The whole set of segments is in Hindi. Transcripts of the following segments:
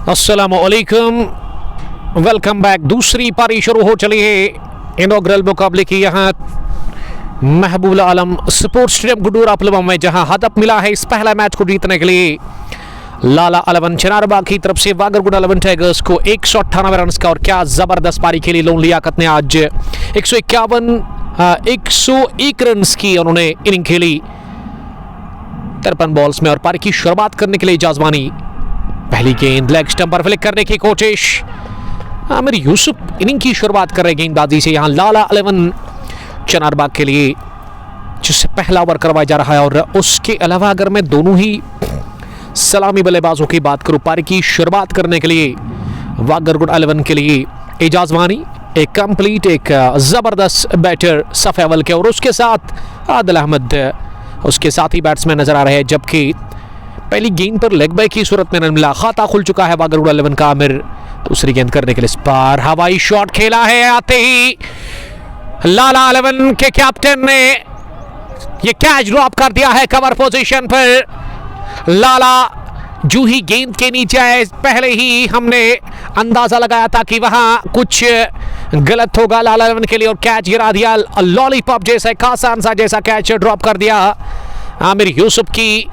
अस्सलामुअलैकुम, वेलकम बैक। दूसरी पारी शुरू हो चली है इनॉग्रल मुकाबले की यहाँ महबूब आलम स्पोर्ट्स स्टेडियम गुडूरा पुलवामा में, जहां हदफ मिला है इस पहला मैच को जीतने के लिए लाला 11 चनारबाग की तरफ से वागरगुड़ा 11 टाइगर्स को 198 रन का। और क्या जबरदस्त पारी खेली लोन लियाकत ने। आज 101 रन की उन्होंने इनिंग खेली 53 बॉल्स में। और पारी की शुरुआत करने के लिए जाजवानी पहली गेंद लेग स्टंप पर फ्लिक करने की कोशिश। आमिर यूसुफ इनिंग की शुरुआत कर रहे गेंदबाजी से यहां लाला 11 चनारबाग के लिए, जिससे पहला ओवर करवाया जा रहा है। और उसके अलावा अगर मैं दोनों ही सलामी बल्लेबाजों की बात करूं, पारी की शुरुआत करने के लिए वागरगुड़ा 11 के लिए एजाज वानी एक कंप्लीट, एक जबरदस्त बैटर सफ़े अव्वल के, और उसके साथ आदिल अहमद उसके साथ ही बैट्समैन नजर आ रहे हैं। जबकि पहली गेंद पर लेग बाय की सूरत में रन मिला, खाता खुल चुका है वागरगुड़ा 11 का। आमिर दूसरी गेंद करने के लिए इस पार हवाई शॉट खेला है, आते ही लाला 11 के कैप्टन ने ये कैच ड्रॉप कर दिया है कवर पोजीशन पर। लाला जो ही गेंद के नीचे आए, पहले ही हमने अंदाजा लगाया था कि वहां कुछ गलत होगा लाला 11 के लिए, और कैच गिरा दिया। लॉलीपॉप जैसा आसान सा जैसा कैच ड्रॉप कर दिया आमिर यूसुफ की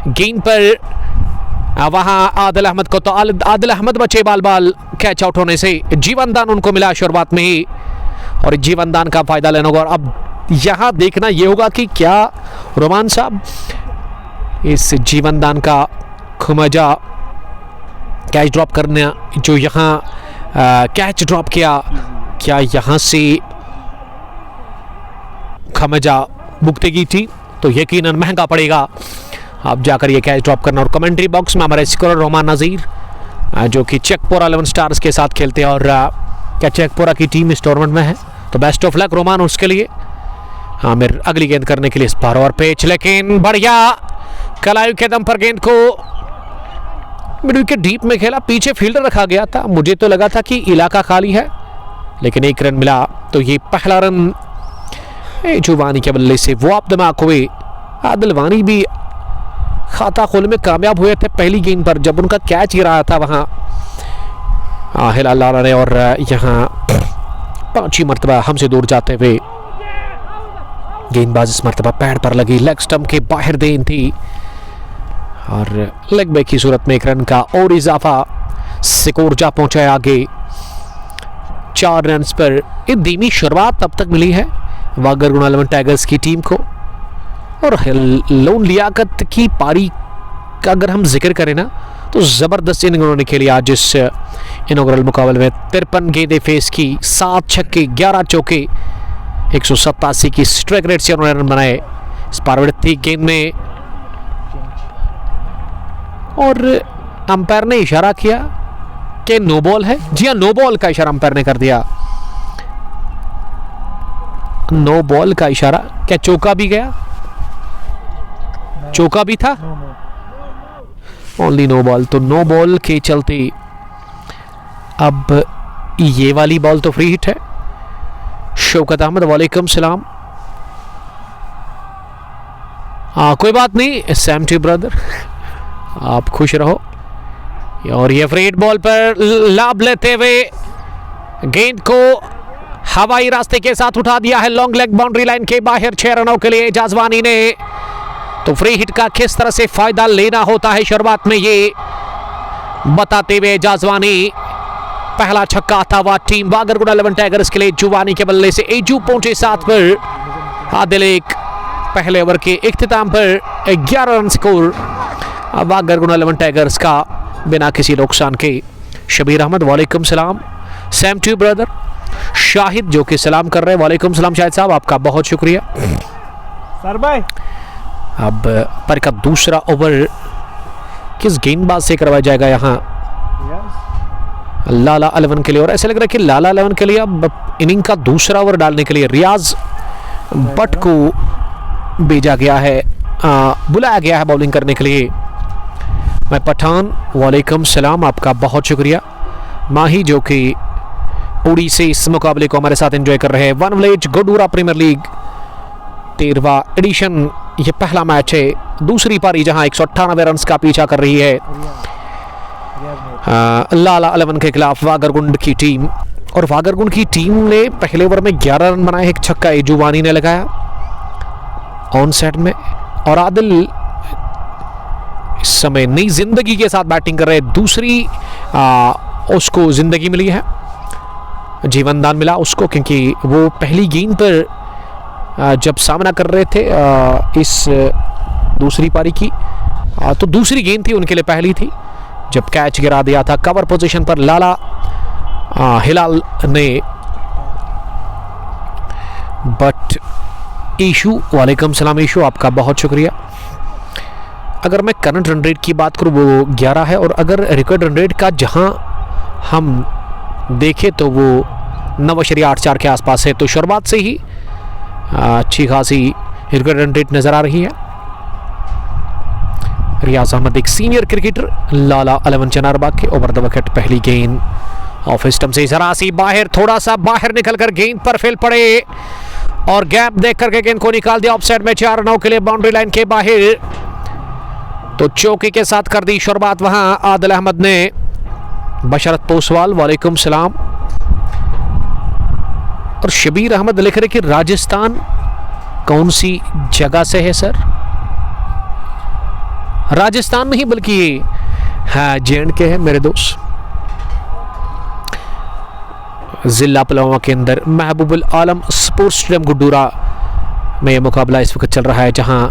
गेंद पर। वहां आदिल अहमद को, तो आदिल अहमद बचे बाल बाल कैच आउट होने से। जीवन दान उनको मिला शुरुआत में ही, और जीवन दान का फायदा लेना होगा। और अब यहां देखना यह होगा कि क्या रोमान साहब इस जीवन दान का खुमजा कैच ड्रॉप करना, जो यहां कैच ड्रॉप किया, क्या यहां से खमजा भुगतेगी टीम, तो यकीनन महंगा पड़ेगा अब जाकर ये कैच ड्रॉप करना। और कमेंट्री बॉक्स में हमारे स्कोरर रोमान नज़ीर, जो कि चेकपोरा 11 स्टार्स के साथ खेलते हैं, और क्या चेकपोरा की टीम इस टूर्नामेंट में है, तो बेस्ट ऑफ लक रोमान उसके लिए। आमिर अगली गेंद करने के लिए इस बार और पेच, लेकिन बढ़िया कलायु के दम पर गेंद को मिड विकेट डीप में खेला, पीछे फील्डर रखा गया था। मुझे तो लगा था कि इलाका खाली है, लेकिन 1 रन मिला। तो ये पहला रन जुवानी के बल्ले से वो आप दिमाग हुए। आदिल वानी भी खाता खोलने में कामयाब हुए थे पहली गेंद पर, जब उनका कैच गिराया था वहां हिला लाला ने। और यहाँ 5 मरतबा हमसे दूर जाते हुए गेंदबाज इस मरतबा पैड पर लगी, लेग स्टंप के बाहर देन थी, और लेग बैक की सूरत में 1 रन का और इजाफा स्कोर जा पहुंचाया आगे 4 रन पर। ये धीमी शुरुआत तब तक मिली है वागरगुड़ा 11 टाइगर्स की टीम को। और लोन लियाकत की पारी का अगर हम जिक्र करें ना, तो ज़बरदस्त इनिंग उन्होंने खेली आज इस इनॉग्रल मुकाबले में। 53 गेंदें फेस की, 7 छक्के 11 चौके, 187 की स्ट्राइक रेट से उन्होंने रन बनाए इस पारवती गेंद में। और अंपायर ने इशारा किया कि नो बॉल है। जी हाँ, नो बॉल का इशारा अंपायर ने कर दिया, नो बॉल का इशारा। क्या चौका भी गया? चौका भी था, ओनली नो बॉल। तो नो बॉल के चलते अब ये वाली बॉल तो फ्री हिट है। शौकत अहमद, वालेकुम सलाम। कोई बात नहीं सैम टू ब्रदर, आप खुश रहो। और ये फ्री हिट बॉल पर लाभ लेते हुए गेंद को हवाई रास्ते के साथ उठा दिया है लॉन्ग लेग बाउंड्री लाइन के बाहर 6 रनों के लिए जाजवानी ने। तो फ्री हिट का किस तरह से फायदा लेना होता है शुरुआत में, ये बताते हुए जाजवानी पहला छक्का आता हुआ टीम वागरगुड़ा 11 टाइगर्स के लिए जुवानी के बल्ले से। एजू पहुंचे 7 पर, आदिल एक पहले ओवर के इख्तिताम पर 11 रन स्कोर वागरगुड़ा 11 टाइगर्स का बिना किसी नुकसान के। शबीर अहमद, वालेकुम सलाम। Sam to brother. शाहिद जो कि सलाम कर रहे हैं, वालेकुम सलाम शाहिद साहब, आपका बहुत शुक्रिया सर भाई। अब पर का दूसरा ओवर किस गेंदबाज से करवाया जाएगा यहाँ लाला 11 के लिए, और ऐसा लग रहा है कि लाला 11 के लिए अब इनिंग का दूसरा ओवर डालने के लिए रियाज भट्ट को भेजा गया है, बुलाया गया है बॉलिंग करने के लिए। मैं पठान, वालेकुम सलाम, आपका बहुत शुक्रिया। माही जो कि पुरी से इस मुकाबले को हमारे साथ एंजॉय कर रहे हैं। One village Guddura premier league 13वां एडिशन, ये पहला मैच है। दूसरी पारी जहां 198 रन का पीछा कर रही है लाला 11 के खिलाफ वागरगुंड की टीम। और वागरगुंड की टीम ने पहले ओवर में 11 रन बनाए। एक छक्का एजुवानी ने लगाया ऑन सेट में, और आदिल इस समय नई जिंदगी के साथ बैटिंग कर रहे। दूसरी उसको जिंदगी मिली है, जीवन दान मिला उसको, क्योंकि वो पहली गेंद पर जब सामना कर रहे थे इस दूसरी पारी की, तो दूसरी गेंद थी उनके लिए, पहली थी जब कैच गिरा दिया था कवर पोजीशन पर लाला हिलाल ने। बट ईशू, वालेकुम सलाम ईशू, आपका बहुत शुक्रिया। अगर मैं करंट रन रेट की बात करूं वो 11 है, और अगर रिकॉर्ड रन रेट का जहां हम देखें तो वो 9.84 के आसपास है। तो शुरुआत से ही अच्छी खासी रिकॉर्ड रन रेट नजर आ रही है। रियाज अहमद एक सीनियर क्रिकेटर, लाला 11 चनारबाग के। ओवर द विकेट पहली गेंद ऑफ स्टंप से जरा सी बाहर, थोड़ा सा बाहर निकलकर गेंद पर फैल पड़े और गैप देख करके गेंद को निकाल दिया ऑफसाइड में। 4 रनों के लिए बाउंड्री लाइन के बाहर। तो चौके के साथ कर दी शुरुआत वहां आदिल अहमद ने। बशरत पोसवाल, वालेकुम सलाम। और शबीर अहमद लिख रहे कि राजस्थान कौन सी जगह से है सर? राजस्थान नहीं बल्कि ये J&K है मेरे दोस्त। जिला पुलवामा के अंदर महबूबुल आलम स्पोर्ट्स स्टेडियम गुड्डूरा में यह मुकाबला इस वक्त चल रहा है, जहां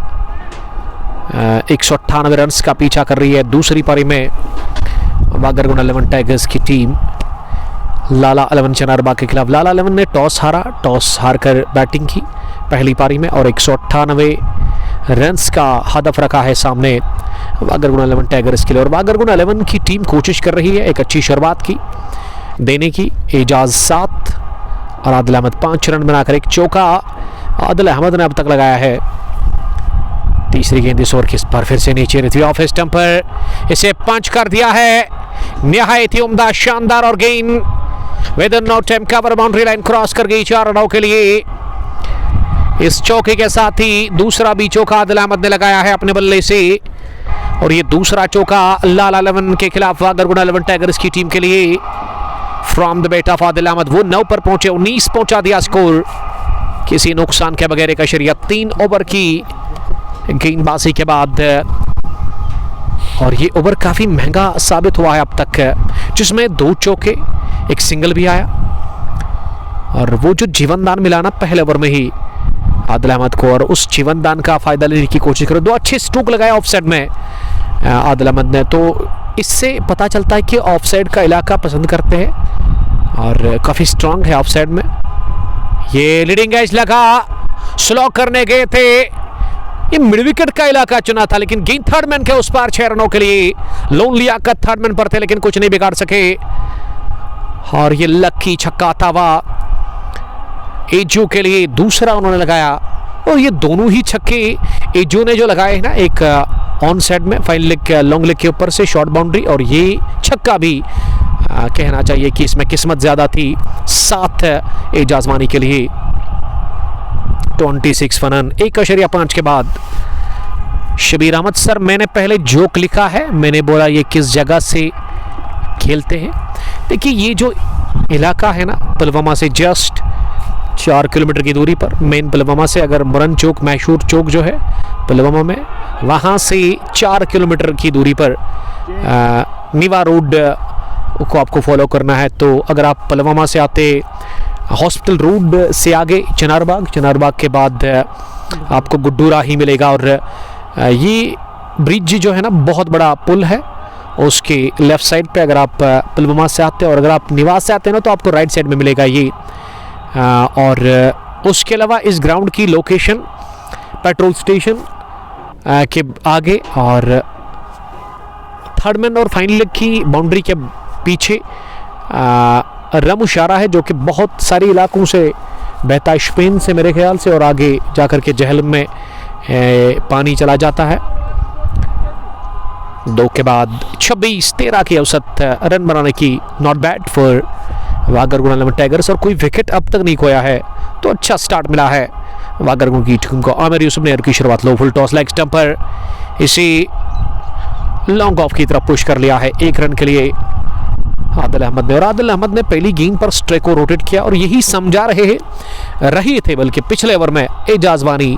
198 रन का पीछा कर रही है। दूसरी पारी में वागरगुंड 11 टाइगर्स की टीम लाला 11 चनारबाग के खिलाफ। लाला 11 ने टॉस हारा, टॉस हारकर बैटिंग की पहली पारी में, और 198 रन का हदफ रखा है सामने वागरगुंड 11 टाइगर्स के लिए। और वागरगुंड 11 की टीम कोशिश कर रही है एक अच्छी शुरुआत की देने की। एजाज 7 और आदिल अहमद 5 रन बनाकर एक चौका आदिल अहमद ने अब तक लगाया है। तीसरी गेंद इस ओवर किस पर फिर से नीचे रहती है ऑफ स्टंप पर, इसे पंच कर दिया है। निहायत ही उम्दा, शानदार, और गेंद within no time cover boundary line cross कर गई 4 रनों के लिए। इस चौके के साथ ही दूसरा भी चौका आदिल अहमद ने लगाया है अपने बल्ले से, और ये दूसरा चौका लाला 11 के खिलाफ वागरगुंड 11 टाइगर्स की टीम के लिए from the bat off Adil Ahmad. वो 9 पर पहुंचे, 19 पहुंचा दिया स्कोर किसी नुकसान के बगैर। एक अशरिया 3 ओवर की गेंदबाजी के बाद, और ये ओवर काफी महंगा साबित हुआ है अब तक, जिसमें 2 चौके, एक सिंगल भी आया, और वो जो जीवन दान मिला ना पहले ओवर में ही आदिल अहमद को, और उस जीवन दान का फायदा लेने की कोशिश करो। 2 अच्छे स्ट्रोक लगाए ऑफसाइड में आदिल अहमद ने, तो इससे पता चलता है कि ऑफसाइड का इलाका पसंद करते हैं और काफी स्ट्रांग है ऑफसाइड में। ये लीडिंग एज लगा, स्लो करने गए थे, ये मिड विकेट का इलाका चुना था, लेकिन गेंद थर्ड मैन के उस पार 6 रनों के लिए लोन लियाकत थर्ड मैन पर थे, लेकिन कुछ नहीं बिगाड़ सके। और ये लक्की छक्का तावा एजू के लिए दूसरा उन्होंने लगाया, और ये दोनों ही छक्के एजू ने जो लगाए हैं ना, एक ऑन साइड में फाइन लेग लॉन्ग लेग के ऊपर से शॉर्ट बाउंड्री, और ये छक्का भी कहना चाहिए कि इसमें किस्मत ज्यादा थी। 7 एजाजमानी के लिए 26 फनन 1.5 के बाद। शबीर अहमद, सर मैंने पहले जोक लिखा है, मैंने बोला ये किस जगह से खेलते हैं। देखिए ये जो इलाका है ना पुलवामा से जस्ट 4 किलोमीटर की दूरी पर, मेन पुलवामा से, अगर मुरन चौक मशहूर चौक जो है पुलवामा में, वहाँ से 4 किलोमीटर की दूरी पर निवा रोड को आपको फॉलो करना है। तो अगर आप पुलवामा से आते हॉस्पिटल रोड से आगे चनारबाग के बाद आपको गुड्डूरा ही मिलेगा, और ये ब्रिज जो है ना बहुत बड़ा पुल है, उसके लेफ्ट साइड पे अगर आप पुलवामा से आते हैं, और अगर आप निवास से आते हैं ना तो आपको राइट साइड में मिलेगा ये। और उसके अलावा इस ग्राउंड की लोकेशन पेट्रोल स्टेशन के आगे और थर्ड मैन और फाइनल लेग की बाउंड्री के पीछे रमुशारा है, जो कि बहुत सारे इलाकों से बहता है, स्पेन से मेरे ख्याल से, और आगे जाकर के जहलम में पानी चला जाता है। 2 के बाद 26-13 की औसत रन बनाने की, नॉट बैड फॉर वागरगुंड 11 टाइगर्स, और कोई विकेट अब तक नहीं खोया है, तो अच्छा स्टार्ट मिला है वागरगुन की टीम को आमिर यूसुफ ने की शुरुआत, लो फुल टॉस लेग स्टंप पर, इसी लॉन्ग ऑफ की तरफ पुश कर लिया है 1 रन के लिए आदिल अहमद ने। और आदिल अहमद ने पहली गेंद पर स्ट्राइक को रोटेट किया और यही समझा रहे थे बल्कि पिछले ओवर में एजाज वानी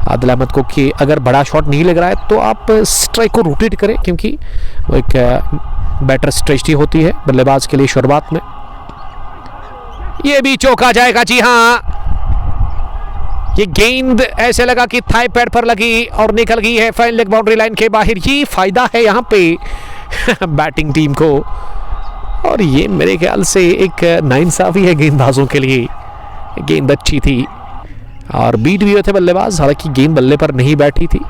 आदिल अहमद को कि अगर बड़ा शॉट नहीं लग रहा है तो आप स्ट्राइक को रोटेट करें, क्योंकि वो एक बेटर स्ट्रेटजी होती है बल्लेबाज के लिए शुरुआत में। ये भी चौका जाएगा, जी हाँ, ये गेंद ऐसे लगा कि थाई पैड पर लगी और निकल गई है फाइन लेग बाउंड्री लाइन के बाहर। ये फायदा है यहाँ पे बैटिंग टीम को, और ये मेरे ख्याल से एक नाइंसाफी है गेंदबाजों के लिए। गेंद अच्छी थी और बीट भी हुए थे बल्लेबाज, हालांकि गेंद बल्ले पर नहीं बैठी थी।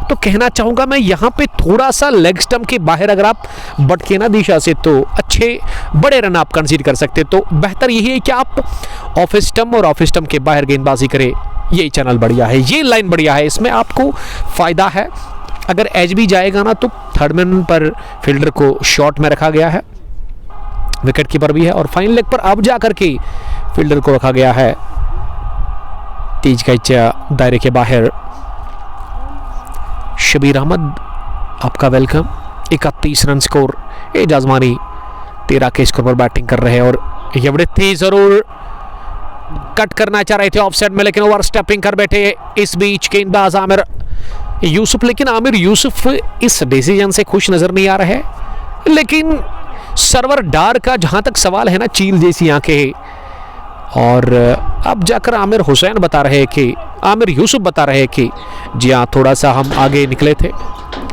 तो कहना चाहूँगा मैं यहाँ पे थोड़ा सा लेग स्टंप के बाहर अगर आप भटके ना दिशा से तो अच्छे बड़े रन आप कंसीडर कर सकते। तो बेहतर यही है कि आप ऑफ स्टंप और ऑफ स्टंप के बाहर गेंदबाजी करें। ये चैनल बढ़िया है, ये लाइन बढ़िया है, इसमें आपको फ़ायदा है। अगर एज भी जाएगा ना तो थर्ड मैन पर फील्डर को शॉट में रखा गया है, विकेट कीपर भी है, और फाइन लेग पर अब जा करके फील्डर को रखा गया है तेज कैच दायरे के बाहर। शबीर अहमद आपका वेलकम। 31 रन स्कोर, एजाज वानी 13 के स्कोर पर बैटिंग कर रहे हैं। और यवड़िथी जरूर कट करना चाह रहे थे ऑफ साइड में, लेकिन ओवर स्टेपिंग कर बैठे इस बीच गेंदबाज आमिर यूसुफ। लेकिन आमिर यूसुफ इस डिसीजन से खुश नजर नहीं आ रहे, लेकिन सर्वर डार का जहां तक सवाल है ना, चील जैसी आंखें। और अब जाकर आमिर हुसैन बता रहे हैं कि आमिर यूसुफ बता रहे हैं कि जी हाँ, थोड़ा सा हम आगे निकले थे,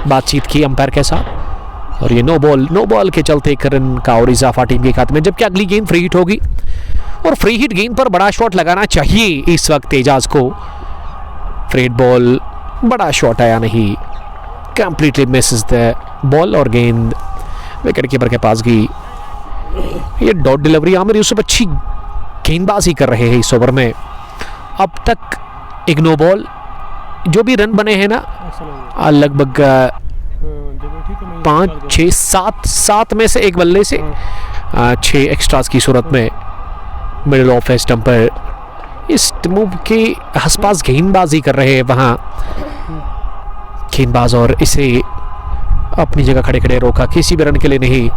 बातचीत की अंपायर के साथ, और ये नो बॉल के चलते 1 रन का और इजाफा टीम के खाते में। जबकि अगली गेंद फ्री हिट होगी, और फ्री हिट गेंद पर बड़ा शॉट लगाना चाहिए इस वक्त एजाज को। फ्री हिट बॉल, बड़ा शॉट आया नहीं, कंप्लीटली मिसेस द बॉल और गेंद विकेट कीपर के पास गई। ये डॉट डिलीवरी, आमिर यूसुफ अच्छी गेंदबाजी कर रहे हैं इस ओवर में। अब तक एक नो बॉल, जो भी रन बने हैं ना लगभग 5, 6, 7 में से एक बल्ले से 6 एक्स्ट्रास की सूरत में मिडिल ऑफ स्टंप पर इस मूव के आसपास गेंदबाजी कर रहे हैं वहाँ गेंदबाज, और इसे अपनी जगह खड़े खड़े रोका, किसी भी रन के लिए नहीं।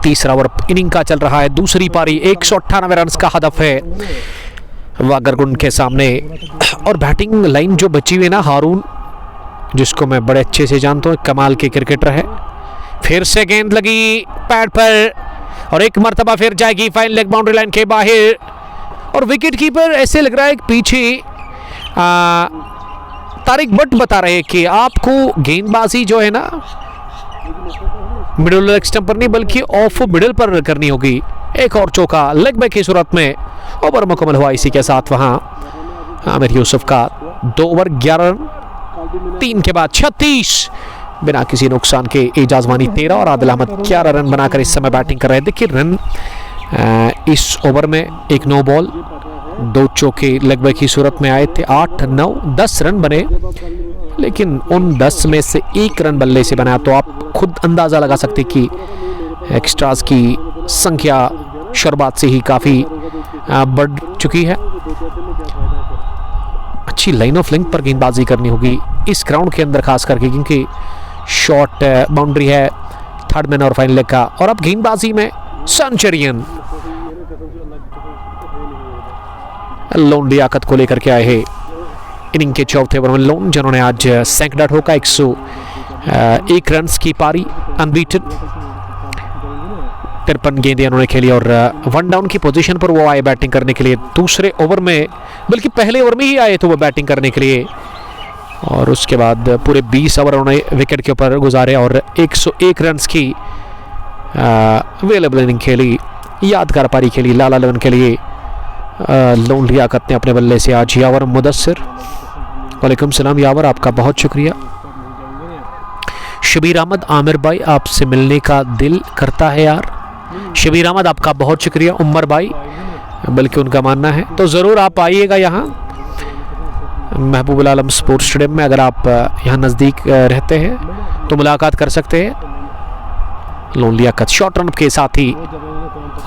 तीसरा ओवर इनिंग का चल रहा है, दूसरी पारी, 198 रन का हदफ है वागरगुन के सामने। और बैटिंग लाइन जो बची हुई है ना, हारून, जिसको मैं बड़े अच्छे से जानता हूँ, कमाल के क्रिकेटर है। फिर से गेंद लगी पैड पर और एक मर्तबा फिर जाएगी फाइन लेग बाउंड्री लाइन के बाहर, और विकेट कीपर ऐसे लग रहा है पीछे तारिक भट्ट बता रहे हैं कि आपको गेंदबाजी जो है ना मिडिल लेग स्टंप पर नहीं बल्कि ऑफ मिडिल पर करनी होगी। एक और चौका लेग बैक की सूरत में, ओवर मुकम्मल हुआ इसी के साथ वहां आमिर यूसुफ का 2 ओवर 11 रन, 3 के बाद 36 बिना किसी नुकसान के। एजाज वानी 13 और आदिल अहमद 11 रन बनाकर इस समय बैटिंग कर रहे हैं। देखिए रन इस ओवर में एक नो बॉल, 2 चौके लेग बैक की सूरत में आए थे। 8, 9, 10 रन बने, लेकिन उन 10 में से 1 रन बल्ले से बना, तो आप खुद अंदाज़ा लगा सकते कि एक्स्ट्रास की संख्या शुरुआत से ही काफ़ी बढ़ चुकी है। अच्छी लाइन ऑफ लिंक पर गेंदबाजी करनी होगी इस ग्राउंड के अंदर खास करके, क्योंकि शॉर्ट बाउंड्री है थर्ड मैन और फाइनल लेग का। और अब गेंदबाजी में सेंचुरियन लोन लियाकत को लेकर के आए हैं इनिंग के चौथे ओवर में। लोन जिन्होंने आज सैकड़ा ठोका, 101 रन की पारी अनबीटन, 53 गेंदें उन्होंने खेली और 1 डाउन की पोजीशन पर वो आए बैटिंग करने के लिए। दूसरे ओवर में, बल्कि पहले ओवर में ही आए थे वो बैटिंग करने के लिए, और उसके बाद पूरे 20 ओवर उन्होंने विकेट के ऊपर गुजारे और 101 रन की अवेलेबल इनिंग खेली। यादगार पारी खेली लाला लेवन के लिए लोन लियाकत ने अपने बल्ले से आज। यावर मुदस्सिर, वालेकुम सलाम यावर, आपका बहुत शुक्रिया। शबीर अहमद, आमिर भाई आपसे मिलने का दिल करता है यार। शबीर अहमद आपका बहुत शुक्रिया। उमर भाई, बल्कि उनका मानना है, तो ज़रूर आप आइएगा यहाँ महबूब आलम स्पोर्ट्स स्टेडियम में। अगर आप यहाँ नज़दीक रहते हैं तो मुलाकात कर सकते हैं। लोन लियाकत शॉर्ट रन के साथ ही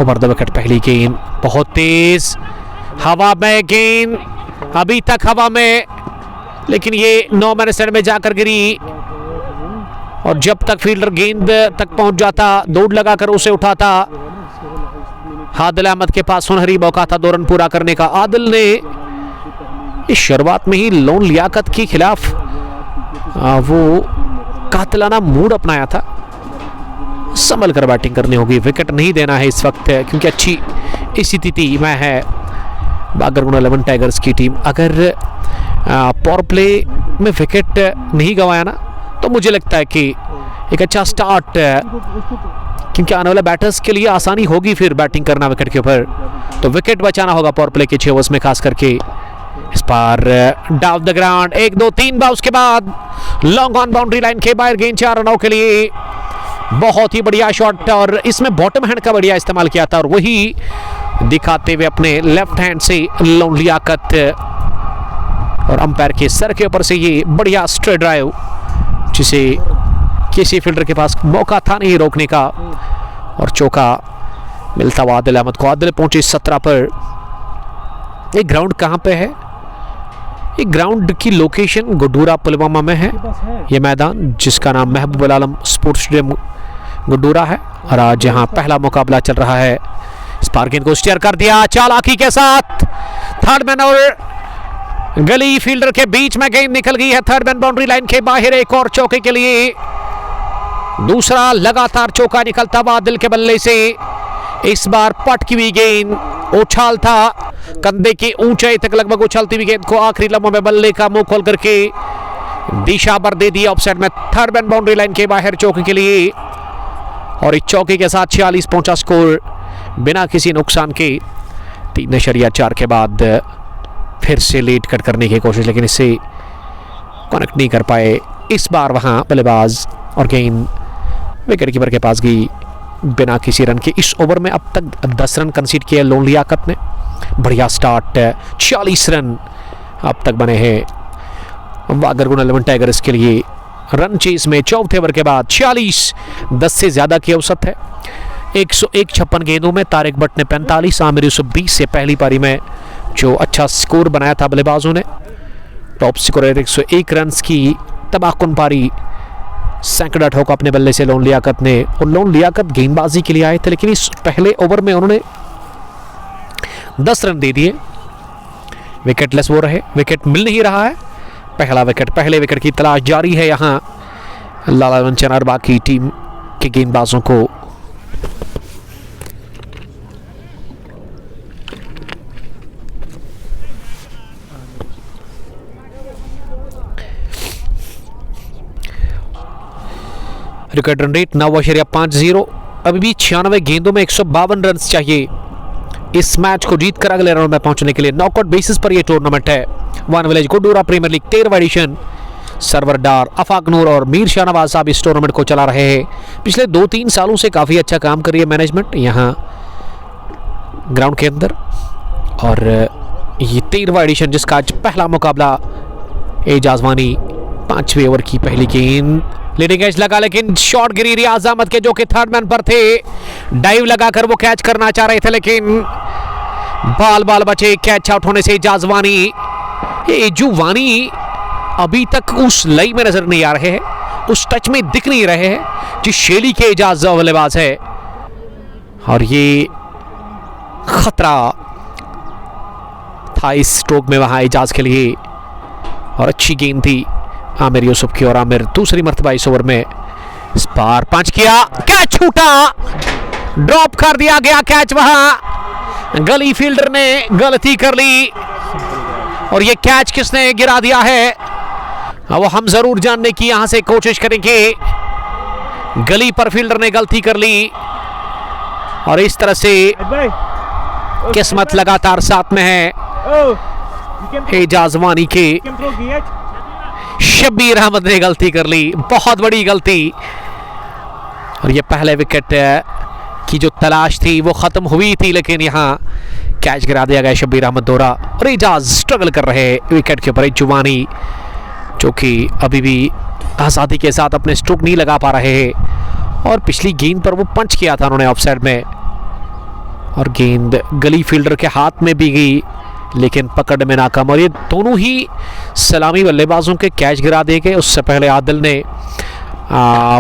ओवर द विकेट पहली गेंद बहुत तेज हवा में गेंद अभी तक हवा में, लेकिन ये 9 मैन स्टैंड में जाकर गिरी। और जब तक फील्डर गेंद तक पहुंच जाता, दौड़ लगाकर उसे उठाता। आदिल अहमद के पास सुनहरी मौका था 2 रन पूरा करने का। आदिल ने इस शुरुआत में ही लोन लियाकत के खिलाफ वो कातिलाना मूड अपनाया था। संभल कर बैटिंग करनी होगी, विकेट नहीं देना है इस वक्त, क्योंकि अच्छी स्थिति में है बागरगुन 11 टाइगर्स की टीम। अगर पावर प्ले में विकेट नहीं गंवाया ना, तो मुझे लगता है कि एक अच्छा स्टार्ट, क्योंकि आने वाले बैटर्स के लिए आसानी होगी फिर बैटिंग करना विकेट के ऊपर। तो विकेट बचाना होगा पावर प्ले के 6 ओवर्स में, खास करके इस बार डाउन द ग्राउंड 1 2 3 बाउंस के बाद लॉन्ग ऑन बाउंड्री लाइन के बाहर गेंद 4 रनों के लिए। बहुत ही बढ़िया शॉट, और इसमें बॉटम हैंड का बढ़िया इस्तेमाल किया था, और वही दिखाते हुए अपने लेफ्ट हैंड से लोन लियाकत, और अंपायर के सर के ऊपर से ये बढ़िया स्ट्रेट ड्राइव, जिसे किसी फील्डर के पास मौका था नहीं रोकने का, और चौका मिलता हुआ आदिल अहमद को। आदिल पहुंचे 17 पर। ये ग्राउंड कहाँ पे है? ये ग्राउंड की लोकेशन गुड्डूरा पुलवामा में है। ये मैदान जिसका नाम महबूब आलम स्पोर्ट्स स्टेडियम गुड्डूरा है, और आज यहाँ पहला मुकाबला चल रहा है। स्पार्किन को स्टीयर कर दिया चालाकी के साथ, थर्ड मैन और गली फील्डर के बीच में गेंद निकल गई है थर्ड मैन बाउंड्री लाइन के बाहर। एक और चौके के लिए दूसरा लगातार चौका निकलता हुआ दिल के बल्ले से। इस बार पटकी हुई गेंद, उछाल था कंधे की ऊंचाई तक लगभग उछलती हुई गेंद को आखिरी लम्हों में बल्ले का मुंह खोल करके दिशा पर दे दिया ऑफसाइड में, थर्ड मैन बाउंड्री लाइन के बाहर चौके के लिए। और इस चौके के साथ 46 पहुंचा स्कोर बिना किसी नुकसान के। 3.4 के बाद फिर से लेट कट करने की कोशिश, लेकिन इससे कनेक्ट नहीं कर पाए इस बार वहां बल्लेबाज, और गेंद विकेट कीपर के पास गई बिना किसी रन के। इस ओवर में अब तक 10 रन कंसीड किए लोन लियाकत ने। बढ़िया स्टार्ट, 40 रन अब तक बने हैं बागरगुन 11 टाइगर्स के लिए। रन चेस में 4थे ओवर के बाद 46, 10 से ज्यादा की औसत है। 101 56 गेंदों में तारिक भट्ट ने 45, आमिर यूसुफ 20 से पहली पारी में जो अच्छा स्कोर बनाया था बल्लेबाजों ने। टॉप स्कोरर 101 रन की तबाहकुन पारी, सैकड़ा ठोका अपने बल्ले से लोन लियाकत ने। और लोन लियाकत गेंदबाजी के लिए आए थे, लेकिन इस पहले ओवर में उन्होंने 10 रन दे दिए। विकेटलेस वो रहे, विकेट मिल नहीं रहा है। पहला विकेट, पहले विकेट की तलाश जारी है यहाँ लाला वंचन और बाकी टीम के गेंदबाजों को। Record run rate 9.50। अभी भी 96 गेंदों में 152 रन चाहिए इस मैच को जीतकर अगले राउंड में पहुंचने के लिए। नॉकआउट बेसिस पर यह टूर्नामेंट है। One village Guddura premier league 13वां एडिशन। सरवर डार, अफाक नूर और मीर शाहनवाज साहब इस टूर्नामेंट को चला रहे हैं। पिछले 2-3 सालों से काफ़ी अच्छा काम कर रही है मैनेजमेंट यहाँ ग्राउंड के अंदर। और ये 13वां एडिशन जिसका आज पहला मुकाबला एजाज वानी 5वें ओवर की पहली गेंद, लीडिंग एज लगा, लेकिन शॉट गिरी रियाज अहमद के जो कि थर्ड मैन पर थे। डाइव लगाकर वो कैच करना चाह रहे थे, लेकिन बाल बचे कैच आउट होने से एजाज वानी। ये एजू वानी अभी तक उस लई में नजर नहीं आ रहे हैं, उस टच में दिख नहीं रहे हैं जिस शैली के एजाज बल्लेबाज है। और ये खतरा था इस स्ट्रोक में वहां एजाज के लिए। और अच्छी गेंद थी आमिर यूसुफ की, और आमिर दूसरी मर्तबा इस ओवर में इस बार पंच किया, कैच छूटा, ड्रॉप कर दिया गया कैच। वहां गली फील्डर ने गलती कर ली, और ये कैच किसने गिरा दिया है वो हम जरूर जानने की यहां से कोशिश करेंगे। गली पर फील्डर ने गलती कर ली, और इस तरह से किस्मत लगातार साथ में है एजाज वानी के। शब्बीर अहमद ने गलती कर ली, बहुत बड़ी गलती। और ये पहले विकेट की जो तलाश थी वो खत्म हुई थी, लेकिन यहाँ कैच गिरा दिया गया शब्बीर अहमद द्वारा। और एजाज स्ट्रगल कर रहे विकेट के ऊपर। जुवानी जो कि अभी भी आज़ादी के साथ अपने स्ट्रोक नहीं लगा पा रहे हैं, और पिछली गेंद पर वो पंच किया था उन्होंने ऑफ साइड में, और गेंद गली फील्डर के हाथ में भी गई। लेकिन पकड़ में नाकाम। और ये दोनों ही सलामी बल्लेबाजों के कैच गिरा दिए गए। उससे पहले आदिल ने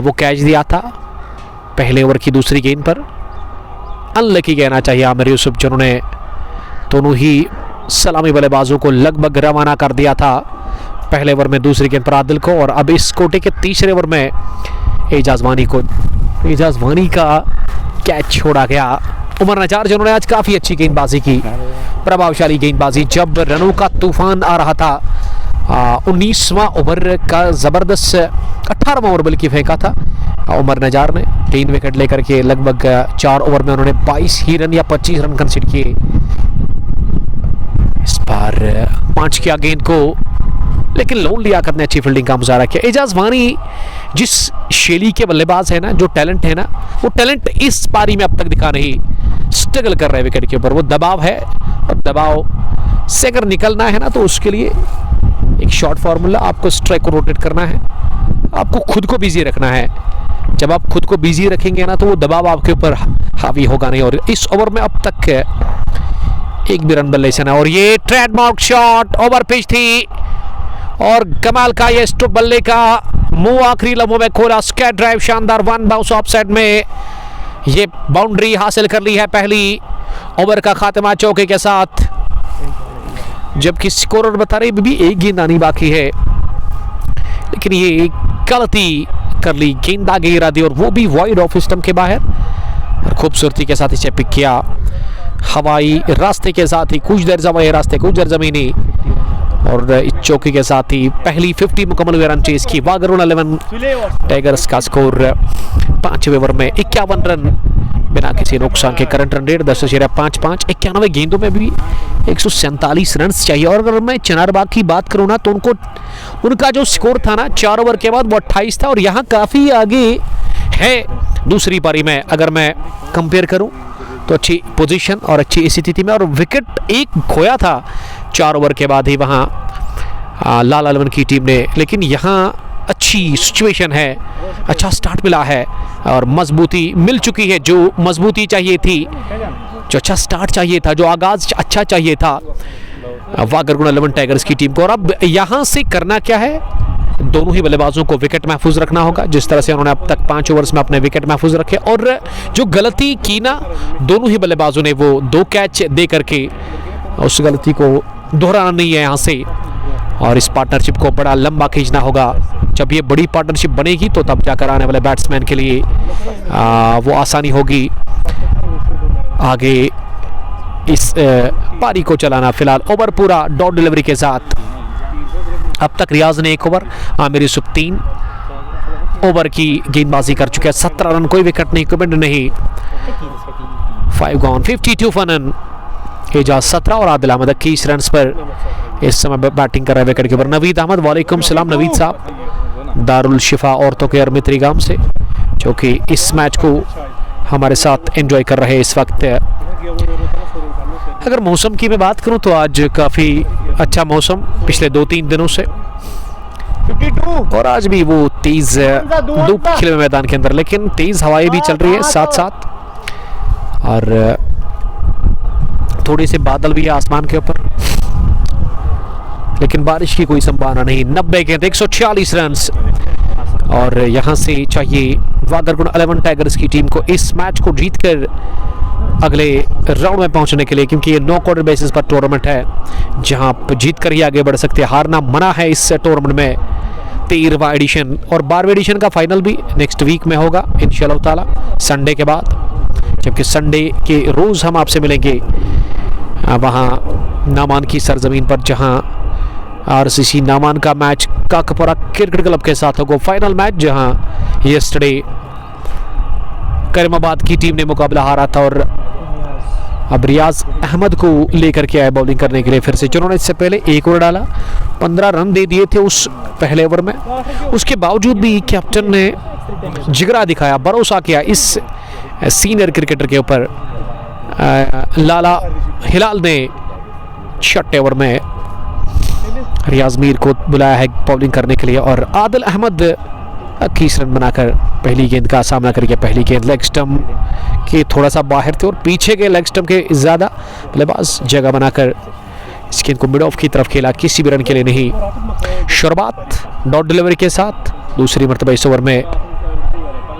वो कैच दिया था पहले ओवर की दूसरी गेंद पर। अनलकी कहना चाहिए आमिर यूसुफ, जिन्होंने दोनों ही सलामी बल्लेबाजों को लगभग रवाना कर दिया था पहले ओवर में दूसरी गेंद पर आदिल को। और अब इस कोटे के तीसरे ओवर में एजाज वानी का कैच छोड़ा गया। उमर नजार, जिन्होंने आज काफ़ी अच्छी गेंदबाजी की, प्रभावशाली गेंदबाजी, जब रनों का तूफान आ रहा था। 19वां ओवर का ज़बरदस्त 18वां ओवर बल्कि फेंका था उमर नजार ने 3 विकेट लेकर के। लगभग 4 ओवर में उन्होंने 22 ही रन या 25 रन कंसीड किए। इस बार 5 किया गेंद को, लेकिन लोन लियाकत ने अच्छी फील्डिंग का मुजाहरा किया। एजाज वानी जिस शैली के बल्लेबाज है ना, जो टैलेंट है ना, वो टैलेंट इस पारी में अब तक दिखा नहीं। स्ट्रगल कर रहे हैं विकेट के ऊपर, वो दबाव है और दबाव से अगर निकलना है ना तो उसके लिए एक शॉर्ट फार्मूला, आपको स्ट्राइक को रोटेट करना है, आपको खुद को बिजी रखना है। जब आप खुद को बिजी रखेंगे ना तो वो दबाव आपके ऊपर हावी होगा नहीं। और इस ओवर में अब तक एक भी रन बल्ले से ना। और ये ट्रेडमार्क शॉट ओवर पिच थी और कमाल का ये स्ट्रोक बल्ले का मुंह आखिरी लम्हों में खोला। स्कैट ड्राइव, शानदार वन बाउंस ऑफ साइड में ये बाउंड्री हासिल कर ली है। पहली ओवर का खात्मा चौके के साथ, जबकि स्कोरर बता रहे भी एक गेंद आनी बाकी है, लेकिन ये गलती कर ली, गेंद आगे गिरा दी और वो भी वाइड ऑफ स्टंप के बाहर। और खूबसूरती के साथ इसे पिक किया हवाई रास्ते के साथ ही, कुछ देर हवाई रास्ते कुछ देर जमीनी। और इस चौकी के साथ ही पहली 50 मुकम्मल हुए रन चेज की वागरोन 11 टाइगर्स का स्कोर 5वें ओवर में 51 रन बिना किसी नुकसान के। Current run rate 10.55। 91 गेंदों में भी 147 रन चाहिए। और अगर मैं चनारबाग की बात करूँ ना तो उनका जो स्कोर था ना 4 ओवर के बाद वो 28 था और यहाँ काफ़ी आगे है दूसरी पारी में। अगर मैं कंपेयर करूँ तो अच्छी पोजीशन और अच्छी स्थिति में, और विकेट एक खोया था 4 ओवर के बाद ही वहाँ लाल अलवन की टीम ने। लेकिन यहाँ अच्छी सिचुएशन है, अच्छा स्टार्ट मिला है और मजबूती मिल चुकी है, जो मजबूती चाहिए थी, जो अच्छा स्टार्ट चाहिए था, जो आगाज अच्छा चाहिए था वागरगुन 11 टाइगर्स की टीम को। और अब यहाँ से करना क्या है, दोनों ही बल्लेबाजों को विकेट महफूज रखना होगा, जिस तरह से उन्होंने अब तक 5 ओवर्स में अपने विकेट महफूज रखे। और जो गलती की ना दोनों ही बल्लेबाजों ने, वो 2 कैच दे करके उस गलती को दोहराना नहीं है यहाँ से। और इस पार्टनरशिप को बड़ा लंबा खींचना होगा। जब ये बड़ी पार्टनरशिप बनेगी तो तब जाकर आने वाले बैट्समैन के लिए वो आसानी होगी आगे इस पारी को चलाना। फिलहाल ओवर पूरा डॉट डिलीवरी के साथ। अब तक रियाज ने 1 ओवर, आमिर यूसुफ 3 ओवर की गेंदबाजी कर चुके हैं। 17 रन, कोई विकेट नहीं, विकेट नहीं। 5 गॉन, 52 फन। एजाज 17 और आदिल अहमद 21 रन पर इस समय बैटिंग कर रहे हैं विकेट के ऊपर। नवीद अहमद, वालेकुम सलाम नवीद साहब, दारुल शिफा औरतों के अरमित्री गांव से, जो कि इस मैच को हमारे साथ एंजॉय कर रहे हैं इस वक्त। अगर मौसम की मैं बात करूं तो आज काफ़ी अच्छा मौसम पिछले 2-3 दिनों से, और आज भी वो तेज़ धूप खिले हुए मैदान के अंदर, लेकिन तेज़ हवाएं भी चल रही है साथ साथ, और थोड़े से बादल भी है आसमान के ऊपर, लेकिन बारिश की कोई संभावना नहीं। 90 गेंद, 146 रन। और यहाँ से चाहिए वागरगुन 11 टाइगर्स की टीम को इस मैच को जीतकर अगले राउंड में पहुंचने के लिए, क्योंकि ये नॉकआउट बेसिस पर टूर्नामेंट है जहां आप जीत कर ही आगे बढ़ सकते हैं। हारना मना है इस टूर्नामेंट में। 13वां एडिशन और 12वें एडिशन का फाइनल भी नेक्स्ट वीक में होगा इंशाअल्लाह ताला, संडे के बाद। जबकि संडे के रोज़ हम आपसे मिलेंगे वहाँ नामान की सरजमीन पर, जहाँ आरसीसी नामान का मैच काकपुरा क्रिकेट क्लब के साथ होगा फाइनल मैच, जहाँ यस्टरडे करीमाबाद की टीम ने मुकाबला हारा था और अब रियाज अहमद को लेकर के आए बॉलिंग करने के लिए फिर से, जिन्होंने इससे पहले 1 ओवर डाला, 15 रन दे दिए थे उस पहले ओवर में। उसके बावजूद भी कैप्टन ने जिगरा दिखाया, भरोसा किया इस सीनियर क्रिकेटर के ऊपर। लाला हिलाल ने 6 ओवर में रियाज मीर को बुलाया है बॉलिंग करने के लिए, और आदिल अहमद 21 रन बनाकर पहली गेंद का सामना करके, पहली गेंद लेग स्टंप के थोड़ा सा बाहर थे और पीछे के लेग स्टंप के ज़्यादा बल्लेबाज जगह बनाकर इस गेंद को मिड ऑफ की तरफ खेला, किसी भी रन के लिए नहीं। शुरुआत डॉट डिलीवरी के साथ दूसरी मरतबा इस ओवर में।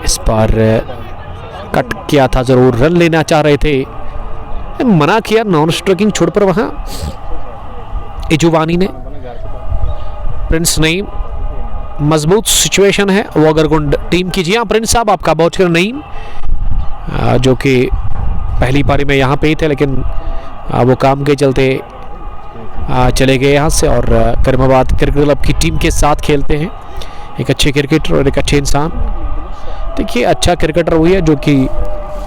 इस पर कट किया था, जरूर रन लेना चाह रहे थे, मना किया, नॉन स्ट्रोकिंग छोड़ पर वहां इजुवानी ने। प्रिंस नईम, मजबूत सिचुएशन है वागरगुंड टीम की। जी हाँ प्रिंस साहब, आपका बॉचर नईम जो कि पहली पारी में यहाँ पे ही थे, लेकिन वो काम के चलते चले गए यहाँ से और करीमाबाद क्रिकेट क्लब की टीम के साथ खेलते हैं। एक अच्छे क्रिकेटर और एक अच्छे इंसान। देखिए अच्छा क्रिकेटर वही है जो कि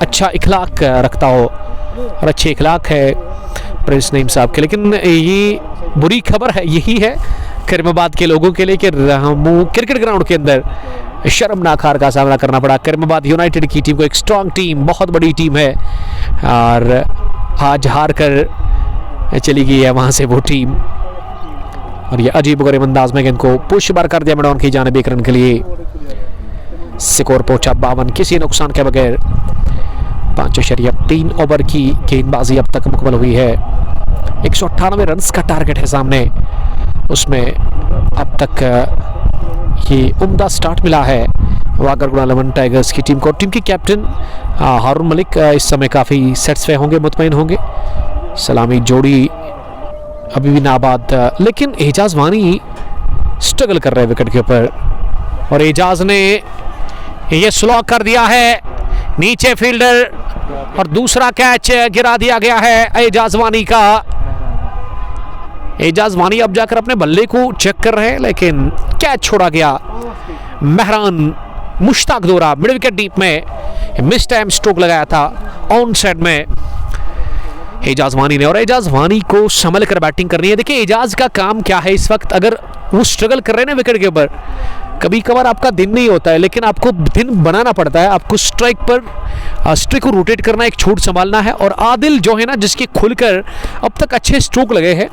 अच्छा इखलाक रखता हो, और अच्छे इखलाक है प्रिंस नईम साहब के। लेकिन ये बुरी खबर है, यही है करीमाबाद के लोगों के लिए कि रामू क्रिकेट ग्राउंड के अंदर शर्मनाक हार का सामना करना पड़ा। करीमाबाद यूनाइटेड की टीम को, एक स्ट्रॉन्ग टीम, बहुत बड़ी टीम है, और आज हार कर चली गई है वहां से वो टीम। और ये अजीब गरीब अंदाज में गेंद को पुश बार कर दिया मैदान की जानिब 1 रन के लिए। स्कोर पहुंचा 52, किसी नुकसान के बगैर। 5.3 ओवर की गेंदबाजी अब तक मुकम्मल हुई है। 198 रन का टारगेट है सामने, उसमें अब तक ये उम्दा स्टार्ट मिला है वागरगुंड 11 टाइगर्स की टीम को। टीम के कैप्टन हारून मलिक इस समय काफ़ी सेटिस्फाई होंगे, मुतमईन होंगे। सलामी जोड़ी अभी भी नाबाद, लेकिन एजाज वानी स्ट्रगल कर रहे हैं विकेट के ऊपर, और एजाज ने ये स्लॉक कर दिया है नीचे फील्डर, और दूसरा कैच गिरा दिया गया है एजाज वानी का। एजाज वानी अब जाकर अपने बल्ले को चेक कर रहे हैं, लेकिन कैच छोड़ा गया। मेहरान मुश्ताक दोरा मिड विकेट डीप में मिस टाइम स्ट्रोक लगाया था ऑन साइड में एजाज वानी ने, और एजाज वानी को संभल कर बैटिंग करनी है। देखिए एजाज का काम क्या है इस वक्त, अगर वो स्ट्रगल कर रहे हैं ना विकेट के ऊपर, कभी कभार आपका दिन नहीं होता है, लेकिन आपको दिन बनाना पड़ता है। आपको स्ट्राइक पर स्ट्राइक को रोटेट करना, एक छोड़ संभालना है। और आदिल जो है ना, जिसके खुलकर अब तक अच्छे स्ट्रोक लगे हैं,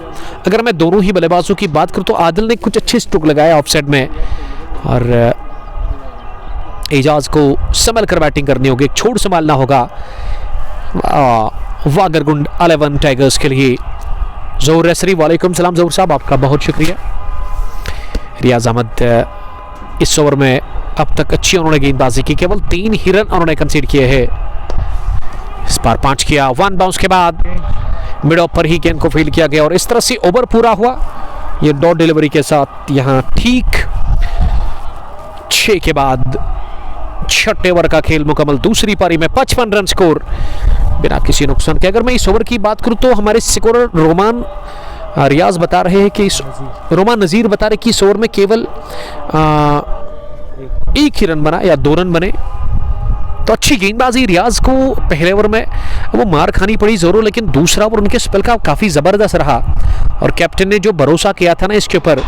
अगर मैं दोनों ही बल्लेबाजों की बात करूं तो आदिल ने कुछ अच्छे स्ट्रोक लगाए ऑफ साइड में, और एजाज को संभल कर बैटिंग करनी होगी, एक छोड़ संभालना होगा वागरगुंड 11 टाइगर्स के लिए। ज़ोहर रसरी, वालेकुम सलाम ज़ोहर साहब, आपका बहुत शुक्रिया। रियाज अहमद इस ओवर में अब तक अच्छी उन्होंने गेंदबाजी की, केवल 3 ही रन उन्होंने कंसीड किए हैं। इस बार 5 किया, 1 बाउंस के बाद मिड ऑफ पर ही गेंद को फील्ड किया गया, और इस तरह से ओवर पूरा हुआ ये डॉट डिलीवरी के साथ। यहाँ ठीक 6 के बाद 6 ओवर का खेल मुकम्मल। दूसरी पारी में 55 रन स्कोर बिना किसी नुकसान के। अगर मैं इस ओवर की बात करूं तो हमारे स्कोरर रोमान रियाज बता रहे हैं कि रोमान नज़ीर बता रहे कि इस ओवर में केवल 1 ही रन बना या 2 रन बने। तो अच्छी गेंदबाजी रियाज को पहले ओवर में वो मार खानी पड़ी जरूर, लेकिन दूसरा ओवर उनके स्पेल का काफ़ी ज़बरदस्त रहा, और कैप्टन ने जो भरोसा किया था ना इसके ऊपर,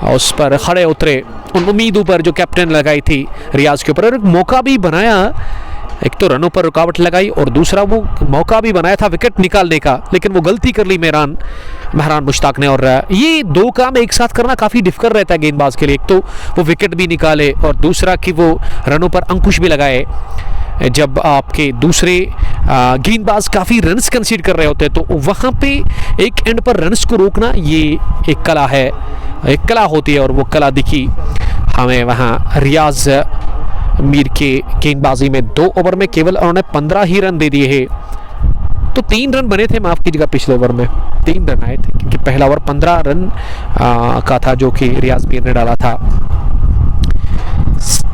उस पर खड़े उतरे, उन उम्मीदों पर जो कैप्टन लगाई थी रियाज के ऊपर, और एक मौका भी बनाया। एक तो रनों पर रुकावट लगाई, और दूसरा वो मौका भी बनाया था विकेट निकालने का, लेकिन वो गलती कर ली मेहरान मुश्ताक ने। और ये 2 काम एक साथ करना काफ़ी डिफिकल्ट रहता है गेंदबाज के लिए। एक तो वो विकेट भी निकाले, और दूसरा कि वो रनों पर अंकुश भी लगाए। जब आपके दूसरे गेंदबाज काफ़ी रन्स कंसीड कर रहे होते हैं, तो वहाँ पे एक एंड पर रन्स को रोकना ये एक कला है, एक कला होती है, और वो कला दिखी हमें वहाँ रियाज मीर के गेंदबाजी में। 2 ओवर में केवल उन्होंने 15 ही रन दे दिए हैं, तो 3 रन बने थे, माफ़ कीजिएगा, पिछले ओवर में 3 रन आए थे, क्योंकि पहला ओवर 15 रन का था जो कि रियाज मीर ने डाला था।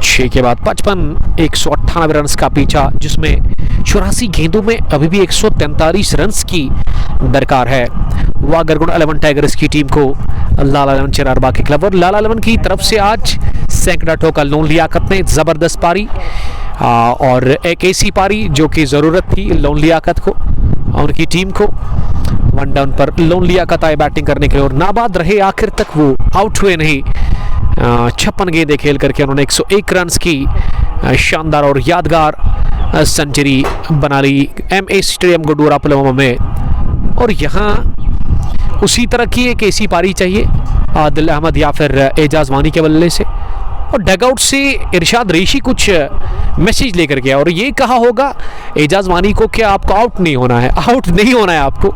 6 के बाद 55, 198 रन का पीछा, जिसमें 84 गेंदों में अभी भी 143 रन की दरकार है वागरगुंड 11 टाइगर्स की टीम को। लाला 11 चिरारबाग के क्लब, और लाला 11 की तरफ से आज सैकड़ा ठोका लोन लियाकत ने, ज़बरदस्त पारी, और एक ऐसी पारी जो कि ज़रूरत थी लोन लियाकत को, उनकी टीम को। 1 डाउन पर लोन लियाकत आए बैटिंग करने के लिए, और नाबाद रहे आखिर तक, वो आउट हुए नहीं। 56 गेंदें खेल करके उन्होंने 101 रन की शानदार और यादगार सेंचुरी बना ली MA स्टेडियम गुडूरा पुलवामा में। और यहाँ उसी तरह की एक ऐसी पारी चाहिए आदिल अहमद या फिर एजाज वानी के बल्ले से, और डगआउट से इरशाद रेशी कुछ मैसेज लेकर गया, और ये कहा होगा एजाज वानी को कि आपको आउट नहीं होना है, आउट नहीं होना है आपको,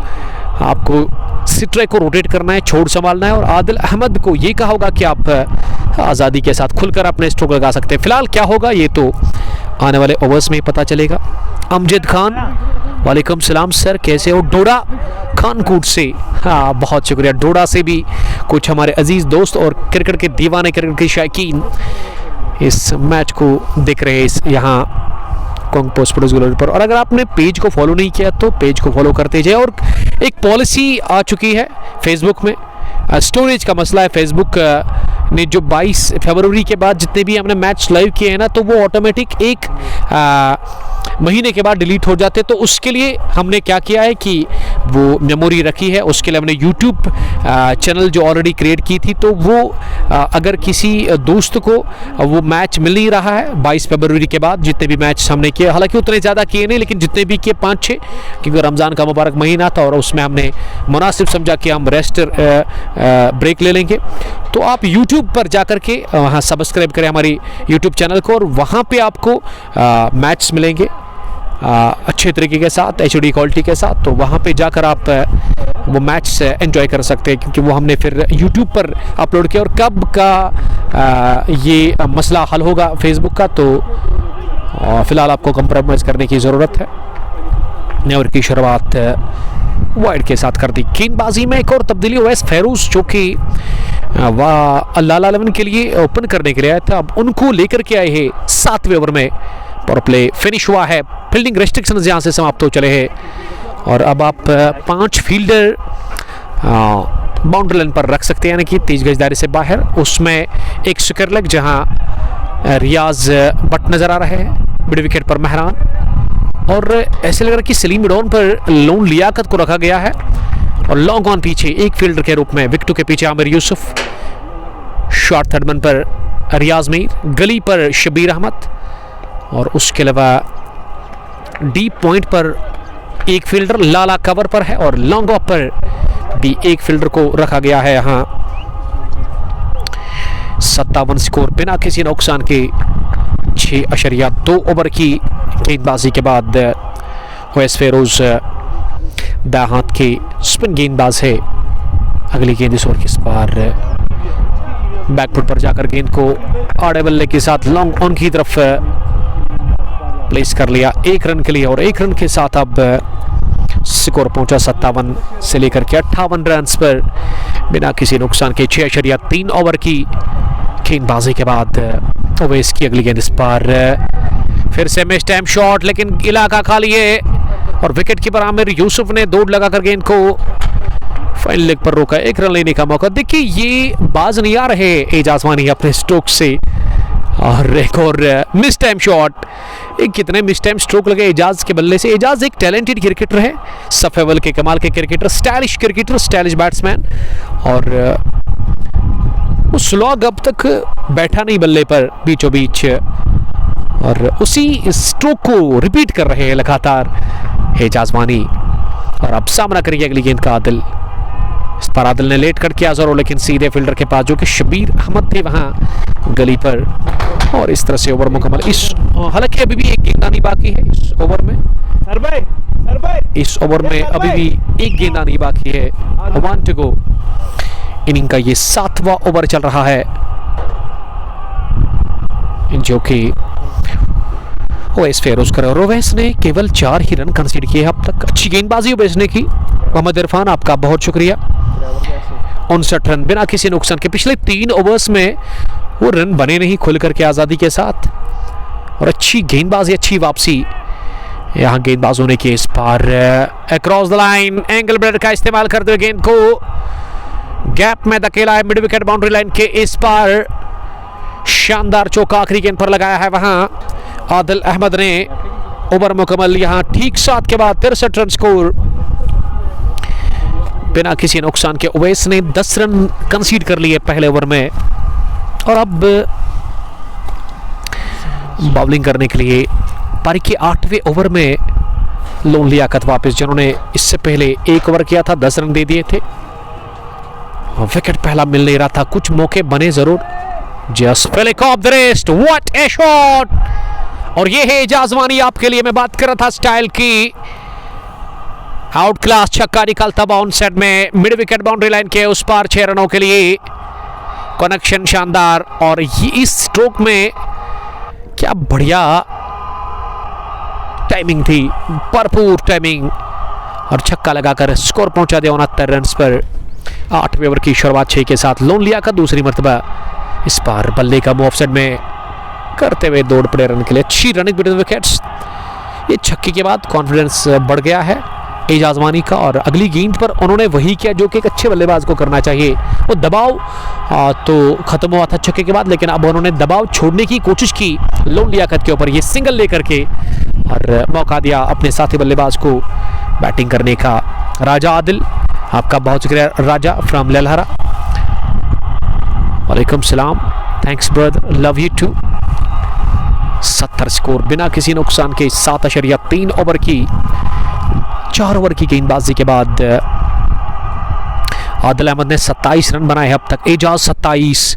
आपको सिट्रे को रोटेट करना है, छोड़ संभालना है, और आदिल अहमद को ये कहा होगा कि आप आज़ादी के साथ खुलकर अपने स्ट्रोक लगा सकते हैं। फिलहाल क्या होगा ये तो आने वाले ओवर्स में ही पता चलेगा। अमजद खान, वालेकुम सलाम सर, कैसे हो? डोडा खानकोट से, हाँ बहुत शुक्रिया। डोडा से भी कुछ हमारे अजीज़ दोस्त और क्रिकेट के दीवाने, क्रिकेट के शौकीन इस मैच को देख रहे हैं इस यहाँ कॉन्ग पोस्ट स्पोर्ट्स ग्लोबल पर। और अगर आपने पेज को फॉलो नहीं किया तो पेज को फॉलो करते जाए। और एक पॉलिसी आ चुकी है फेसबुक में, स्टोरेज का मसला है। फेसबुक ने जो 22 फरवरी के बाद जितने भी हमने मैच लाइव किए हैं ना, तो वो ऑटोमेटिक एक महीने के बाद डिलीट हो जाते। तो उसके लिए हमने क्या किया है कि वो मेमोरी रखी है, उसके लिए हमने यूट्यूब चैनल जो ऑलरेडी क्रिएट की थी, तो वो अगर किसी दोस्त को वो मैच मिल नहीं रहा है 22 फरवरी के बाद जितने भी मैच हमने किए, हालांकि उतने ज़्यादा किए नहीं, लेकिन जितने भी किए 5-6, क्योंकि रमज़ान का मुबारक महीना था और उसमें हमने मुनासिब समझा कि हम रेस्ट ब्रेक ले लेंगे। तो आप यूट्यूब पर जाकर के वहाँ सब्सक्राइब करें हमारी यूट्यूब चैनल को, और वहाँ पे आपको मैच मिलेंगे अच्छे तरीके के साथ, HD क्वालिटी के साथ। तो वहाँ पे जाकर आप वो मैच एंजॉय कर सकते हैं, क्योंकि वो हमने फिर यूट्यूब पर अपलोड किया। और कब का ये मसला हल होगा फेसबुक का, तो फ़िलहाल आपको कंप्रोमाइज़ करने की ज़रूरत है। ओवर की शुरुआत वाइड के साथ कर दी। गेंदबाजी में एक और तब्दीली, ओवैस फेरोज जो कि वाह लाला 11 के लिए ओपन करने के लिए आया था, अब उनको लेकर के आए हैं 7वें ओवर में। पावर प्ले फिनिश हुआ है, फील्डिंग रेस्ट्रिक्शंस यहाँ से समाप्त हो चले हैं, और अब आप 5 फील्डर बाउंड्री लाइन पर रख सकते हैं, यानी कि 30 गज दायरे से बाहर। उसमें एक स्क्वायर लेग जहाँ रियाज बट नज़र आ रहे हैं, मिड विकेट पर मेहरान, और ऐसे लग रहा है कि सलीम मिडॉन पर लोन लियाकत को रखा गया है, और लॉन्ग ऑन पीछे एक फील्डर के रूप में विकेटों के पीछे Aamir Yusuf, short third man पर रियाज मीर, गली पर शबीर अहमद, और उसके अलावा डीप पॉइंट पर एक फील्डर लाला कवर पर है, और लॉन्ग ऑफ पर भी एक फील्डर को रखा गया है। यहाँ 57 स्कोर बिना किसी नुकसान के 6.2 ओवर की गेंदबाजी के बाद ओवैस फेरोज दाएं हाथ के स्पिन गेंदबाज है। अगली गेंद इस ओवर के पार बैकफुट पर जाकर गेंद को आड़े बल्ले के साथ लॉन्ग ऑन की तरफ प्लेस कर लिया 1 रन के लिए, और 1 रन के साथ अब स्कोर पहुंचा 57 से लेकर के 58 रन पर बिना किसी नुकसान के 6.3 ओवर की गेंदबाजी के बाद ओवैस की अगली गेंद इस पार फिर से मिस टाइम शॉट, लेकिन इलाका खाली है, और विकेट कीपर आमिर यूसुफ ने दौड़ लगाकर गेंद को फाइनल लेग पर रोका, 1 रन लेने का मौका। देखिए ये बाज नहीं आ रहे एजाज वानी अपने स्ट्रोक से, और एक और मिस टाइम शॉट। एक कितने मिस टाइम स्ट्रोक लगे एजाज के बल्ले से। एजाज एक टैलेंटेड क्रिकेटर है, सफ़े अव्वल के कमाल के cricketer, stylish cricketer, stylish batsman, और वो स्लॉग अब तक बैठा नहीं बल्ले पर बीचों बीच, और उसी स्ट्रोक को रिपीट कर रहे हैं लगातार एजाज वानी। और अब सामना करेंगे अगली गेंद का आदिल। इस पर आदिल ने लेट कर किया जोर, लेकिन सीधे फील्डर के पास जो कि शबीर अहमद थे वहां गली पर, और इस तरह से ओवर मुकम्मल। इस हालांकि अभी भी एक गेंदानी बाकी है इस ओवर में, इस ओवर में अभी भी एक गेंदानी बाकी है। 1 to go। इनिंग का ये 7वां ओवर चल रहा है, जो कि ओवैस फेरोज कर, और ओवैस ने केवल 4 ही रन कंसीड किए अब तक। अच्छी गेंदबाजी ओवैस ने की। मोहम्मद इरफान आपका बहुत शुक्रिया। 59 रन बिना किसी नुकसान के। पिछले 3 ओवर्स में वो रन बने नहीं खुल करके आज़ादी के साथ, और अच्छी गेंदबाजी, अच्छी वापसी यहाँ गेंदबाजों ने की। इस पार अक्रॉस द लाइन एंगल ब्रेड का इस्तेमाल करते हुए गेंद को गैप में धकेला है मिड विकेट बाउंड्री लाइन के इस पार। शानदार चौका आखिरी गेंद पर लगाया है वहां आदिल अहमद ने। ओवर मुकम्मल यहाँ ठीक 7 के बाद 63 रन स्कोर बिना किसी नुकसान के। ओवैस ने 10 रन कंसीड कर लिए पहले ओवर में, और अब बॉलिंग करने के लिए पारी के 8वें ओवर में लोन लियाकत वापस, जिन्होंने इससे पहले 1 ओवर किया था, 10 रन दे दिए थे। विकेट पहला मिल नहीं रहा था, कुछ मौके बने जरूर। Just flick of the wrist, what A shot. और ये है एजाज वानी आपके लिए, मैं बात कर रहा था स्टाइल की। आउट क्लास छक्का निकलता बाउंड सेट में मिड विकेट बाउंड्री लाइन के उस पार 6 रनों के लिए। कनेक्शन शानदार और ये इस स्ट्रोक में क्या बढ़िया टाइमिंग थी, भरपूर टाइमिंग, और छक्का लगाकर स्कोर पहुंचा दिया 69 रन पर। 8वें ओवर की शुरुआत 6 के साथ लोन लिया का दूसरी मरतबा इस बार बल्ले का मूव ऑफसाइड में करते हुए दौड़ पड़े रन के लिए। अच्छी रनिंग बिटवीन विकेट्स। ये छक्के के बाद कॉन्फिडेंस बढ़ गया है एजाज वानी का, और अगली गेंद पर उन्होंने वही किया जो कि एक अच्छे बल्लेबाज को करना चाहिए। वो दबाव तो खत्म हुआ था छक्के के बाद, लेकिन अब उन्होंने दबाव छोड़ने की कोशिश की लोन लियाकत के ऊपर, ये सिंगल लेकर के, और मौका दिया अपने साथी बल्लेबाज को बैटिंग करने का। राजा आदिल, आपका बहुत शुक्रिया राजा फ्रॉम ललहरा। वालेकुम सलाम, thanks brother, love you too. 70 score बिना किसी नुकसान के 7.3 ओवर की 4 ओवर की गेंदबाजी के बाद आदिल अहमद ने 27 रन बनाए हैं अब तक, एजाज 27।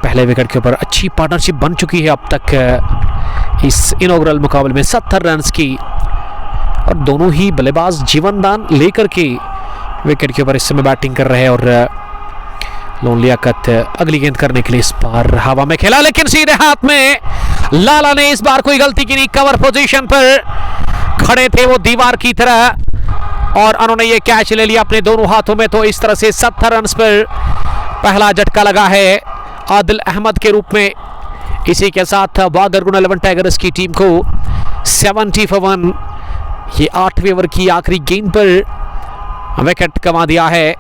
पहले विकेट के ऊपर अच्छी पार्टनरशिप बन चुकी है अब तक इस इनॉग्रल मुकाबले में 70 रन की, और दोनों ही बल्लेबाज जीवनदान लेकर के विकेट के ऊपर इस समय बैटिंग कर रहे हैं। और लोन लियाकत अगली गेंद करने के लिए इस बार हवा में खेला, लेकिन सीधे हाथ में। लाला ने इस बार कोई गलती की नहीं, कवर पोजीशन पर खड़े थे वो दीवार की तरह, और उन्होंने ये कैच ले लिया अपने दोनों हाथों में। तो इस तरह से 70 रन पर पहला झटका लगा है आदिल अहमद के रूप में। इसी के साथ वागरगुन 11 टाइगर्स की टीम को 71 ये 8वें ओवर की आखिरी गेंद पर विकेट कमा दिया है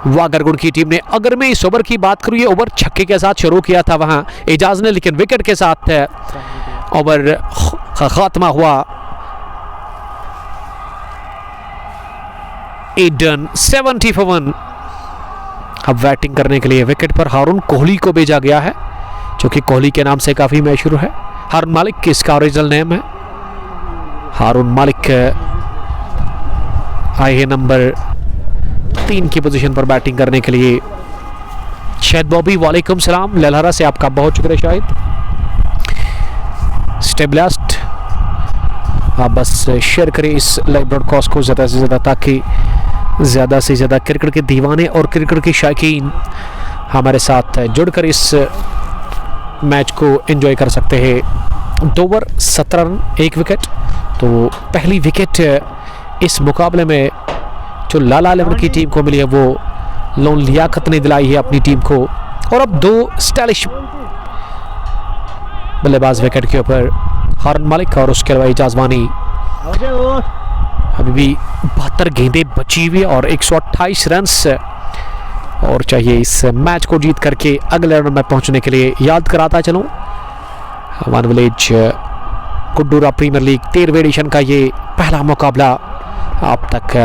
वागरगुन की टीम ने। अगर मैं इस ओवर की बात करूं, ये ओवर छक्के के साथ शुरू किया था वहां एजाज ने, लेकिन विकेट के साथ ओवर खात्मा हुआ। एडन 71। अब बैटिंग करने के लिए विकेट पर हारून कोहली को भेजा गया है, जो कि कोहली के नाम से काफी मशहूर है। हारून मालिक इसका ओरिजिनल नेम है। हारून मालिक आए हैं नंबर 3 की पोजीशन पर बैटिंग करने के लिए। शायद बॉबी, वालेकुम सलाम, ललहरा से आपका बहुत शुक्रिया। शायद स्टे ब्लेस्ड। आप बस शेयर करें इस लाइव ब्रॉडकास्ट को ज़्यादा से ज़्यादा, ताकि ज़्यादा से ज़्यादा क्रिकेट के दीवाने और क्रिकेट के शौकीन हमारे साथ जुड़कर इस मैच को एंजॉय कर सकते हैं। 2 ओवर 17 रन 1 विकेट। तो पहली विकेट इस मुकाबले में जो लाला 11 की टीम को मिली है वो लोन लियाकत ने दिलाई है अपनी टीम को। और अब 2 स्टाइलिश बल्लेबाज विकेट के ऊपर, हारून मालिक और उसके अलावा एजाज वानी। अभी भी 72 गेंदें बची हुई और 128 रन और चाहिए इस मैच को जीत करके अगले राउंड में पहुंचने के लिए। याद कराता चलूं, one village Guddura premier league 13वें एडिशन का ये पहला मुकाबला अब तक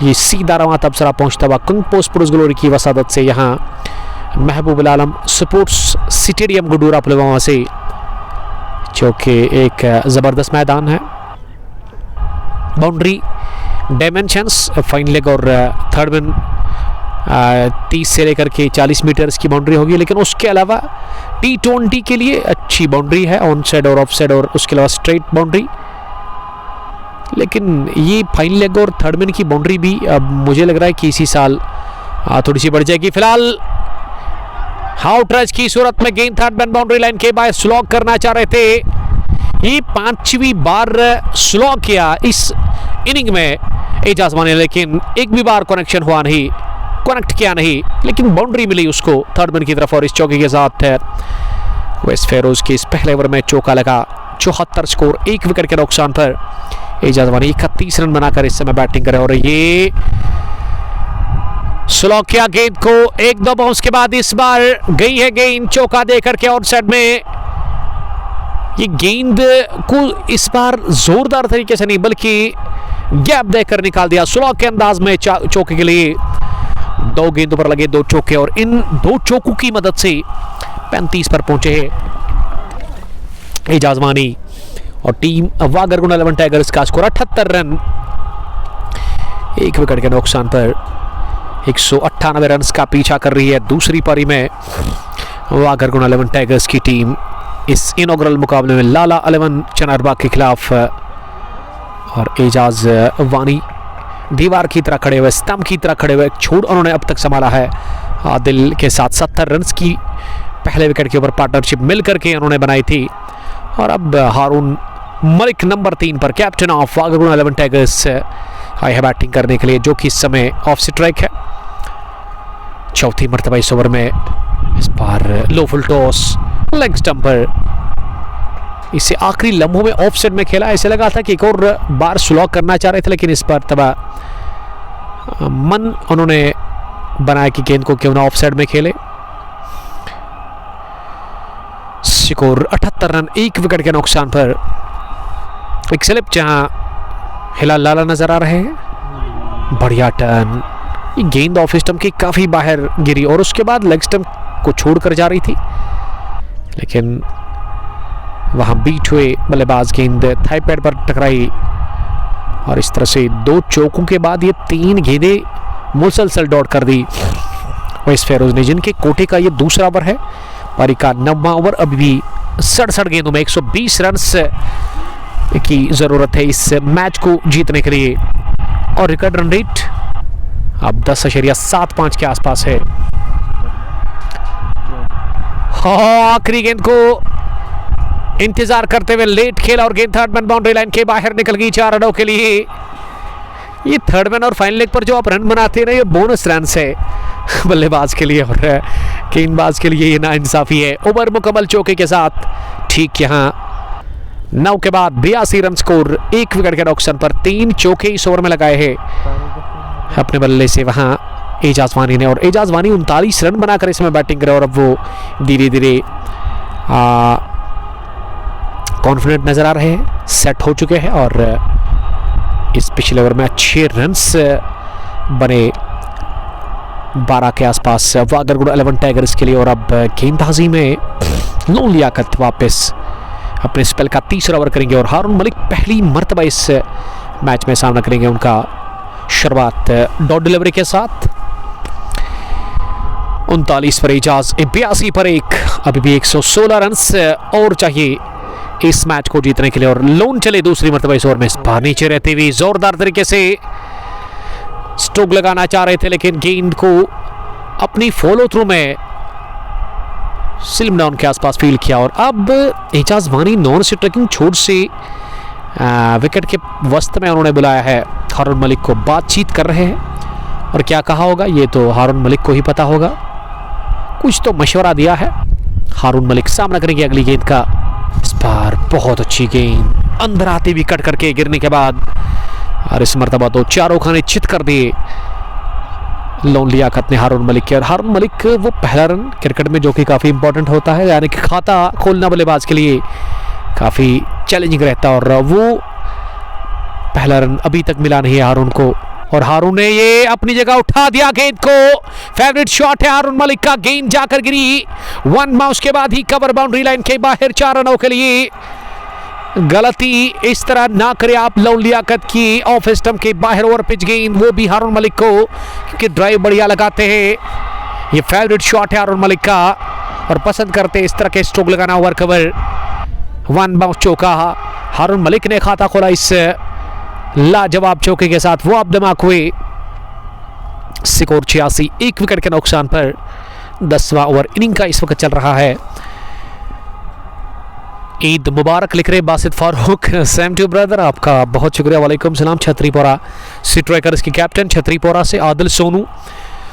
ये सीधा रवां तबसरा पहुंचता हुआ कंगपो स्पोर्ट्स ग्लोरी की वसादत से यहाँ महबूब आलम स्पोर्ट्स स्टेडियम गुड्डूरा पुलवामा से, जो कि एक ज़बरदस्त मैदान है। बाउंड्री डायमेंशंस फाइन लेग और थर्ड मैन 30 से लेकर के 40 मीटर्स की बाउंड्री होगी, लेकिन उसके अलावा T20 के लिए अच्छी बाउंड्री है, ऑन साइड और ऑफ साइड, और उसके अलावा स्ट्रेट बाउंड्री। लेकिन ये फाइन लेग और थर्ड मैन की बाउंड्री भी अब मुझे लग रहा है कि इसी साल थोड़ी सी बढ़ जाएगी। फिलहाल आउट रच की सूरत में गेंद थर्ड मैन बाउंड्री लाइन के बाहर स्लॉग करना चाह रहे थे। ये 5वीं बार स्लॉग किया इस इनिंग में एजाज वानी ने, लेकिन एक भी बार कनेक्शन हुआ नहीं, कनेक्ट किया नहीं, लेकिन बाउंड्री मिली उसको थर्ड मैन की तरफ। और इस चौके के साथ वेस्ट फेरोज के इस पहले ओवर में चौका लगा। 74 स्कोर 1 विकेट के नुकसान पर एजाज वानी 31 रन बनाकर इस समय बैटिंग करे। और ये स्लॉग किया गेंद को 1-2 बाउंस के बाद इस बार गई है गेंद चौका देकर के आउटसाइड में। ये गेंद को इस बार जोरदार तरीके से नहीं बल्कि गैप देकर निकाल दिया स्लॉग के अंदाज में चौके के लिए। 2 गेंदों पर लगे 2 चौके और इन 2 चौकों की मदद से 35 पर पहुंचे एजाज वानी और टीम वागरगुन 11 टाइगर्स का स्कोर 78 रन 1 विकेट के नुकसान पर 198 रन का पीछा कर रही है। दूसरी पारी में वागरगुन 11 टाइगर्स की टीम इस इनॉग्रल मुकाबले में लाला 11 चनारबाग के खिलाफ। और एजाज वानी दीवार की तरह खड़े हुए, स्तंभ की तरह खड़े हुए, छोड़ उन्होंने अब तक संभाला है आदिल के साथ। 70 रन की पहले विकेट के ऊपर पार्टनरशिप मिल करके उन्होंने बनाई थी। और अब हारून मलिक नंबर 3 पर, कैप्टन ऑफ वागरगुड़ा 11 टाइगर्स, आए है बैटिंग करने के लिए, जो कि इस समय ऑफ स्ट्राइक है। चौथी मरतबा इस ओवर में, इस बार लो फुल टॉस लेग स्टंप पर, इसे आखिरी लम्हों में ऑफ साइड में खेला। ऐसे लगा था कि एक और बार स्लॉग करना चाह रहे थे, लेकिन इस मरतबा मन उन्होंने बनाया कि गेंद को क्यों ना ऑफ साइड में खेले। स्कोर 78 रन, 1 विकेट के नुकसान पर। एक स्लिप जहां हिला लाला नजर आ रहे हैं, बढ़िया टर्न, ये गेंद ऑफ स्टंप की काफी बाहर गिरी और उसके बाद लेग स्टंप को छोड़कर जा रही थी, लेकिन वहां बीट हुए बल्लेबाज गेंद थाई पैड पर टकराई और इस तरह से 2 चौकों के बाद ये 3 गेंदें मुसलसल डॉट कर दी वेस्ट फेरोज ने, जिनके कोटे का ये दूसरा ओवर है। पारी का 9वां ओवर, अभी भी 67 गेंदों में 120 रन की जरूरत है इस मैच को जीतने के लिए। और रिकॉर्ड रन रेट अब 10.75 के आसपास है। आखिरी गेंद को इंतजार करते हुए लेट खेला और गेंद थर्ड मैन बाउंड्री लाइन के बाहर निकल गई 4 रनों के लिए। ये थर्ड मैन और फाइनल लेग पर जो आप रन बनाते हैं ना, ये बोनस रन है बल्लेबाज के लिए और गेंदबाज के लिए ये नाइंसाफी है। ओवर मुकम्मल चौके के साथ ठीक यहाँ 9 के बाद 82 रन स्कोर, 1 विकेट के नुकसान पर 3 चौके इस ओवर में लगाए हैं अपने बल्ले से वहां एजाज वानी ने। और एजाज वानी 39 रन बनाकर इसमें बैटिंग करे और अब वो धीरे धीरे कॉन्फिडेंट नजर आ रहे हैं, सेट हो चुके हैं और इस पिछले ओवर में अच्छे रन्स बने 12 के आसपास वागरगुड़ा 11 टाइगर्स के लिए। और अब गेंदबाजी में लो लियाकत वापस अपने स्पेल का तीसरा ओवर करेंगे और हारून मलिक पहली मर्तबा इस मैच में सामना करेंगे उनका शुरुआत डॉट डिलीवरी के साथ। 39 पर एजाज, 82 पर 1, अभी भी 116 रन और चाहिए इस मैच को जीतने के लिए। और लोन चले दूसरी मर्तबा इस ओवर में, नीचे रहते हुए जोरदार तरीके से स्ट्रोक लगाना चाह रहे थे, लेकिन गेंद को अपनी फॉलो थ्रू में स्लिम डाउन के आसपास फील किया। और अब एजाज वानी नॉन स्ट्राइकिंग छोड़ से विकेट के वस्त में उन्होंने बुलाया है हारून मलिक को, बातचीत कर रहे हैं और क्या कहा होगा ये तो हारून मलिक को ही पता होगा। कुछ तो मशवरा दिया है। हारून मलिक सामना करेंगे अगली गेंद का। इस बार बहुत अच्छी गेंद अंदर आते भी कट करके गिरने के बाद, और इस मरतबा तो चारों खाने चित कर दिए लोन लियाकत ने हारून मलिक के। और हारून मलिक वो पहला रन क्रिकेट में जो कि काफ़ी इंपॉर्टेंट होता है, यानी कि खाता खोलना बल्लेबाज के लिए काफ़ी चैलेंजिंग रहता है, और वो पहला रन अभी तक मिला नहीं है हारून को। और हारून ने ये अपनी जगह उठा दिया गेंद को, फेवरेट शॉट है हारून मलिक का, गेंद जाकर गिरी 1 बाउंस के बाद ही कवर बाउंड्री लाइन के बाहर 4 रनों के लिए। गलती इस तरह ना करे आप लोन लियाकत की, ऑफ स्टंप के बाहर ओवर पिच गेंद, वो भी हारून मलिक को, क्योंकि ड्राइव बढ़िया लगाते हैं। ये फेवरेट शॉट है हारून मलिक का और पसंद करते इस तरह के स्ट्रोक लगाना ओवर कवर। 1 बाउंस चौका हारून मलिक ने खाता खोला इस लाजवाब चौके के साथ, वो अब दिमाग हुए। स्कोर 86, 1 विकेट के नुकसान पर 10वां ओवर इनिंग का इस वक्त चल रहा है। ईद मुबारक लिख रहे Basit Farooq, same to brother, आपका बहुत शुक्रिया। वालेकुम सलाम। छतरीपोरा स्ट्राइकर्स के कैप्टन छतरीपोरा से आदिल सोनू,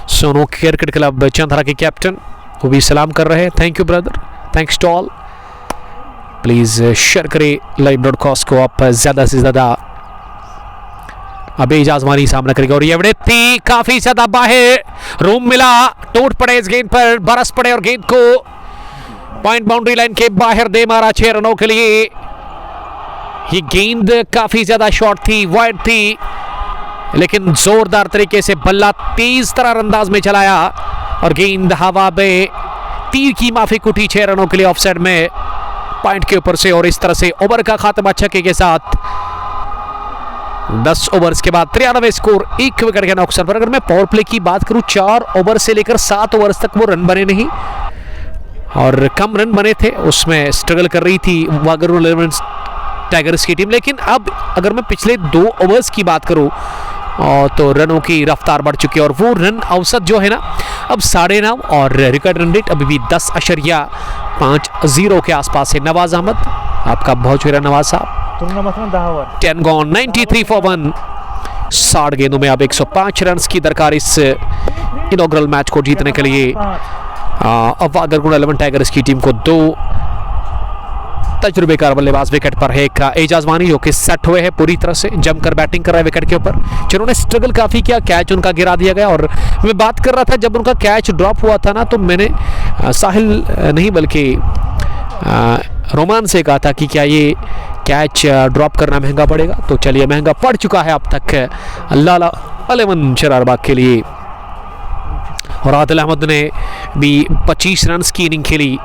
सोनू क्रिकेट क्लब चंदरा के कैप्टन, वो भी सलाम कर रहे हैं। Thank you brother, thanks to all. Please share करें लाइव ब्रॉडकास्ट को आप ज़्यादा से ज़्यादा। अब एजाज वानी सामना करेगा और ये थी काफ़ी ज़्यादा बाहर, रूम मिला, टूट पड़े इस गेंद पर, बरस पड़े और गेंद को पॉइंट बाउंड्री लाइन के बाहर दे मारा 6 रनों के लिए। ये गेंद काफी ज्यादा शॉर्ट थी, वाइड थी, लेकिन जोरदार तरीके से बल्ला तेज तरह अंदाज में चलाया और गेंद हवा में तीर की माफिक उठी 6 रनों के लिए ऑफसाइड में पॉइंट के ऊपर से। और इस तरह से ओवर का खात्मा छक्के के साथ 10 ओवर्स के बाद 93 स्कोर, 1 विकेट के नुकसान पर। अगर मैं पावर प्ले की बात करूं, 4 ओवर से लेकर 7 ओवर्स तक वो रन बने नहीं और कम रन बने थे, उसमें स्ट्रगल कर रही थी वागरगुड़ा टाइगर्स की टीम। लेकिन अब अगर मैं पिछले 2 ओवर्स की बात करूं तो रनों की रफ्तार बढ़ चुकी है और वो रन औसत जो है ना अब 9.5 और रिकॉर्ड रन रेट अभी भी 10.50 के आसपास है। नवाज अहमद, आपका बहुत शुक्रिया नवाज साहब। 10 गॉन, 93 फॉर 1। 60 गेंदों में अब 105 रन की दरकार इस इनॉग्रल मैच को जीतने के लिए। अब अगरगुंडा 11 टाइगर्स की टीम को 2 तजुर्बेकार बल्लेबाज विकेट पर है। एक एजाज वानी जो कि सेट हुए हैं पूरी तरह से, जमकर बैटिंग कर रहे हैं विकेट के ऊपर, जिन्होंने स्ट्रगल काफ़ी किया, कैच उनका गिरा दिया गया। और मैं बात कर रहा था जब उनका कैच ड्रॉप हुआ था ना, तो मैंने साहिल नहीं बल्कि रोमान से कहा था कि क्या ये कैच ड्रॉप करना महंगा पड़ेगा, तो चलिए महंगा पड़ चुका है अब तक लाला 11 शरारबाग के लिए। और आदिल अहमद ने भी 25 रन की इनिंग खेली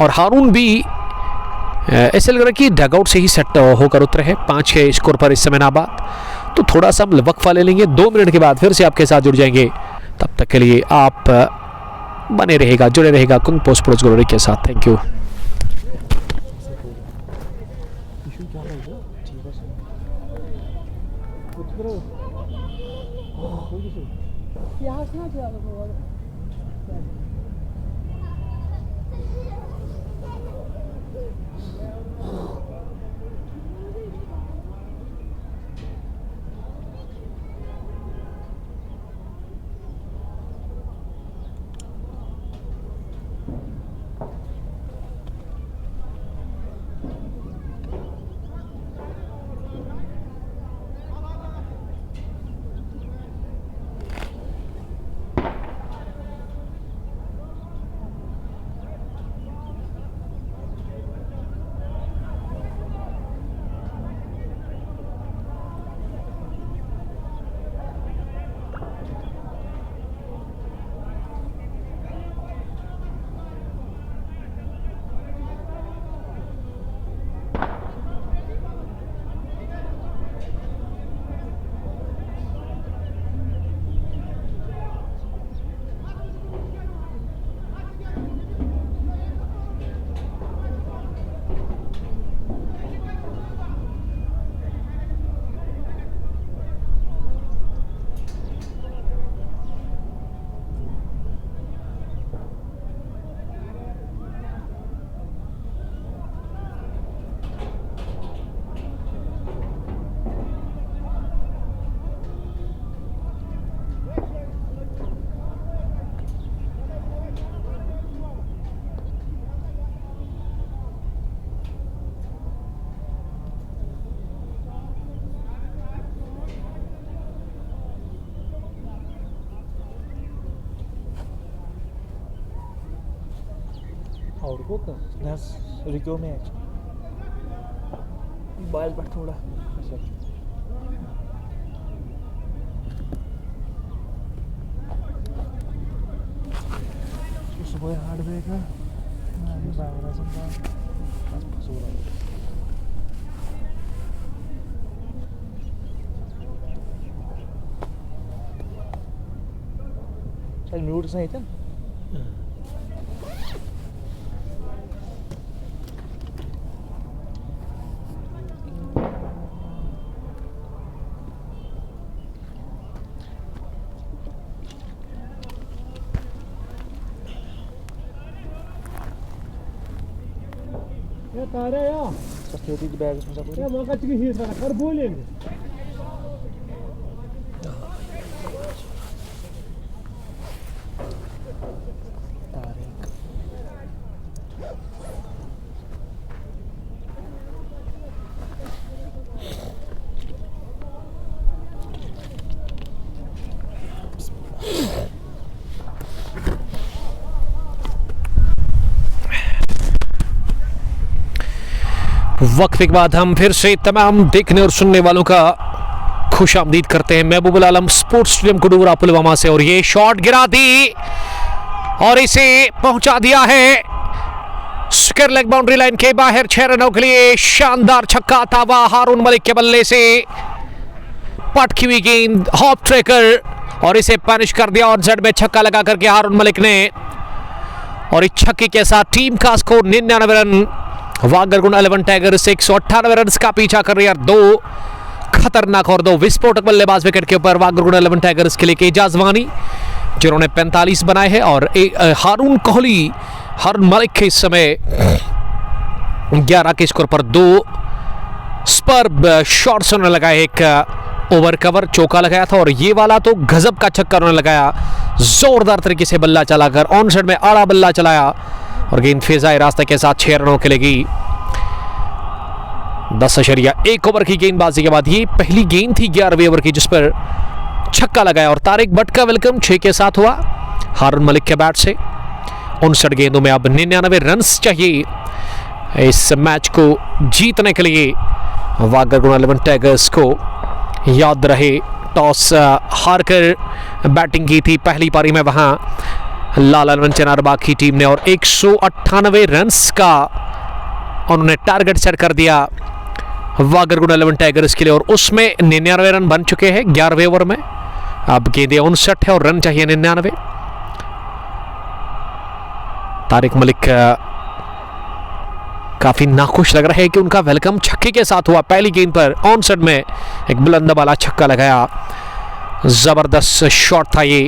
और हारून भी ऐसे लग रहा है कि डगआउट से ही सेट होकर उतरे हैं 5 के स्कोर पर इस समय नाबाद। तो थोड़ा सा हम वक्फा ले लेंगे, 2 मिनट के बाद फिर से आपके साथ जुड़ जाएंगे। तब तक के लिए आप बने रहेगा, जुड़े रहेगा कुंग पोस्ट प्रोज ग्लोरी के साथ। Thank you. Orada nas Rigomet. बाल पर थोड़ा सुबह हार्डवेयर का ये बावरा संभा बस फसोरा चल म्यूट से था तारे या सफेदी बैग में सब या मौका चुकी ही सारा कर बोलेंगे तारे वक्फे के बाद हम फिर से तमाम देखने और सुनने वालों का खुश आमदीद करते हैं महबूबुल आलम स्पोर्ट्स स्टेडियम कुडूरा पुलवामा से। और ये शॉट गिरा दी और इसे पहुंचा दिया है स्क्वायर लेग बाउंड्री लाइन के बाहर 6 रनों के लिए। शानदार छक्का था वह हारून मलिक के बल्ले से, पटकी हुई गेंद हॉप ट्रेकर और इसे पनिश कर दिया और जड़ में छक्का लगा करके हारून मलिक ने। और इस छक्के के साथ टीम का स्कोर 99 रन वागरगुंड 11 टाइगर्स 198 रन का पीछा कर रही है। दो खतरनाक और दो विस्फोटक बल्लेबाज विकेट के ऊपर वागरगुंड 11 टाइगर्स के लिए एजाज वानी जिन्होंने 45 बनाए हैं और हारून कोहली, हारून मलिक के इस समय 11 के स्कोर पर दो स्पर्ब शॉट्स उन्होंने लगाए। एक ओवर कवर चौका लगाया था और ये वाला तो गजब का छक्का उन्होंने लगाया, जोरदार तरीके से बल्ला चलाकर ऑन साइड में आड़ा बल्ला चलाया और गेंद फिजाए रास्ते के साथ 6 रनों के लिए गई। 10.1 ओवर की गेंदबाजी के बाद ये पहली गेंद थी 11वें ओवर की जिस पर छक्का लगाया और तारिक भट्ट का वेलकम 6 के साथ हुआ हारून मलिक के बैट से। 59 गेंदों में अब 99 रन्स चाहिए इस मैच को जीतने के लिए। वागरगुंड 11 टाइगर्स को याद रहे टॉस हारकर बैटिंग की थी पहली पारी में वहां लाला चनारबाग की टीम ने और 198 रन्स का उन्होंने टारगेट सेट कर दिया वागरगुंड 11 टाइगर्स के लिए और उसमें 99 रन बन चुके हैं 11वें ओवर में। अब गेंदें 59 है और रन चाहिए 99। तारिक मलिक काफी नाखुश लग रहा है कि उनका वेलकम छक्के के साथ हुआ। पहली गेंद पर ऑन साइड में एक बुलंद वाला छक्का लगाया, जबरदस्त शॉट था ये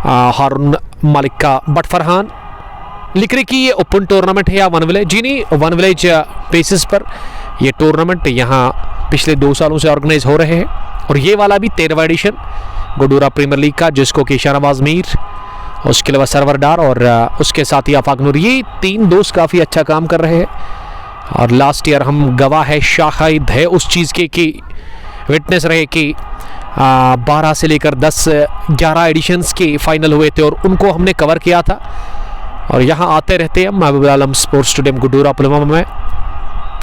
हारून मलिक का। बट फरहान लिख रहे कि ये ओपन टूर्नामेंट है या वन विलेज, जी नहीं, वन विलेज बेसिस पर ये टूर्नामेंट यहाँ पिछले 2 सालों से ऑर्गेनाइज हो रहे हैं और ये वाला भी 13वां एडिशन गुडूरा प्रीमियर लीग का, जिसको कि शाहनवाज मीर, उसके अलावा सरवर डार और उसके साथ ही आफाक नूर, ये 3 दोस्त काफ़ी अच्छा काम कर रहे हैं और लास्ट ईयर हम गवाह है, शाहिद है उस चीज़ के कि विटनेस रहे कि 12 से लेकर 10-11 एडिशंस के फाइनल हुए थे और उनको हमने कवर किया था और यहाँ आते रहते हैं महबूब आलम स्पोर्ट्स स्टेडियम गुडूरा पुलवामा में।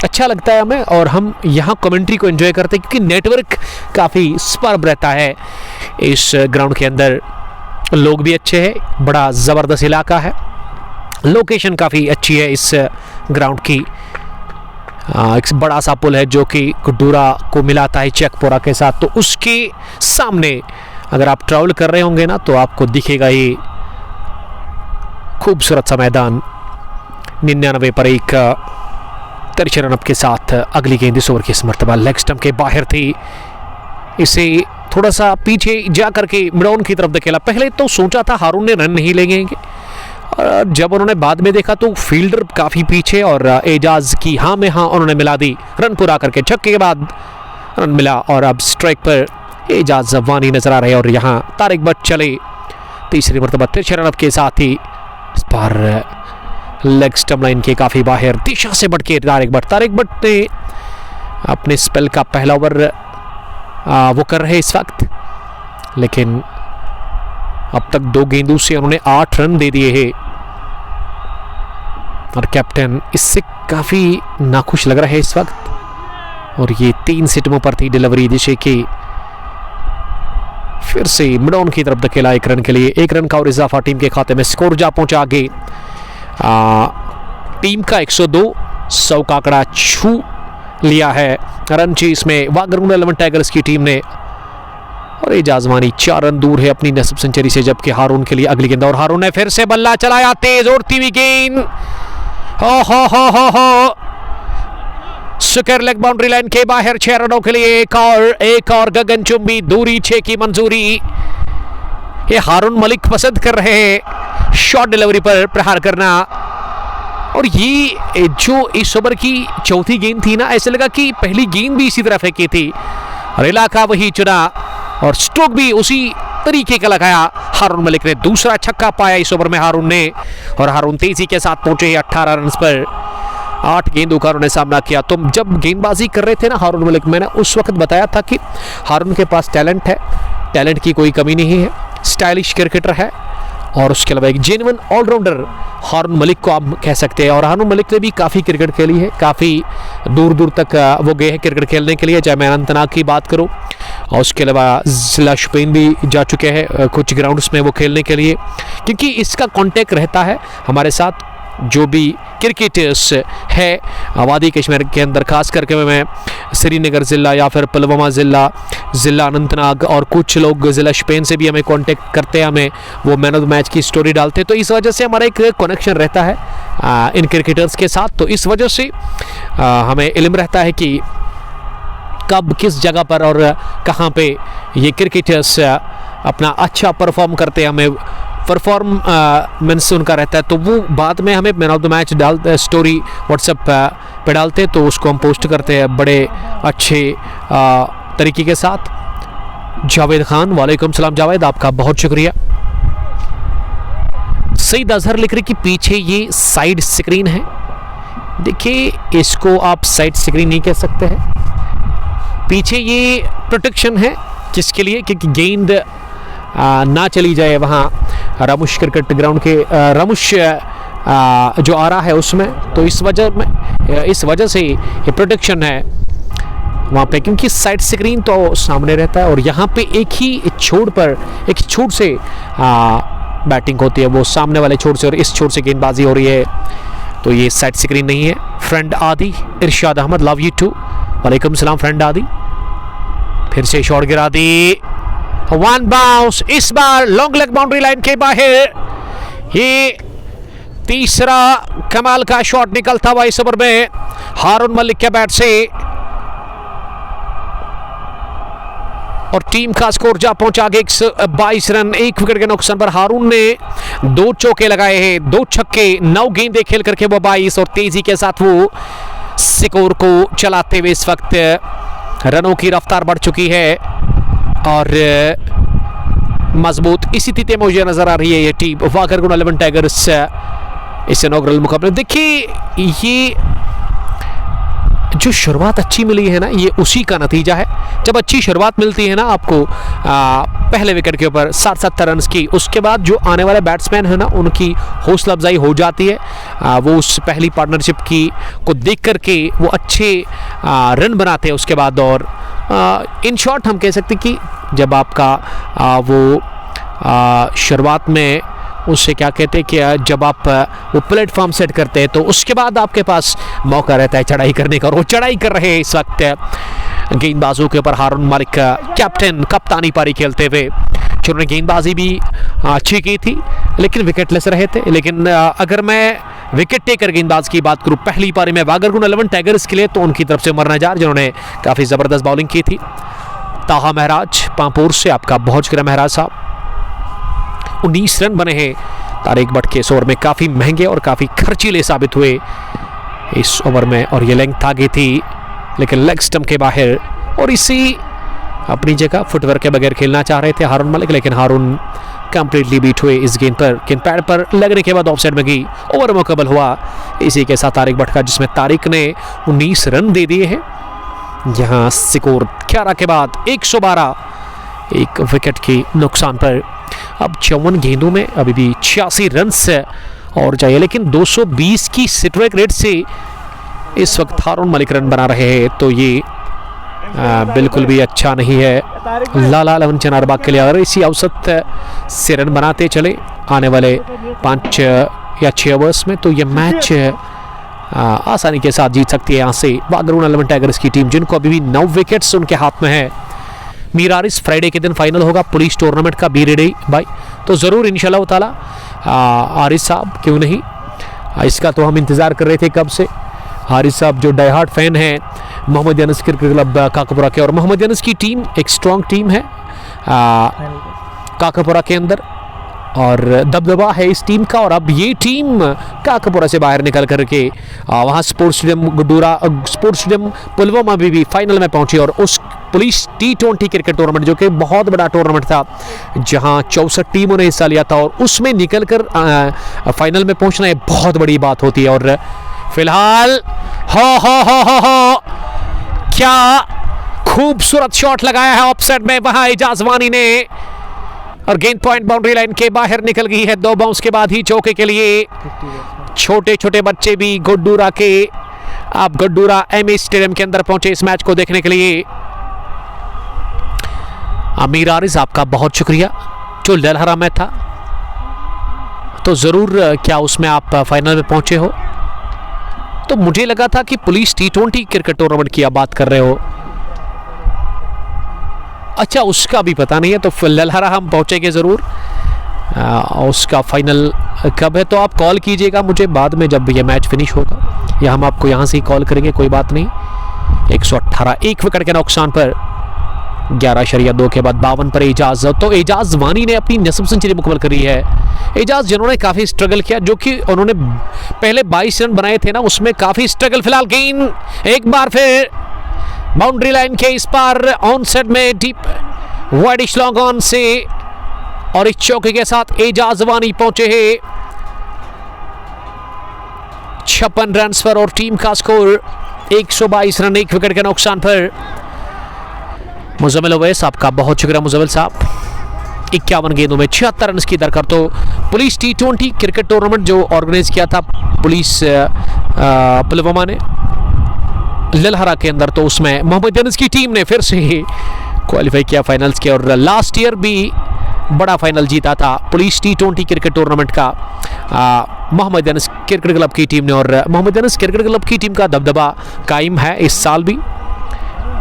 अच्छा लगता है हमें और हम यहाँ कमेंट्री को एंजॉय करते हैं क्योंकि नेटवर्क काफ़ी स्पर्ब रहता है इस ग्राउंड के अंदर, लोग भी अच्छे हैं, बड़ा ज़बरदस्त इलाका है, लोकेशन काफ़ी अच्छी है इस ग्राउंड की। एक बड़ा सा पुल है जो कि गुडूरा को मिलाता है चेकपोरा के साथ, तो उसके सामने अगर आप ट्रैवल कर रहे होंगे ना तो आपको दिखेगा ये खूबसूरत सा मैदान। 99 पर एक 13 रन के साथ अगली गेंद इस ओवर की इस मर्तबा लेग स्टंप के बाहर थी, इसे थोड़ा सा पीछे जा करके मिडॉन की तरफ धकेला। पहले तो सोचा था हारून ने रन नहीं लेंगे और जब उन्होंने बाद में देखा तो फील्डर काफ़ी पीछे और एजाज की हाँ में हाँ उन्होंने मिला दी, रन पूरा करके छक्के के बाद रन मिला और अब स्ट्राइक पर एजाज वानी नजर आ रहे हैं और यहाँ तारिक भट्ट चले तीसरी मरतबा 13 रन के साथ ही इस बार लेग स्टंप लाइन के काफ़ी बाहर दिशा से बढ़ के तारिक भट्ट ने अपने स्पेल का पहला ओवर वो कर रहे इस वक्त, लेकिन अब तक 2 गेंदों से उन्होंने 8 रन दे दिए हैं और कैप्टन इससे काफ़ी नाखुश लग रहा है इस वक्त और ये 3 सिटमों पर थी डिलीवरी जिसे कि फिर से मिडॉन की तरफ धकेला 1 रन के लिए। 1 रन का और इजाफा टीम के खाते में, स्कोर जा पहुंचा आगे। टीम का 102 100 का आंकड़ा छू लिया है रन चेस में वागरगुंड 11 टाइगर्स की टीम ने और एजाज वानी 4 रन दूर है अपनी नस्ब सेंचुरी से, जबकि हारून के लिए अगली गेंद और हारून ने फिर से बल्ला चलाया, तेज उड़ती हुई गेंद हो सुकर लेग बाउंड्री लाइन के बाहर 6 रनों के लिए एक और गगनचुंबी दूरी 6 की मंजूरी। ये हारून मलिक पसंद कर रहे हैं शॉर्ट डिलीवरी पर प्रहार करना और ये जो इस ओवर की चौथी गेंद थी ना, ऐसे लगा कि पहली गेंद भी इसी तरह फेंकी थी और इलाका वही चुना और स्ट्रोक भी उसी तरीके का लगाया। हारून मलिक ने दूसरा छक्का पाया इस ओवर में हारून ने और हारून तेजी के साथ पहुंचे 18 रन पर। 8 गेंदों का उन्होंने सामना किया। तो जब गेंदबाजी कर रहे थे ना हारून मलिक, मैंने उस वक्त बताया था कि हारून के पास टैलेंट है, टैलेंट की कोई कमी नहीं है, स्टाइलिश क्रिकेटर है और उसके अलावा एक जेन्युइन ऑलराउंडर हारून मलिक को आप कह सकते हैं। और हारून मलिक ने भी काफ़ी क्रिकेट खेली है, काफ़ी दूर दूर तक वो गए हैं क्रिकेट खेलने के लिए, चाहे मैं अनंतनाग की बात करूं और उसके अलावा ज़िला शुपियन भी जा चुके हैं कुछ ग्राउंड्स में वो खेलने के लिए, क्योंकि इसका कांटेक्ट रहता है हमारे साथ जो भी क्रिकेटर्स है वादी कश्मीर के अंदर, खास करके मैं श्रीनगर ज़िला या फिर पुलवामा ज़िला अनंतनाग और कुछ लोग ज़िला शुपियन से भी हमें कांटेक्ट करते हैं, हमें वो मैन ऑफ द मैच की स्टोरी डालते हैं, तो इस वजह से हमारा एक कनेक्शन रहता है इन क्रिकेटर्स के साथ, तो इस वजह से हमें इल्म रहता है कि कब किस जगह पर और कहाँ पे ये क्रिकेटर्स अपना अच्छा परफॉर्म करते हैं, हमें परफॉर्मेंस उनका रहता है, तो वो बाद में हमें man of the match story WhatsApp पे डालते हैं, तो उसको हम पोस्ट करते हैं बड़े अच्छे तरीके के साथ। जावेद खान, वालेकुम सलाम जावेद, आपका बहुत शुक्रिया। सईद अजहर लिख रहे कि पीछे ये साइड स्क्रीन है। देखिए, इसको आप साइड स्क्रीन नहीं कह सकते हैं, पीछे ये प्रोटेक्शन है, जिसके लिए कि गेंद ना चली जाए वहाँ रामुश क्रिकेट ग्राउंड के रामुश जो आ रहा है उसमें, तो इस वजह से ये प्रोटेक्शन है वहाँ पे, क्योंकि साइड स्क्रीन तो सामने रहता है और यहाँ पे एक ही छोर से बैटिंग होती है, वो सामने वाले छोर से, और इस छोर से गेंदबाजी हो रही है, तो ये साइड स्क्रीन नहीं है। फ्रेंड आदि इरशाद अहमद, लव यू टू, वालेकुम सलाम फ्रेंड आदि। फिर से शॉट गिरा दी, वन बाउंस, इस बार लॉन्ग लेग बाउंड्री लाइन के बाहर। ये तीसरा कमाल का शॉट निकलता हुआ इस ओवर में हारून मलिक के बैट से, और टीम का स्कोर जा पहुंचा 122 रन। 1 विकेट के नुकसान पर हारून ने 2 चौके लगाए हैं, 2 छक्के, 9 गेंदें खेल करके वो 22, और तेजी के साथ वो स्कोर को चलाते हुए इस वक्त रनों की रफ्तार बढ़ चुकी है और मजबूत इसी स्थिति में मुझे नजर आ रही है ये टीम वाघरगुन 11 टाइगर्स इस इनॉग्रल मुकाबले। देखिए, ये जो शुरुआत अच्छी मिली है ना, ये उसी का नतीजा है। जब अच्छी शुरुआत मिलती है ना आपको पहले विकेट के ऊपर 60-70 रन की, उसके बाद जो आने वाले बैट्समैन है ना, उनकी हौसला अफजाई हो जाती है, वो उस पहली पार्टनरशिप की को देख करके वो अच्छे रन बनाते हैं उसके बाद। और इन शॉर्ट हम कह सकते कि जब आपका वो शुरुआत में उससे क्या कहते हैं कि जब आप वो प्लेटफॉर्म सेट करते हैं, तो उसके बाद आपके पास मौका रहता है चढ़ाई करने का, और वो चढ़ाई कर रहे हैं इस वक्त गेंदबाजों के ऊपर। हारून मलिक कैप्टन कप्तानी पारी खेलते हुए, जिन्होंने गेंदबाजी भी अच्छी की थी लेकिन विकेटलेस रहे थे। लेकिन अगर मैं विकेट टेकर गेंदबाज की बात करूं पहली पारी में वाघरगुन 11 टाइगर्स के लिए, तो उनकी तरफ से उमर नजार, जिन्होंने काफ़ी ज़बरदस्त बॉलिंग की थी। ताहा महराज पांपोर से, आपका बहुत शुक्रिया महराज साहब। 19 रन बने हैं तारिक भट्ट के इस ओवर में, काफ़ी महंगे और काफ़ी खर्चीले साबित हुए इस ओवर में, और ये लेंथ आगे थी लेकिन लेग स्टंप के बाहर, और इसी अपनी जगह फुटवर्क के बगैर खेलना चाह रहे थे हारून मलिक, लेकिन हारून कंप्लीटली बीट हुए इस गेंद पर। गेंद पैड पर लगने के बाद ऑफसाइड में गई, ओवर मुकम्मल हुआ इसी के साथ तारिक भट्ट का, जिसमें तारिक ने 19 रन दे दिए हैं। यहाँ स्कोर 11 के बाद 112, 1 विकेट के नुकसान पर। अब 54 गेंदों में अभी भी 86 रन और चाहिए, लेकिन 220 की स्ट्राइक रेट से इस वक्त हारून मलिक रन बना रहे हैं, तो ये बिल्कुल भी अच्छा नहीं है लाला लवन चनारबाग के लिए। अगर इसी औसत से रन बनाते चले आने वाले 5 या 6 ओवर्स में, तो ये मैच आसानी के साथ जीत सकती है यहाँ से वाघरगुन 11 टाइगर्स की टीम, जिनको अभी भी 9 विकेट्स उनके हाथ में है। मीर आरिस फ्राइडे के दिन फाइनल होगा पुलिस टूर्नामेंट का, बी रेडी भाई, तो ज़रूर इंशाल्लाह ताला आरिस साहब, क्यों नहीं, इसका तो हम इंतज़ार कर रहे थे कब से। हारिस साहब जो डाई हार्ट फैन हैं मोहम्मद यूनुस क्रिकेट क्लब काकापुरा के, और मोहम्मद यूनुस की टीम एक स्ट्रॉन्ग टीम है काकापुरा के अंदर, और दबदबा है इस टीम का। और अब ये टीम काकापुरा से बाहर निकल करके वहाँ sports stadium Guddura, sports stadium Pulwama में भी फाइनल में पहुंची, और उस पुलिस T20 क्रिकेट टूर्नामेंट, जो कि बहुत बड़ा टूर्नामेंट था, जहां 64 टीमों ने हिस्सा लिया था, और उसमें निकल कर फाइनल में पहुंचना एक बहुत बड़ी बात होती है। और फिलहाल हो क्या खूबसूरत शॉट लगाया है ऑफसाइड में वहां एजाज वानी ने, और गेंद पॉइंट बाउंड्री लाइन के बाहर निकल गई है 2 बाउंस के बाद ही चौके के लिए। छोटे छोटे बच्चे भी गुड्डूरा के, आप गुड्डूरा एमए स्टेडियम के अंदर पहुंचे इस मैच को देखने के लिए। अमीर आरिज, आपका बहुत शुक्रिया। जो ललहरा में था तो ज़रूर, क्या उसमें आप फाइनल में पहुंचे हो? तो मुझे लगा था कि पुलिस T20 क्रिकेट टूर्नामेंट की आप बात कर रहे हो। अच्छा, उसका भी पता नहीं है, तो ललहरा हम पहुंचेंगे ज़रूर। उसका फाइनल कब है तो आप कॉल कीजिएगा मुझे बाद में जब ये मैच फिनिश होगा, या हम आपको यहाँ से ही कॉल करेंगे, कोई बात नहीं। 118 एक विकेट के नुकसान पर 11.2 के बाद 52 पर एजाज। तो एजाज वानी ने अपनी नस्ब सेंचुरी मुकम्मल करी है। एजाज जिन्होंने काफ़ी स्ट्रगल किया, जो कि उन्होंने पहले 22 रन बनाए थे ना, उसमें काफ़ी स्ट्रगल। फिलहाल गेंद एक बार फिर बाउंड्री लाइन के इस पार ऑन साइड में डीप वाइडिश लॉन्ग ऑन से, और इस चौके के साथ एजाज वानी पहुंचे हैं 56 रन पर, और टीम का स्कोर 122 रन एक विकेट के नुकसान पर। मुजम्मिल ओवैस, आपका बहुत शुक्रिया मुजम्मिल साहब। 51 गेंदों में 76 रन की दरकार। तो पुलिस T20 क्रिकेट टूर्नामेंट जो ऑर्गेनाइज किया था पुलिस पुलवामा ने ललहरा के अंदर, तो उसमें मोहम्मद अनस की टीम ने फिर से क्वालिफाई किया फाइनल्स के, और लास्ट ईयर भी बड़ा फाइनल जीता था पुलिस T20 क्रिकेट टूर्नामेंट का मोहम्मद अनस क्रिकेट क्लब की टीम ने, और मोहम्मद अनस क्रिकेट क्लब की टीम का दबदबा कायम है इस साल भी।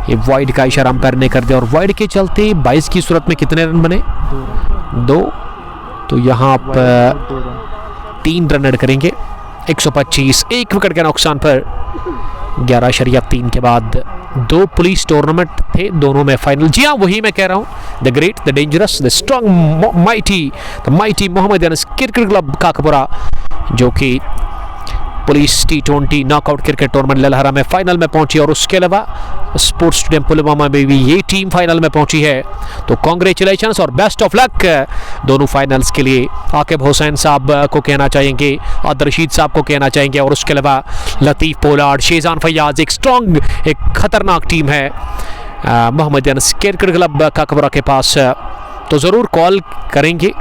ये वाइड का इशारा अंपायर ने कर दिया, और वाइड के चलते 22 की सूरत में कितने रन बने? 2। तो यहाँ आप 3 रन ऐड करेंगे। 125 एक विकेट के नुकसान पर 11.3 के बाद 2 पुलिस टूर्नामेंट थे, दोनों में फाइनल। जी हाँ, वही मैं कह रहा हूँ, the great, the dangerous, the strong, mighty Mohammad Anas cricket club Kakpora, जो कि police T20 knockout cricket tournament Lalhara में फाइनल में पहुंची, और उसके अलावा स्पोर्ट्स स्टेडियम पुलवामा में भी ये टीम फाइनल में पहुंची है। तो कॉन्ग्रेचुलेशंस और बेस्ट ऑफ लक दोनों फाइनल्स के लिए। आकिब हुसैन साहब को कहना चाहेंगे, आदिल रशीद साहब को कहना चाहेंगे, और उसके अलावा लतीफ़ पोलार्ड, शेजान फैयाज, एक स्ट्रॉन्ग, एक खतरनाक टीम है मोहम्मद अनस क्रिकेट क्लब काकपुरा के पास। तो ज़रूर कॉल करेंगे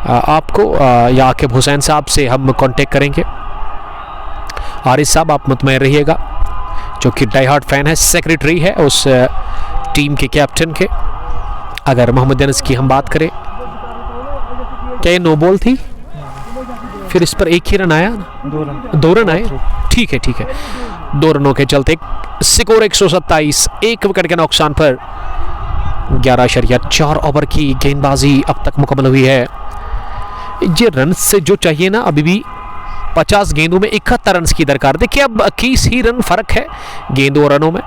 आपको, या आकिब हुसैन साहब से हम कॉन्टेक्ट करेंगे। आरिस साहब आप मुतमईन रहिएगा, जो कि डाई हार्ड फैन है, सेक्रेटरी है उस टीम के कैप्टन के। अगर मोहम्मद अनस की हम बात करें, क्या ये नो बॉल थी? फिर इस पर एक ही रन आया ना? 2 रन आए, ठीक है 2 रनों के चलते स्कोर 127 एक विकेट के नुकसान पर। 11.4 ओवर की गेंदबाजी अब तक मुकम्मल हुई है। ये रन से जो चाहिए ना, अभी भी 50 गेंदों में 71 रन की दरकार। देखिए अब 21 ही रन फर्क है गेंदों और रनों में,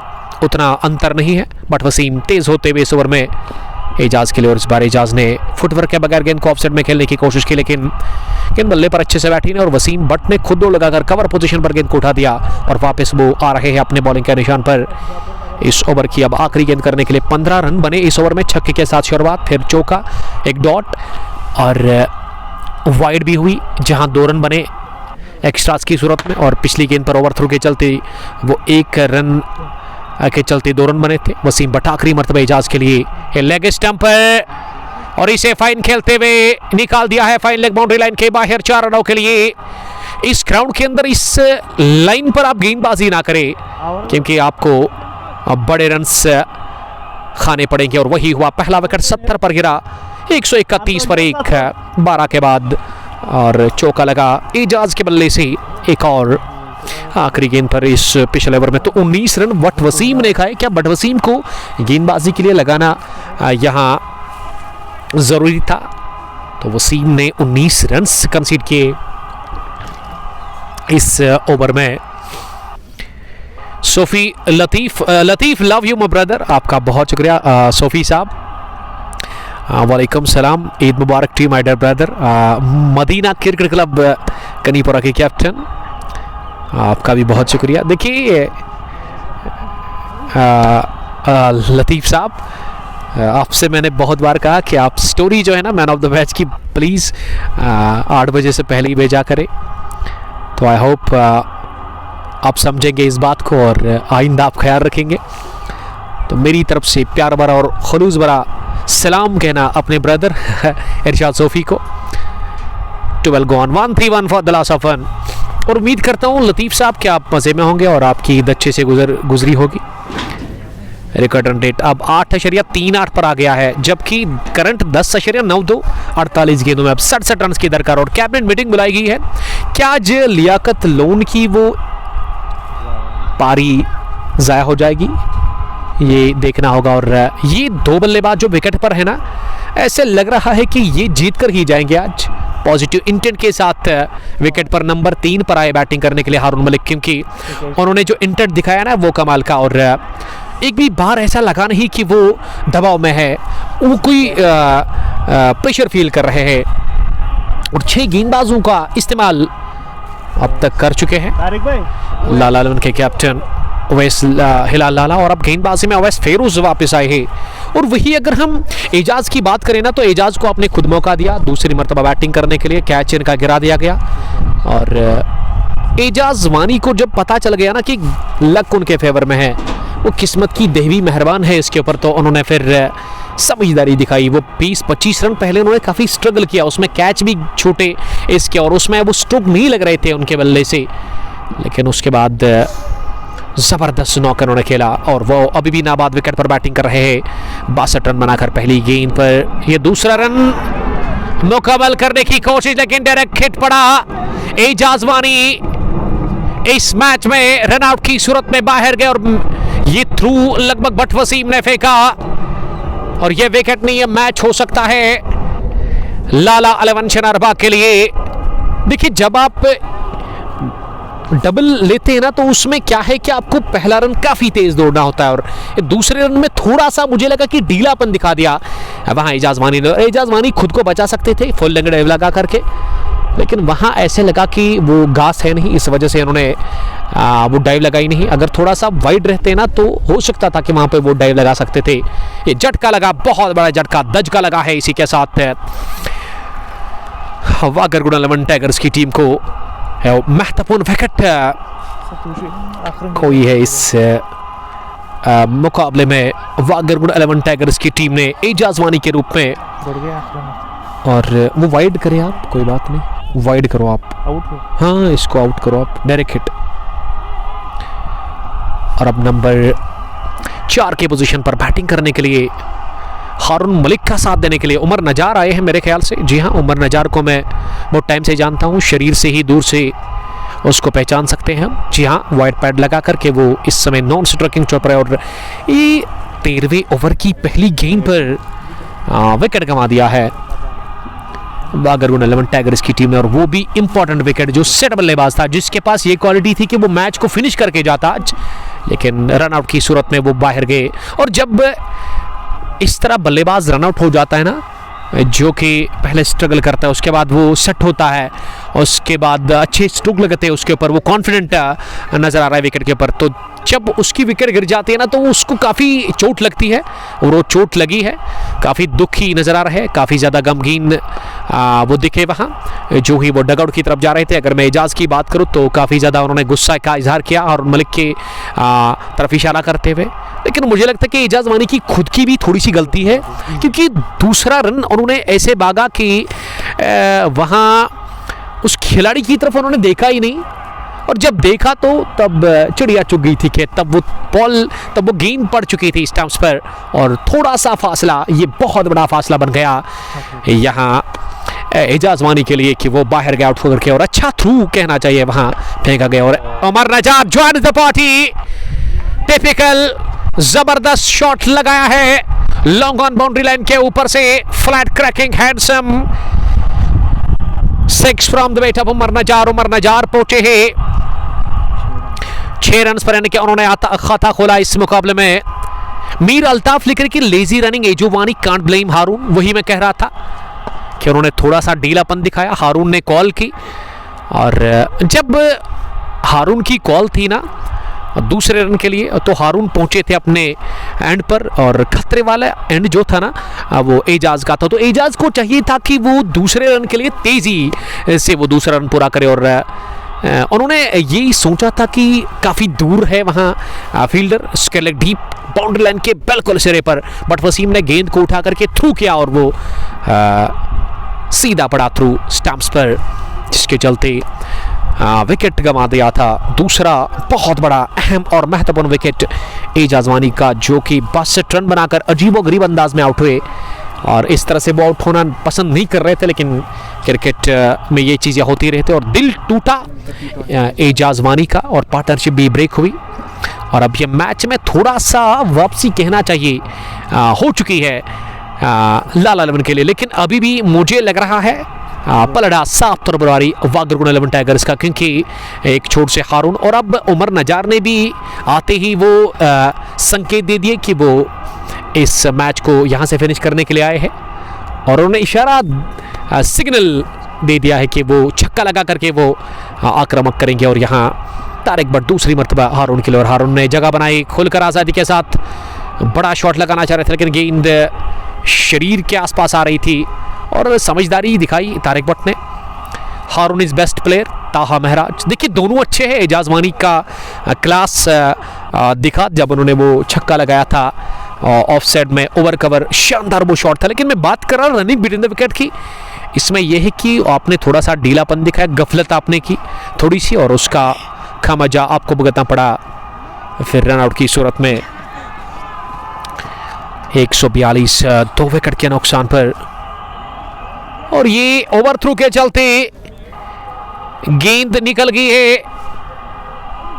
उतना अंतर नहीं है। बट वसीम तेज होते हुए इस ओवर में एजाज के लिए, और इस बार एजाज ने फुटवर्क के बगैर गेंद को ऑफसाइड में खेलने की कोशिश की, लेकिन गेंद बल्ले पर अच्छे से बैठी नहीं, और वसीम भट्ट ने खुद दौड़ लगाकर कवर पोजीशन पर गेंद को उठा दिया, और वापस वो आ रहे हैं अपने बॉलिंग के निशान पर। इस ओवर की अब आखिरी गेंद करने के लिए 15 रन बने इस ओवर में। छक्के के साथ शुरुआत, फिर चौका, एक डॉट, और वाइड भी हुई जहां 2 रन बने एक्स्ट्रास की सूरत में, और पिछली गेंद पर ओवरथ्रो के चलते वो 1 रन के चलते 2 रन बने थे। वसीम भट्ट आखिरी मरतबा एजाज के लिए लेग स्टंप पर, और इसे फाइन खेलते हुए निकाल दिया है फाइन लेग बाउंड्री लाइन के बाहर 4 रनों के लिए। इस ग्राउंड के अंदर इस लाइन पर आप गेंदबाजी ना करें, क्योंकि आपको बड़े रन्स खाने पड़ेंगे, और वही हुआ। पहला विकेट 70 पर गिरा, 131 पर 1 12 के बाद, और चौका लगा एजाज के बल्ले से। एक और आखिरी गेंद पर इस पिछले ओवर में तो 19 रन बट वसीम ने खाए। क्या बट वसीम को गेंदबाजी के लिए लगाना यहाँ ज़रूरी था? तो वसीम ने 19 रन कंसीड किए इस ओवर में। Sofi Latif love you my brother, आपका बहुत शुक्रिया सोफी साहब। वालेकुम सलाम, ईद मुबारक to my dear brother. Madina cricket club Kanipora के कैप्टन, आपका भी बहुत शुक्रिया। देखिए लतीफ़ साहब, आपसे मैंने बहुत बार कहा कि आप स्टोरी जो है ना मैन ऑफ द मैच की, प्लीज़ 8 बजे से पहले ही भेजा करें। तो आई होप आप समझेंगे इस बात को, और आइंदा आप ख्याल रखेंगे। तो मेरी तरफ से प्यार भरा और खलूस भरा सलाम कहना अपने ब्रदर इरशाद सोफी को। 12 gone, 1-3-1 for the last of 1। और उम्मीद करता हूँ लतीफ़ साहब कि आप मज़े में होंगे और आपकी ईद अच्छे से गुजरी होगी। रिकॉर्ड रन रेट अब 8.38 पर आ गया है, जबकि करंट 10.92 48 गेंदों में अब 67 रन की दरकार, और कैबिनेट मीटिंग बुलाई गई है। क्या आज लियाकत लोन की वो पारी ज़ाया हो जाएगी, ये देखना होगा। और ये 2 बल्लेबाज जो विकेट पर है ना, ऐसे लग रहा है कि ये जीत कर ही जाएंगे आज। पॉजिटिव इंटेंट के साथ विकेट पर नंबर 3 पर आए बैटिंग करने के लिए हारून मलिक, क्योंकि उन्होंने जो इंटेंट दिखाया ना वो कमाल का, और एक भी बार ऐसा लगा नहीं कि वो दबाव में है, वो कोई प्रेशर फील कर रहे हैं। और 6 गेंदबाजों का इस्तेमाल अब तक कर चुके हैं तारिक भाई लाला के कैप्टन अवैस हिलाल लाला, और अब गेंदबाजी में अवैस फेरोज वापस आए हैं। और वही अगर हम एजाज की बात करें ना, तो एजाज को आपने खुद मौका दिया दूसरी मरतबा बैटिंग करने के लिए, कैच इनका गिरा दिया गया। और एजाज वानी को जब पता चल गया ना कि लक उनके फेवर में है, वो किस्मत की देवी मेहरबान है इसके ऊपर, तो उन्होंने फिर समझदारी दिखाई। वो 20-25 रन पहले उन्होंने काफ़ी स्ट्रगल किया, उसमें कैच भी छूटे इसके, और उसमें वो स्ट्रोक नहीं लग रहे थे उनके बल्ले से, लेकिन उसके बाद ज़बरदस्त नॉक उन्होंने खेला, और वो अभी भी नाबाद विकेट पर बैटिंग कर रहे हैं। 62 रन बनाकर पहली गेंद पर ये दूसरा रन मुकम्मल करने की कोशिश, लेकिन डायरेक्ट हिट पड़ा। एजाज वानी इस मैच में रन आउट की सूरत में बाहर गए, और ये थ्रू लगभग बट वसीम ने फेंका, और ये विकेट नहीं, ये मैच हो सकता है लाला 11 शनारबा के लिए। देखिए, जब आप डबल लेते हैं ना, तो उसमें क्या है कि आपको पहला रन काफ़ी तेज़ दौड़ना होता है, और दूसरे रन में थोड़ा सा मुझे लगा कि ढीलापन दिखा दिया वहाँ एजाज वानी खुद को बचा सकते थे फुल लेग ड्राइव लगा करके, लेकिन वहाँ ऐसे लगा कि वो घास है नहीं, इस वजह से उन्होंने वो डाइव लगाई नहीं। अगर थोड़ा सा वाइड रहते ना, तो हो सकता था कि वहाँ पे वो डाइव लगा सकते थे। ये झटका लगा, बहुत बड़ा झटका, दजका लगा है। इसी के साथ वागरगुड़ा 11 टाइगर्स की टीम को महत्वपूर्ण विकेट कोई है इस मुकाबले में। वागरगुड़ा 11 टाइगर्स की टीम ने एजाज वानी के रूप में, बढ़ गया और वो वाइड करें आप, कोई बात नहीं, वाइड करो आप, आउट हो। हाँ इसको आउट करो आप, डायरेक्ट हिट। और अब नंबर 4 के पोजीशन पर बैटिंग करने के लिए हारून मलिक का साथ देने के लिए उमर नजार आए हैं मेरे ख्याल से। जी हाँ, उमर नजार को मैं बहुत टाइम से जानता हूँ, शरीर से ही दूर से उसको पहचान सकते हैं हम। जी हाँ, वाइट पैड लगा करके वो इस समय नॉन स्ट्राइकिंग चौपर है, और ये 13वें ओवर की पहली गेंद पर विकेट गंवा दिया है वागरगुड़ा 11 टाइगर्स की टीम ने, और वो भी इंपॉर्टेंट विकेट, जो सेट बल्लेबाज था, जिसके पास ये क्वालिटी थी कि वो मैच को फिनिश करके जाता आज, लेकिन रन आउट की सूरत में वो बाहर गए। और जब इस तरह बल्लेबाज रन आउट हो जाता है ना, जो कि पहले स्ट्रगल करता है, उसके बाद वो सेट होता है, उसके बाद अच्छे स्ट्रोक लगते हैं उसके ऊपर, वो कॉन्फिडेंट नज़र आ रहा है विकेट के ऊपर, तो जब उसकी विकेट गिर जाती है ना, तो उसको काफ़ी चोट लगती है, और वो चोट लगी है, काफ़ी दुखी नज़र आ रहा है, काफ़ी ज़्यादा गमगीन वो दिखे वहाँ, जो ही वो डगआउट की तरफ जा रहे थे। अगर मैं एजाज की बात करूँ तो काफ़ी ज़्यादा उन्होंने गुस्सा का इजहार किया और मलिक के तरफ इशारा करते हुए, लेकिन मुझे लगता है कि एजाज वानी की खुद की भी थोड़ी सी गलती है, क्योंकि दूसरा रन उन्होंने ऐसे भागा कि वहाँ उस खिलाड़ी की तरफ उन्होंने देखा ही नहीं, और जब देखा तो तब चिड़िया चुग गई थी कि तब वो गेंद पड़ चुकी थी स्टंप्स पर, और थोड़ा सा फासला, ये बहुत बड़ा फासला बन गया यहाँ एजाज वानी के लिए कि वो बाहर गया आउट होकर के, और अच्छा थ्रू कहना चाहिए वहाँ फेंका गया। और Umar Najab join the party, typical जबरदस्त शॉट लगाया है लॉन्ग ऑन बाउंड्री लाइन के ऊपर से, flat cracking handsome 6 from the bat of Umar Nazar पहुंचे हैं 6 रन पर, यानी कि उन्होंने खाता खोला इस मुकाबले में। मीर अल्ताफ लिख रहे कि लेजी रनिंग एजोवानी कांट ब्लेम हारून, वही मैं कह रहा था कि उन्होंने थोड़ा सा ढीलापन दिखाया, हारून ने कॉल की, और जब हारून की कॉल थी ना दूसरे रन के लिए, तो हारून पहुंचे थे अपने एंड पर, और खतरे वाला एंड जो था ना वो एजाज का था, तो एजाज को चाहिए था कि वो दूसरे रन के लिए तेजी से वो दूसरा रन पूरा करे, और उन्होंने यही सोचा था कि काफ़ी दूर है वहाँ फील्डर, स्केलेट डीप बाउंड्री लाइन के बिल्कुल सिरे पर, बट वसीम ने गेंद को उठा करके थ्रू किया, और वो सीधा पड़ा थ्रू स्टंप्स पर, जिसके चलते विकेट गंवा दिया था। दूसरा बहुत बड़ा अहम और महत्वपूर्ण विकेट एजाज वानी का, जो कि 62 रन बनाकर अजीबोगरीब अंदाज में आउट हुए, और इस तरह से वो आउट होना पसंद नहीं कर रहे थे, लेकिन क्रिकेट में ये चीज़ें होती रहती है, और दिल टूटा एजाज वानी का, और पार्टनरशिप भी ब्रेक हुई, और अब ये मैच में थोड़ा सा वापसी कहना चाहिए हो चुकी है लाला 11 के लिए। लेकिन अभी भी मुझे लग रहा है पलड़ा साफ तौर पर वागरगुना 11 टाइगर्स का, क्योंकि एक छोट से हारून और अब उमर नजार ने भी आते ही वो संकेत दे दिए कि वो इस मैच को यहाँ से फिनिश करने के लिए आए हैं और उन्होंने इशारा सिग्नल दे दिया है कि वो छक्का लगा करके वो आक्रामक करेंगे। और यहाँ तारिक बट दूसरी मरतबा हारून के लिए, और हारून ने जगह बनाई खुलकर आज़ादी के साथ, बड़ा शॉट लगाना चाह रहे थे लेकिन गेंद शरीर के आसपास आ रही थी और समझदारी दिखाई तारिक बट ने। हारून इज बेस्ट प्लेयर, ताहा महराज, देखिए दोनों अच्छे हैं। एजाज वानी का क्लास दिखा जब उन्होंने वो छक्का लगाया था ऑफ साइड में, ओवर कवर शानदार वो शॉट था। लेकिन मैं बात कर रहा हूँ रनिंग बिटवीन द विकेट की, इसमें यह है कि आपने थोड़ा सा ढीलापन दिखाया, गफलत आपने की थोड़ी सी और उसका खामजा आपको भुगतना पड़ा फिर रन आउट की सूरत में। 142 2 विकेट के नुकसान पर, और ये ओवर थ्रू के चलते गेंद निकल गई है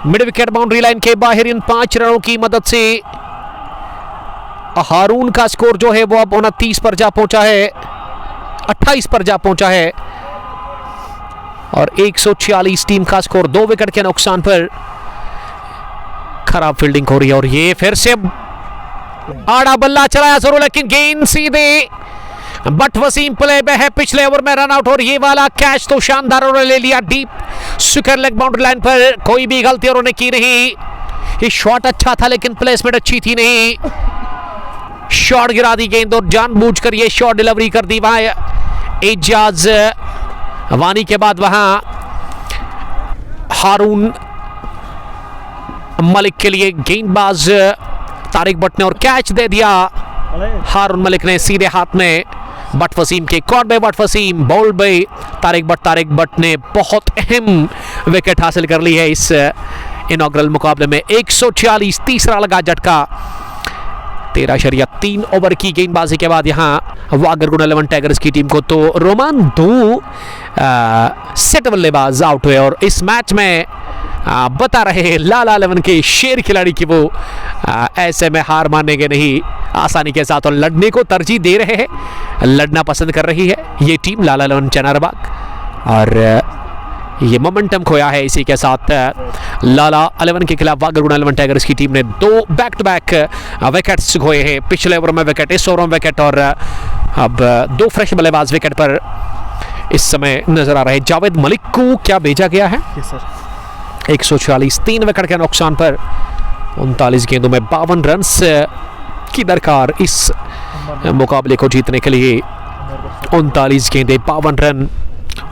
मिड विकेट बाउंड्री लाइन के बाहर। इन 5 रनों की मदद से हारून का स्कोर जो है वो अब 29 पर जा पहुंचा है, 28 पर जा पहुंचा है और 146 टीम का स्कोर 2 विकेट के नुकसान पर। खराब फील्डिंग हो रही है और ये फिर से आड़ा बल्ला चलाया जरूर लेकिन गेंद सीधे बट वसीम प्ले में है, पिछले ओवर में रन आउट। और ये वाला कैच तो शानदार उन्होंने ले लिया deep square leg boundary line पर, कोई भी गलती उन्होंने की नहीं। ये शॉट अच्छा था लेकिन प्लेसमेंट अच्छी थी नहीं, शॉट गिरा दी गेंद और जानबूझकर ये शॉट डिलीवरी कर दी वहां एजाज वानी के बाद वहां हारून मलिक के लिए गेंदबाज तारिक बट ने और कैच दे दिया हारून मलिक ने सीधे हाथ में बट वसीम के। Caught by Butt Waseem, bowled by Tariq Butt. Tariq Butt ने बहुत अहम विकेट हासिल कर ली है इस इनॉग्रल मुकाबले में। 146 तीसरा लगा झटका 13.3 ओवर की गेंदबाजी के बाद यहां वागरगुना 11 टाइगर्स की टीम को तो रोमान 2 सेट बल्लेबाज आउट हुए और इस मैच में बता रहे लाला 11 के शेर खिलाड़ी की वो ऐसे में हार मानेंगे नहीं आसानी के साथ और लड़ने को तरजीह दे रहे हैं, लड़ना पसंद कर रही है ये टीम लाला 11 चनारबाग और ये मोमेंटम खोया है। इसी के साथ लाला 11 के खिलाफ वागरगुना 11 टाइगर्स की टीम ने 2 बैक टू बैक विकेट्स खोए हैं। पिछले ओवर में विकेट, इस ओवर में विकेट और अब 2 फ्रेश बल्लेबाज विकेट पर इस समय नजर आ रहे हैं। जावेद मलिक को क्या भेजा गया है? 146 3 विकेट के नुकसान पर 39 गेंदों में 52 रन की दरकार इस मुकाबले को जीतने के लिए। 39 गेंदें 52 रन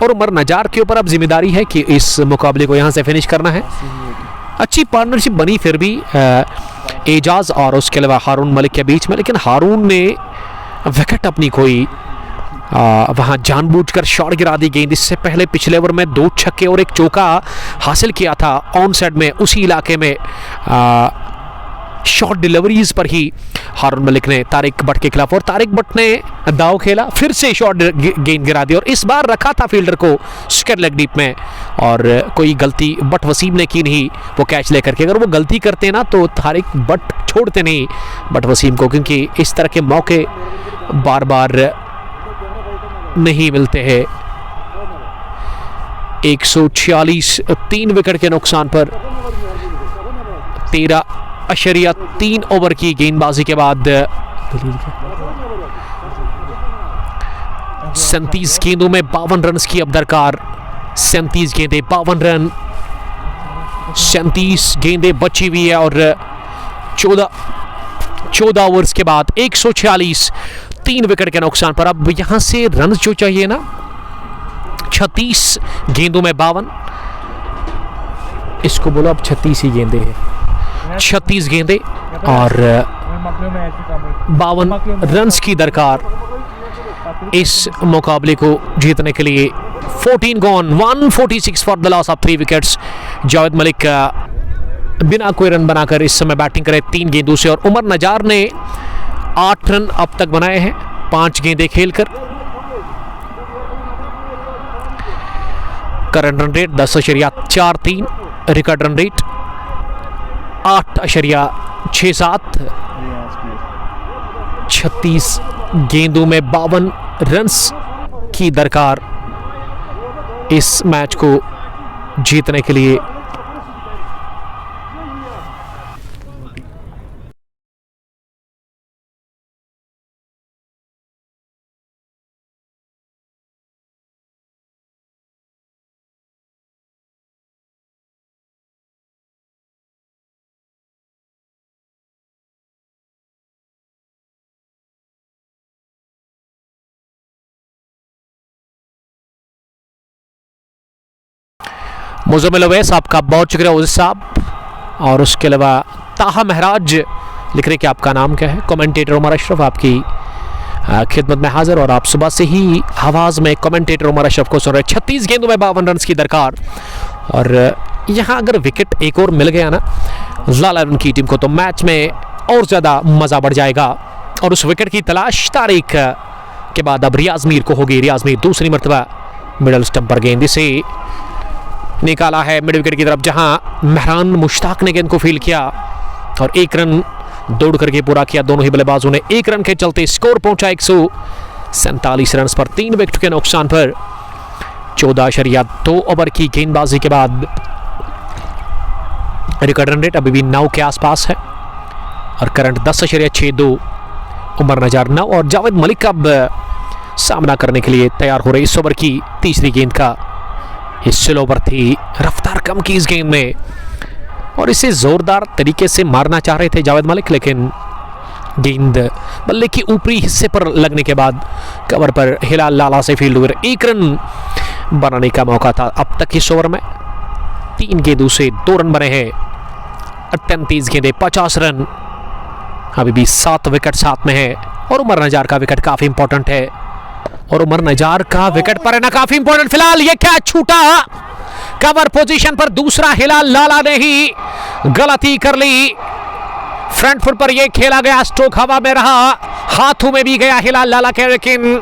और उमर नजार के ऊपर अब जिम्मेदारी है कि इस मुकाबले को यहां से फिनिश करना है। अच्छी पार्टनरशिप बनी फिर भी एजाज और उसके अलावा हारून मलिक के बीच में, लेकिन हारून ने विकेट अपनी कोई वहां जानबूझकर शॉट गिरा दी गेंद। इससे पहले पिछले ओवर में 2 छक्के और 1 चौका हासिल किया था ऑन साइड में, उसी इलाके में शॉट डिलीवरीज पर ही हारून मलिक ने तारिक बट के खिलाफ, और तारिक बट ने दाव खेला, फिर से शॉट गेंद गिरा दी और इस बार रखा था फील्डर को स्क्वायर लेग डीप में और कोई गलती बट वसीम ने की नहीं वो कैच लेकर के। अगर वो गलती करते ना तो तारिक बट छोड़ते नहीं बट वसीम को, क्योंकि इस तरह के मौके बार बार नहीं मिलते हैं। 146 3 विकेट के नुकसान पर 13.3 ओवर की गेंदबाजी के बाद 37 गेंदों में 52 रन की अब दरकार। 37 गेंदें 52 रन, 37 गेंदें बची हुई है और 14 ओवर्स के बाद 146 3 विकेट के नुकसान पर। अब यहां से रन जो चाहिए ना, 36 गेंदों में 52, इसको बोलो अब 36 ही गेंदें हैं, 36 गेंदें और 52 रन की दरकार इस मुकाबले को जीतने के लिए। 14 gone, 146 for the loss of 3 wickets. Javed Malik बिना कोई रन बनाकर इस समय बैटिंग करे 3 गेंदों से और उमर नजार ने 8 रन अब तक बनाए हैं 5 गेंदें खेलकर। Current run rate 10.43, record run rate 8.67, 36 गेंदों में 52 रन्स की दरकार इस मैच को जीतने के लिए। मुजम्मिल अवैस आपका बहुत शुक्रिया उज़ साहब, और उसके अलावा ताहा महराज लिख रहे कि आपका नाम क्या है। कमेंटेटर उमर अशरफ आपकी खिदमत में हाजिर, और आप सुबह से ही आवाज़ में कमेंटेटर उमर अशरफ को सुन रहे। 36 गेंदों में 52 रन की दरकार, और यहाँ अगर विकेट एक और मिल गया ना लाला रन की टीम को तो मैच में और ज़्यादा मज़ा बढ़ जाएगा। और उस विकेट की तलाश तारीख के बाद अब रियाज मीर को होगी। रियाज मीर दूसरी मरतबा मिडल स्टंप पर गेंद इसे निकाला है मिड विकेट की तरफ, जहां महरान मुश्ताक ने गेंद को फील्ड किया और 1 रन दौड़ करके पूरा किया। दोनों ही बल्लेबाजों ने 1 रन के चलते स्कोर पहुंचा 147 रन पर 3 विकेट के नुकसान पर। 14.2 ओवर की गेंदबाजी के बाद रिकॉर्ड रन रेट अभी भी 9 के आसपास है, और करंट 10.62। उमर नजार 9 और जावेद मलिक अब सामना करने के लिए तैयार हो रहे। इस ओवर की तीसरी गेंद का स्लो ओवर थी, रफ्तार कम की इस गेंद में, और इसे जोरदार तरीके से मारना चाह रहे थे जावेद मलिक, लेकिन गेंद बल्ले की ऊपरी हिस्से पर लगने के बाद कवर पर हिलाल लाला से फील्ड हुए। 1 रन बनाने का मौका था। अब तक इस ओवर में 3 गेंदों से 2 रन बने हैं। 38 गेंदें 50 रन, अभी भी 7 विकेट साथ में है, और उमर नजार का विकेट काफी इंपॉर्टेंट है, और उमर नजार का विकेट पर है ना काफी इंपॉर्टेंट। फिलहाल ये क्या छूटा, कवर पोजीशन पर दूसरा हिलाल लाला ने ही गलती कर ली। फ्रंट फुट पर ये खेला गया, स्ट्रोक हवा में रहा, हाथों में भी गया हिलाल लाला के, लेकिन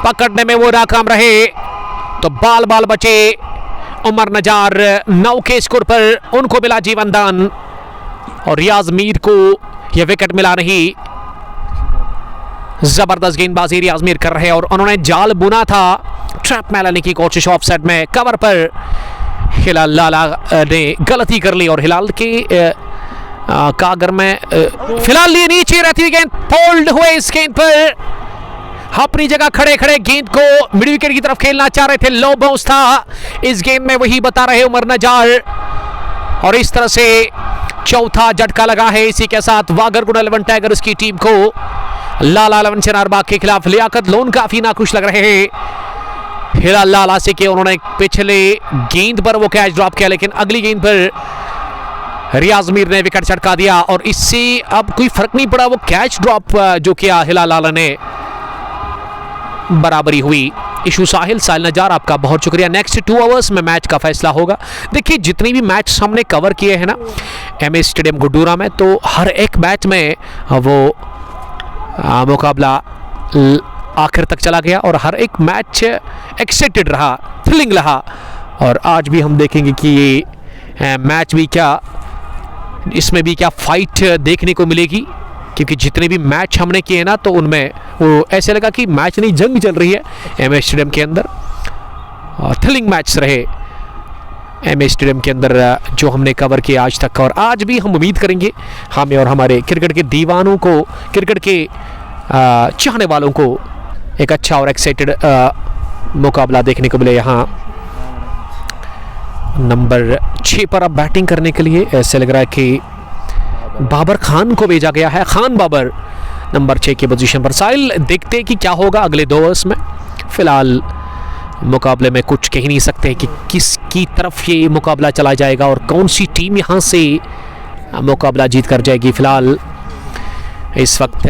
पकड़ने में वो नाकाम रहे, तो बाल बाल बचे। उमर नजार 9 के स्कोर पर उनको मिला जीवन दान, और रियाज मीर को यह विकेट मिला नहीं। जबरदस्त गेंदबाजी रियाज मीर कर रहे हैं, और उन्होंने जाल बुना था, ट्रैप में लाने की कोशिश ऑफ साइड में, कवर पर हिलाल लाला ने गलती कर ली, और हिलाल के का अगर मैं फिलहाल लिए नीचे रहती हुई गेंद फोल्ड हुए इस गेंद पर। अपनी जगह खड़े खड़े गेंद को मिड विकेट की तरफ खेलना चाह रहे थे, लो बाउंस था इस गेंद में, वही बता रहे उमर नजार, और इस तरह से चौथा झटका लगा है। इसी के साथ वागरगुड़ा 11 टाइगर्स की टीम को लाला 11 चनारबाग के खिलाफ लियाकत लोन काफी नाखुश लग रहे हैं। हिलाल लाला से कि उन्होंने पिछले गेंद पर वो कैच ड्रॉप किया, लेकिन अगली गेंद पर रियाज मीर ने विकेट चटका दिया, और इससे अब कोई फर्क नहीं पड़ा, वो कैच ड्रॉप जो किया हिलाल लाला ने, बराबरी हुई। इशू साहिल नजार आपका बहुत शुक्रिया। नेक्स्ट 2 आवर्स में मैच का फैसला होगा। देखिए जितनी भी मैच हमने कवर किए हैं ना एमए स्टेडियम गुड्डूरा में, तो हर एक मैच में वो मुकाबला आखिर तक चला गया, और हर एक मैच एक्साइटेड रहा, थ्रिलिंग रहा, और आज भी हम देखेंगे कि ये मैच भी क्या, इसमें भी क्या फाइट देखने को मिलेगी, क्योंकि जितने भी मैच हमने किए ना तो उनमें वो ऐसे लगा कि मैच नहीं जंग चल रही है एमए स्टेडियम के अंदर। थ्रिलिंग मैच रहे एमए स्टेडियम के अंदर जो हमने कवर किया आज तक, और आज भी हम उम्मीद करेंगे हमें और हमारे क्रिकेट के दीवानों को, क्रिकेट के चाहने वालों को एक अच्छा और एक्साइटेड मुकाबला देखने को मिले। यहाँ नंबर 6 पर अब बैटिंग करने के लिए ऐसे लग रहा है कि बाबर खान को भेजा गया है। खान बाबर नंबर 6 की पोजीशन पर। साहिल देखते कि क्या होगा अगले 2 ओवर्स में। फिलहाल मुकाबले में कुछ कह नहीं सकते कि किसकी तरफ ये मुकाबला चला जाएगा और कौन सी टीम यहाँ से मुकाबला जीत कर जाएगी। फिलहाल इस वक्त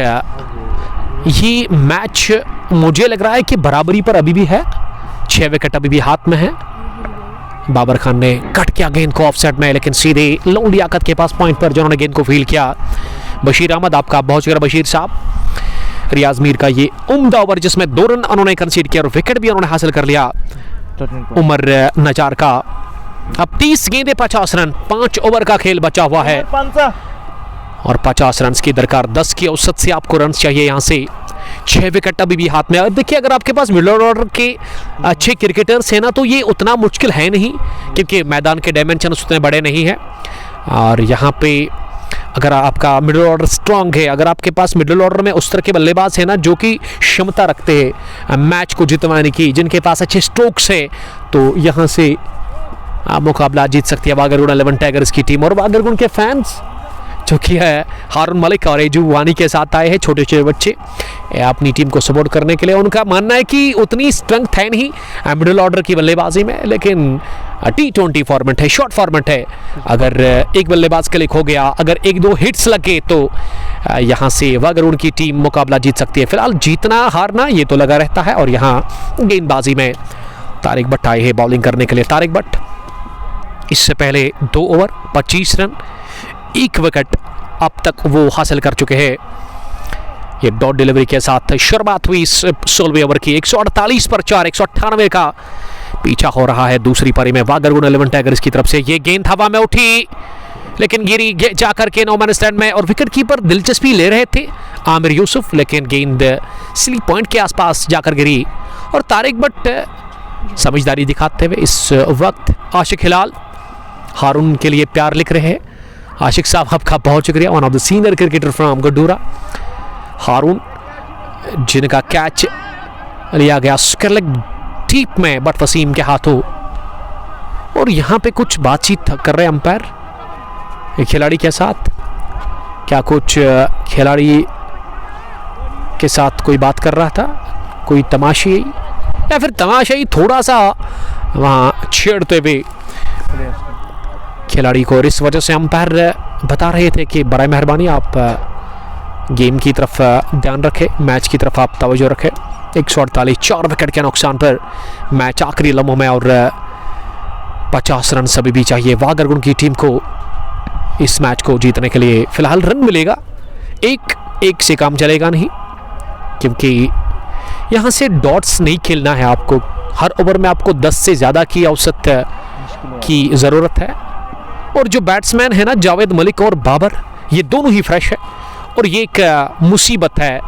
ये मैच मुझे लग रहा है कि बराबरी पर अभी भी है। 6 विकेट अभी भी हाथ में है। बाबर खान ने कट किया गेंद को ऑफसाइड में, लेकिन सीधे लोन लियाकत के पास पॉइंट पर जिन्होंने गेंद को फील्ड किया। बशीर अहमद आपका बहुत शुक्रिया बशीर साहब। रियाज मीर का ये उम्दा ओवर जिसमें 2 रन उन्होंने कंसीड किया और विकेट भी उन्होंने हासिल कर लिया। उमर नजार का अब 30 गेंदें 50 रन, 5 ओवर का खेल बचा हुआ है और 50 रन की दरकार। 10 की औसत से आपको रन चाहिए यहाँ से। 6 विकेट अभी भी हाथ में। अब देखिए, अगर आपके पास मिडिल ऑर्डर के अच्छे क्रिकेटर्स हैं ना, तो ये उतना मुश्किल है नहीं, क्योंकि मैदान के डायमेंशन उतने बड़े नहीं हैं। और यहाँ पे अगर आपका मिडिल ऑर्डर स्ट्रांग है, अगर आपके पास मिडिल ऑर्डर में उस तरह के बल्लेबाज हैं ना जो कि क्षमता रखते हैं मैच को जितवाने की, जिनके पास अच्छे स्ट्रोक्स है, तो यहाँ से आप मुकाबला जीत सकती है वागरगुंड 11 टाइगर्स की टीम। और वागरगुंड के फैंस जो कि है हारून मलिक और एजू वानी के साथ आए हैं, छोटे छोटे बच्चे अपनी टीम को सपोर्ट करने के लिए। उनका मानना है कि उतनी स्ट्रेंथ है नहीं मिडिल ऑर्डर की बल्लेबाजी में, लेकिन T20 फॉर्मेट है, शॉर्ट फॉर्मेट है। अगर एक बल्लेबाज क्लिक हो गया, अगर 1-2 हिट्स लगे, तो यहाँ से वागरगुंड की टीम मुकाबला जीत सकती है। फिलहाल जीतना हारना ये तो लगा रहता है। और यहाँ गेंदबाजी में तारिक भट्ट आए हैं बॉलिंग करने के लिए। तारिक भट्ट इससे पहले 2 ओवर 25 रन 1 विकेट अब तक वो हासिल कर चुके हैं। ये डॉट डिलीवरी के साथ शुरुआत हुई इस 16वें ओवर की। 148 पर 4, 198 का पीछा हो रहा है दूसरी पारी में वागरगुंड 11 टाइगर्स की तरफ से। ये गेंद हवा में उठी, लेकिन गिरी जाकर के नो मैन स्टैंड में, और विकेट कीपर दिलचस्पी ले रहे थे आमिर यूसुफ, लेकिन गेंद स्लीप पॉइंट के आसपास जाकर गिरी। और तारिक भट्ट समझदारी दिखाते हुए इस वक्त आशिक हिलाल हारून के लिए प्यार लिख रहे हैं। आशिक साहब आपका बहुत शुक्रिया, one of the senior cricketer from Guddura. Haroon जिनका कैच लिया गया स्क्वेयर डीप में बट वसीम के हाथों। और यहाँ पे कुछ बातचीत कर रहे अंपायर खिलाड़ी के साथ, क्या कुछ खिलाड़ी के साथ कोई बात कर रहा था, कोई तमाशाई या फिर तमाशाई थोड़ा सा वहाँ छेड़ते हुए खिलाड़ी को। और इस वजह से अंपायर बता रहे थे कि बराए मेहरबानी आप गेम की तरफ ध्यान रखें, मैच की तरफ आप तवज्जो रखें। 148 4 विकेट के नुकसान पर मैच आखिरी लम्हों में, और 50 रन सभी भी चाहिए वागरगुंड की टीम को इस मैच को जीतने के लिए। फिलहाल रन मिलेगा, एक से काम चलेगा नहीं, क्योंकि यहाँ से डॉट्स नहीं खेलना है आपको। हर ओवर में आपको 10 से ज़्यादा की औसत की ज़रूरत है। और जो बैट्समैन है ना जावेद मलिक और बाबर, ये दोनों ही फ्रेश है, और ये एक मुसीबत है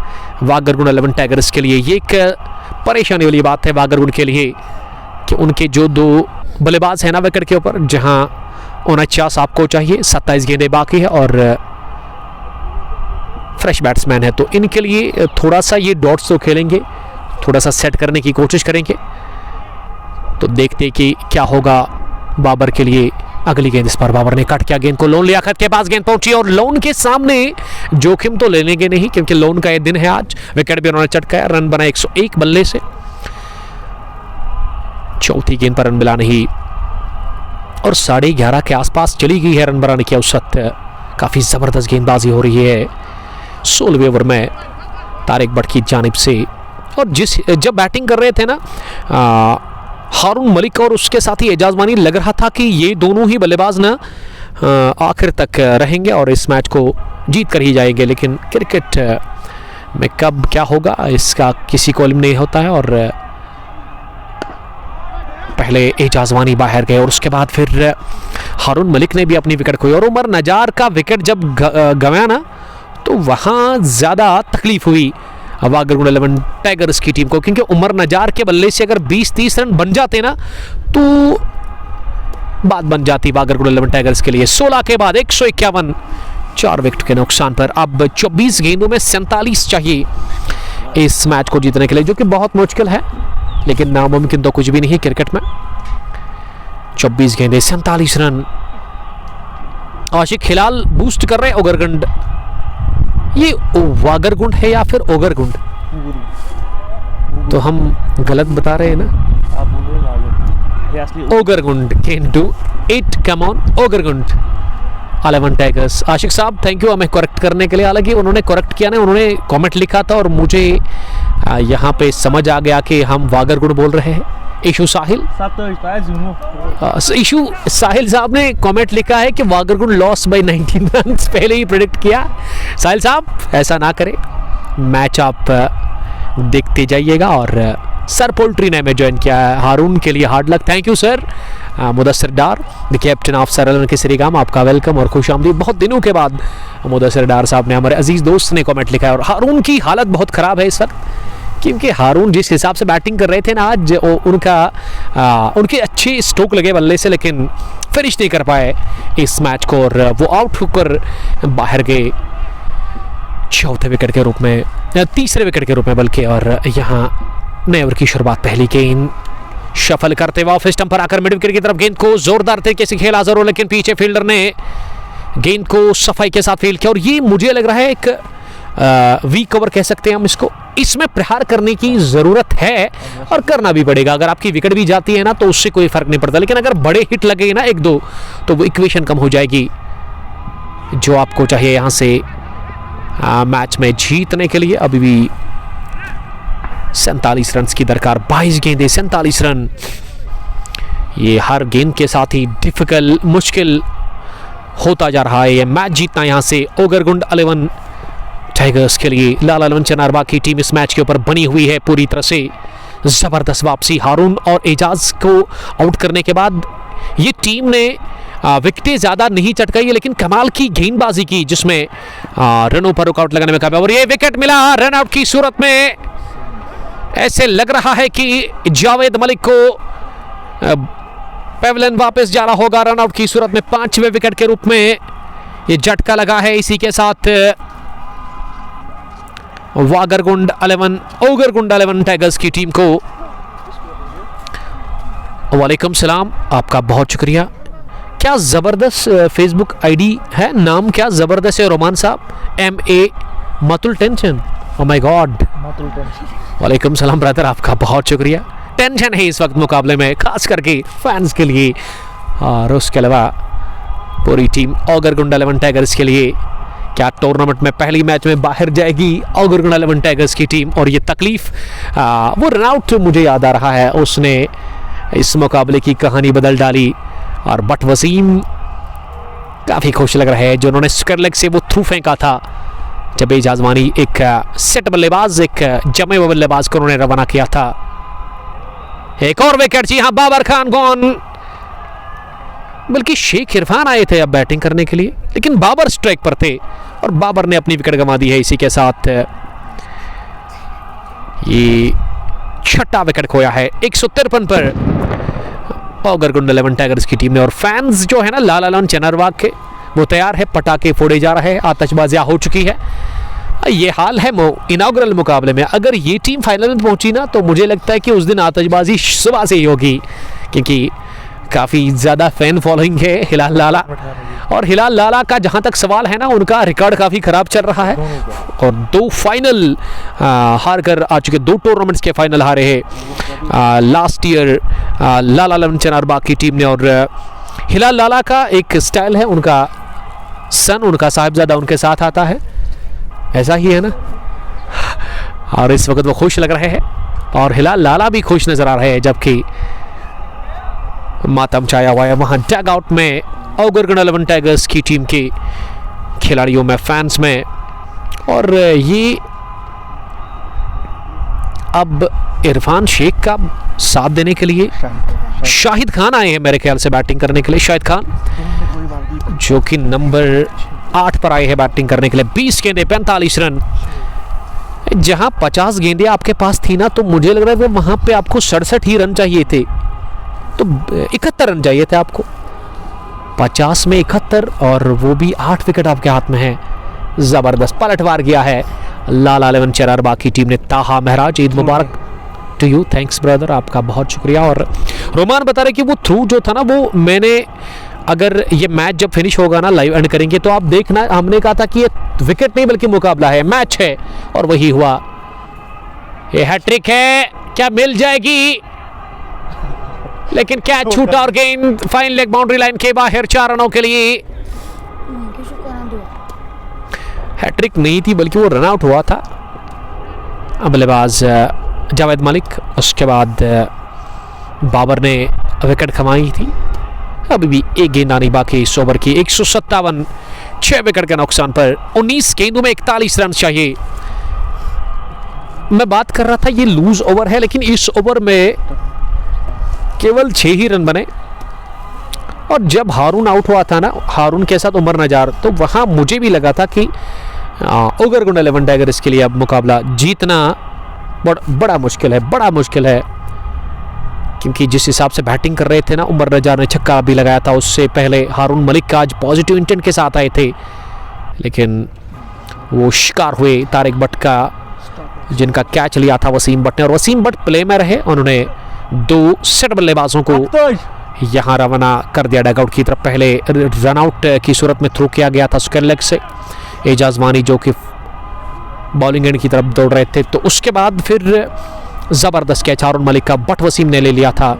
वागरगुंड 11 टाइगर्स के लिए। ये एक परेशानी वाली बात है वागरगुंड के लिए कि उनके जो 2 बल्लेबाज हैं ना विकेट के ऊपर, जहां 49 आपको चाहिए, 27 गेंदें बाकी है, और फ्रेश बैट्समैन है, तो इनके लिए थोड़ा सा ये डॉट्स तो खेलेंगे, थोड़ा सा सेट करने की कोशिश करेंगे। तो देखते कि क्या होगा बाबर के लिए। अगली गेंद इस पर बाबर ने कट किया गेंद को, लोन लियाकत के पास गेंद पहुंची, और लोन के सामने जोखिम तो ले लेंगे नहीं, क्योंकि लोन का ये दिन है आज। विकेट भी उन्होंने चटकाया, रन बना 101 बल्ले से। चौथी गेंद पर रन मिला नहीं, और 11:30 के आसपास चली गई है रन बनाने की औसत। काफी जबरदस्त गेंदबाजी हो रही है 16वें ओवर में तारिक भट्ट की जानिब से। और जब बैटिंग कर रहे थे ना हारून मलिक और उसके साथ ही एजाज वानी, लग रहा था कि ये दोनों ही बल्लेबाज ना आखिर तक रहेंगे और इस मैच को जीत कर ही जाएंगे। लेकिन क्रिकेट में कब क्या होगा इसका किसी को इल्म नहीं होता है। और पहले एजाज वानी बाहर गए, और उसके बाद फिर हारून मलिक ने भी अपनी विकेट खोई। और उमर नजार का विकेट जब गंवाया ना, तो वहाँ ज़्यादा तकलीफ हुई वागरगुंड 11 टाइगर्स की टीम को, क्योंकि उमर नजार के बल्ले से अगर 20-30 रन बन जाते ना, तो बात बन जाती वागरगुंड 11 टाइगर्स के लिए। 16 के बाद 151 4 विकेट के नुकसान पर अब 24 गेंदों में 47 चाहिए इस मैच को जीतने के लिए, जो कि बहुत मुश्किल है, लेकिन नामुमकिन तो कुछ भी नहीं है क्रिकेट में। 24 गेंदें 47 रन। आशिक हिलाल बूस्ट कर रहे हैं ओगरगुंड। ये वागरगुंड है या फिर ओगरगुंड? तो हम गलत बता रहे हैं ना। Ogargund can do it, come on Ogargund 11 tigers. Ashiq साहब थैंक यू हमें करेक्ट करने के लिए। हालांकि उन्होंने करेक्ट किया ना, उन्होंने कमेंट लिखा था और मुझे यहाँ पे समझ आ गया कि हम वागरगुंड बोल रहे हैं। इशू साहिल साहब ने कमेंट लिखा है कि वागरगुंड लॉस बाय 19 रन, पहले ही प्रेडिक्ट किया। साहिल साहब ऐसा ना करें, मैच आप देखते जाइएगा। और सर पोल्ट्री ने हमें ज्वाइन किया है, हारून के लिए hard luck. Thank you sir. Mudassir Dar the captain of sir Allen Kesari Gam, आपका वेलकम और खुश आमदीद। बहुत दिनों के बाद मुदस्सिर डार साहब ने, हमारे अजीज दोस्त ने कमेंट लिखा है। और हारून की हालत बहुत ख़राब है इस वक्त, क्योंकि हारून जिस हिसाब से बैटिंग कर रहे थे ना आज, उनके अच्छे स्ट्रोक लगे बल्ले से, लेकिन फिनिश नहीं कर पाए इस मैच को, और वो आउट होकर बाहर गए चौथे विकेट के रूप में, तीसरे विकेट के रूप में बल्कि। और यहाँ नए ओवर की शुरुआत, पहली गेंद शफल करते हुए ऑफ स्टंप पर आकर मिड विकेट की तरफ गेंद को जोरदार तरीके से खेला जरूर, लेकिन पीछे फील्डर ने गेंद को सफाई के साथ फील्ड किया। और ये मुझे लग रहा है एक वीक ओवर कह सकते हैं हम इसको, इसमें प्रहार करने की ज़रूरत है और करना भी पड़ेगा। अगर आपकी विकेट भी जाती है ना तो उससे कोई फ़र्क नहीं पड़ता, लेकिन अगर बड़े हिट लगे ना 1-2 तो वो इक्वेशन कम हो जाएगी जो आपको चाहिए यहाँ से मैच में जीतने के लिए। अभी भी 47 रन की दरकार, 22 गेंदें 47 रन। ये हर गेंद के साथ ही डिफिकल्ट, मुश्किल होता जा रहा है ये मैच जीतना यहाँ से ओगरगुंड 11 टाइगर्स के लिए। लाला लवंचन अरबा की टीम इस मैच के ऊपर बनी हुई है पूरी तरह से। ज़बरदस्त वापसी, हारून और एजाज को आउट करने के बाद ये टीम ने विकेटें ज़्यादा नहीं चटकाई है, लेकिन कमाल की गेंदबाजी की जिसमें रनों पर रुकावट लगाने में कामयाब। और ये विकेट मिला रन आउट की सूरत में। ऐसे लग रहा है कि जावेद मलिक को पेवलियन वापस जाना होगा रन आउट की सूरत में। 5वें विकेट के रूप में ये झटका लगा है। इसी के साथ ओगरगुंड 11 टाइगर्स की टीम को। वालेकुम सलाम, आपका बहुत शुक्रिया। क्या ज़बरदस्त फेसबुक आईडी है, नाम क्या ज़बरदस्त है रोमान साहब? MA मतुल टेंशन, ओ माय गॉड। वालेकुम सलाम ब्रदर, आपका बहुत शुक्रिया। टेंशन है इस वक्त मुकाबले में, खास करके फैंस के लिए और उसके अलावा पूरी टीम ओगरगुंड 11 टाइगर्स के लिए। क्या टूर्नामेंट में पहली मैच में बाहर जाएगी ओगरगुंड 11 टाइगर्स की टीम? और ये तकलीफ वो रन आउट मुझे याद आ रहा है, उसने इस मुकाबले की कहानी बदल डाली। और बट वसीम काफ़ी खुश लग रहे हैं जो उन्होंने स्क्वायर लेग से वो थ्रू फेंका था जब एजाजमानी एक सेट बल्लेबाज, एक जमे हुए बल्लेबाज को उन्होंने रवाना किया था। एक और विकेट, जी हाँ, बाबर खान गॉन। बल्कि शेख इरफान आए थे अब बैटिंग करने के लिए, लेकिन बाबर स्ट्राइक पर थे और बाबर ने अपनी विकेट गंवा दी है। इसी के साथ ये छठा विकेट खोया है 153 पर ओगरगुंड 11 टाइगर्स की टीम ने। और फैंस जो है ना लाला लवंचन अरबा के, वो तैयार है, पटाखे फोड़े जा रहे हैं, आतिशबाजियां हो चुकी है। ये हाल है इनाग्रल मुकाबले में। अगर ये टीम फाइनल में पहुंची ना तो मुझे लगता है कि उस दिन आतिशबाजी सुबह से ही होगी, क्योंकि काफ़ी ज़्यादा फैन फॉलोइंग है हिलाल लाला। और हिलाल लाला का जहाँ तक सवाल है ना, उनका रिकॉर्ड काफ़ी ख़राब चल रहा है और 2 फाइनल हार कर आ चुके, 2 टूर्नामेंट्स के फाइनल हारे हैं लास्ट ईयर लाला लवंचन अरबा की टीम ने। और हिलाल लाला का एक स्टाइल है, उनका सन, उनका साहिबजादा उनके साथ आता है, ऐसा ही है ना। और इस वक्त वो खुश लग रहे हैं और हिलाल लाला भी खुश नज़र आ रहे हैं, जबकि मातम छाया हुआ है वहाँ डग आउट में ओगरगुंड 11 टाइगर्स की टीम के खिलाड़ियों में, फैंस में। और ये अब इरफान शेख का साथ देने के लिए शाहिद खान आए हैं मेरे ख्याल से बैटिंग करने के लिए। शाहिद खान जो कि नंबर 8 पर आए हैं बैटिंग करने के लिए। 20 गेंदें 45 रन। जहां 50 गेंदें आपके पास थी ना तो मुझे लग रहा है कि वहां पे आपको 67 ही रन चाहिए थे, तो 71 रन चाहिए थे आपको। 50 में 71 और वो भी 8 विकेट आपके हाथ में है। ज़बरदस्त पलटवार गया है लाला लवंचन अरबा की टीम ने। ताहा महराज, ईद मुबारक टू यू। थैंक्स ब्रदर, आपका बहुत शुक्रिया। और रोमान बता रहे कि वो थ्रू जो था ना, वो मैंने, अगर ये मैच जब फिनिश होगा ना, लाइव एंड करेंगे तो आप देखना, हमने कहा था कि ये विकेट नहीं बल्कि मुकाबला है, मैच है, और वही हुआ। ये हैट्रिक है, क्या मिल जाएगी? लेकिन क्या छूटा और गेंद फाइन लेग बाउंड्री लाइन के बाहर 4 रनों के लिए। हैट्रिक नहीं थी बल्कि वो रन आउट हुआ था बल्लेबाज जावेद मलिक। उसके बाद बाबर ने विकेट कमाई थी। अभी भी एक गेंद आनी बाकी इस ओवर की। 157, 6 विकेट के नुकसान पर 19 गेंदों में 41 रन चाहिए। मैं बात कर रहा था ये लूज ओवर है, लेकिन इस ओवर में केवल 6 ही रन बने। और जब हारून आउट हुआ था ना, हारून के साथ उमर नजार, तो वहाँ मुझे भी लगा था कि ओगरगुंड 11 टाइगर्स के लिए अब मुकाबला जीतना बड़ा मुश्किल है, क्योंकि जिस हिसाब से बैटिंग कर रहे थे ना, उमर नजार ने छक्का भी लगाया था, उससे पहले हारून मलिक का आज पॉजिटिव इंटेंट के साथ आए थे, लेकिन वो शिकार हुए तारिक भट्ट का, जिनका कैच लिया था वसीम भट्ट ने, और वसीम भट्ट प्ले में रहे। उन्होंने 2 सेट बल्लेबाजों को यहाँ रवाना कर दिया डगआउट की तरफ। पहले रनआउट की सूरत में थ्रो किया गया था स्क्वायर लेग से एजाज वानी, जो कि बॉलिंग एंड की तरफ दौड़ रहे थे, तो उसके बाद फिर ज़बरदस्त कैच हारून मलिक का बट वसीम ने ले लिया था,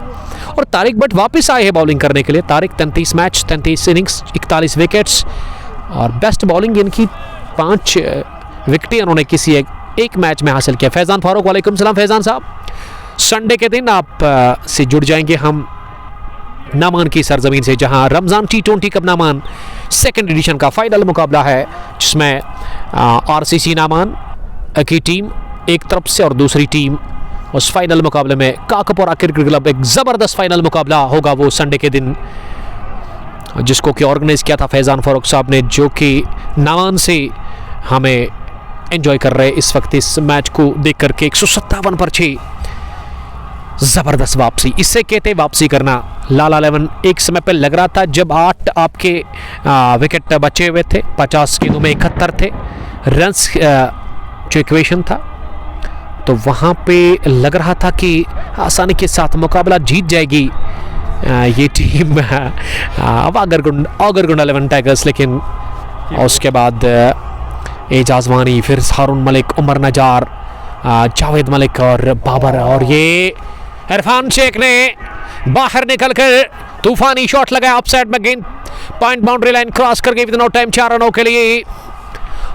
और तारिक भट्ट वापस आए हैं बॉलिंग करने के लिए। तारिक 33 मैच, 33 इनिंग्स, 41 विकेट्स, और बेस्ट बॉलिंग इनकी 5 विकेटें उन्होंने किसी एक मैच में हासिल किया। फैज़ान फारूक, वालेकुम सलाम फैज़ान साहब। संडे के दिन आप से जुड़ जाएंगे हम नामान की सरजमीन से, जहां Ramzan T20 cup Naaman second edition का फाइनल मुकाबला है, जिसमें RCC नामान की टीम एक तरफ से और दूसरी टीम उस फाइनल मुकाबले में काकपोरा क्रिकेट क्लब। एक ज़बरदस्त फाइनल मुकाबला होगा वो संडे के दिन, जिसको कि ऑर्गेनाइज किया था फैज़ान फारूक साहब ने, जो कि नामान से हमें एंजॉय कर रहे इस वक्त इस मैच को देख करके। 157 पर 6, ज़बरदस्त वापसी, इससे कहते वापसी करना। लाला 11 एक समय पर लग रहा था जब 8 आपके विकेट बचे हुए थे, 50 गेंदों में 71 थे रन्स जो इक्वेशन था, तो वहाँ पे लग रहा था कि आसानी के साथ मुकाबला जीत जाएगी ये टीम ओगरगुंड 11 टाइगर्स। लेकिन उसके बाद एजाज वानी, फिर हारून मलिक, उमर नजार, जावेद मलिक और बाबर, और ये इरफान शेख ने बाहर निकलकर तूफानी शॉट लगाया ऑफसाइड में, गेंद पॉइंट बाउंड्री लाइन क्रॉस कर गई विद नो टाइम 4 रनों के लिए।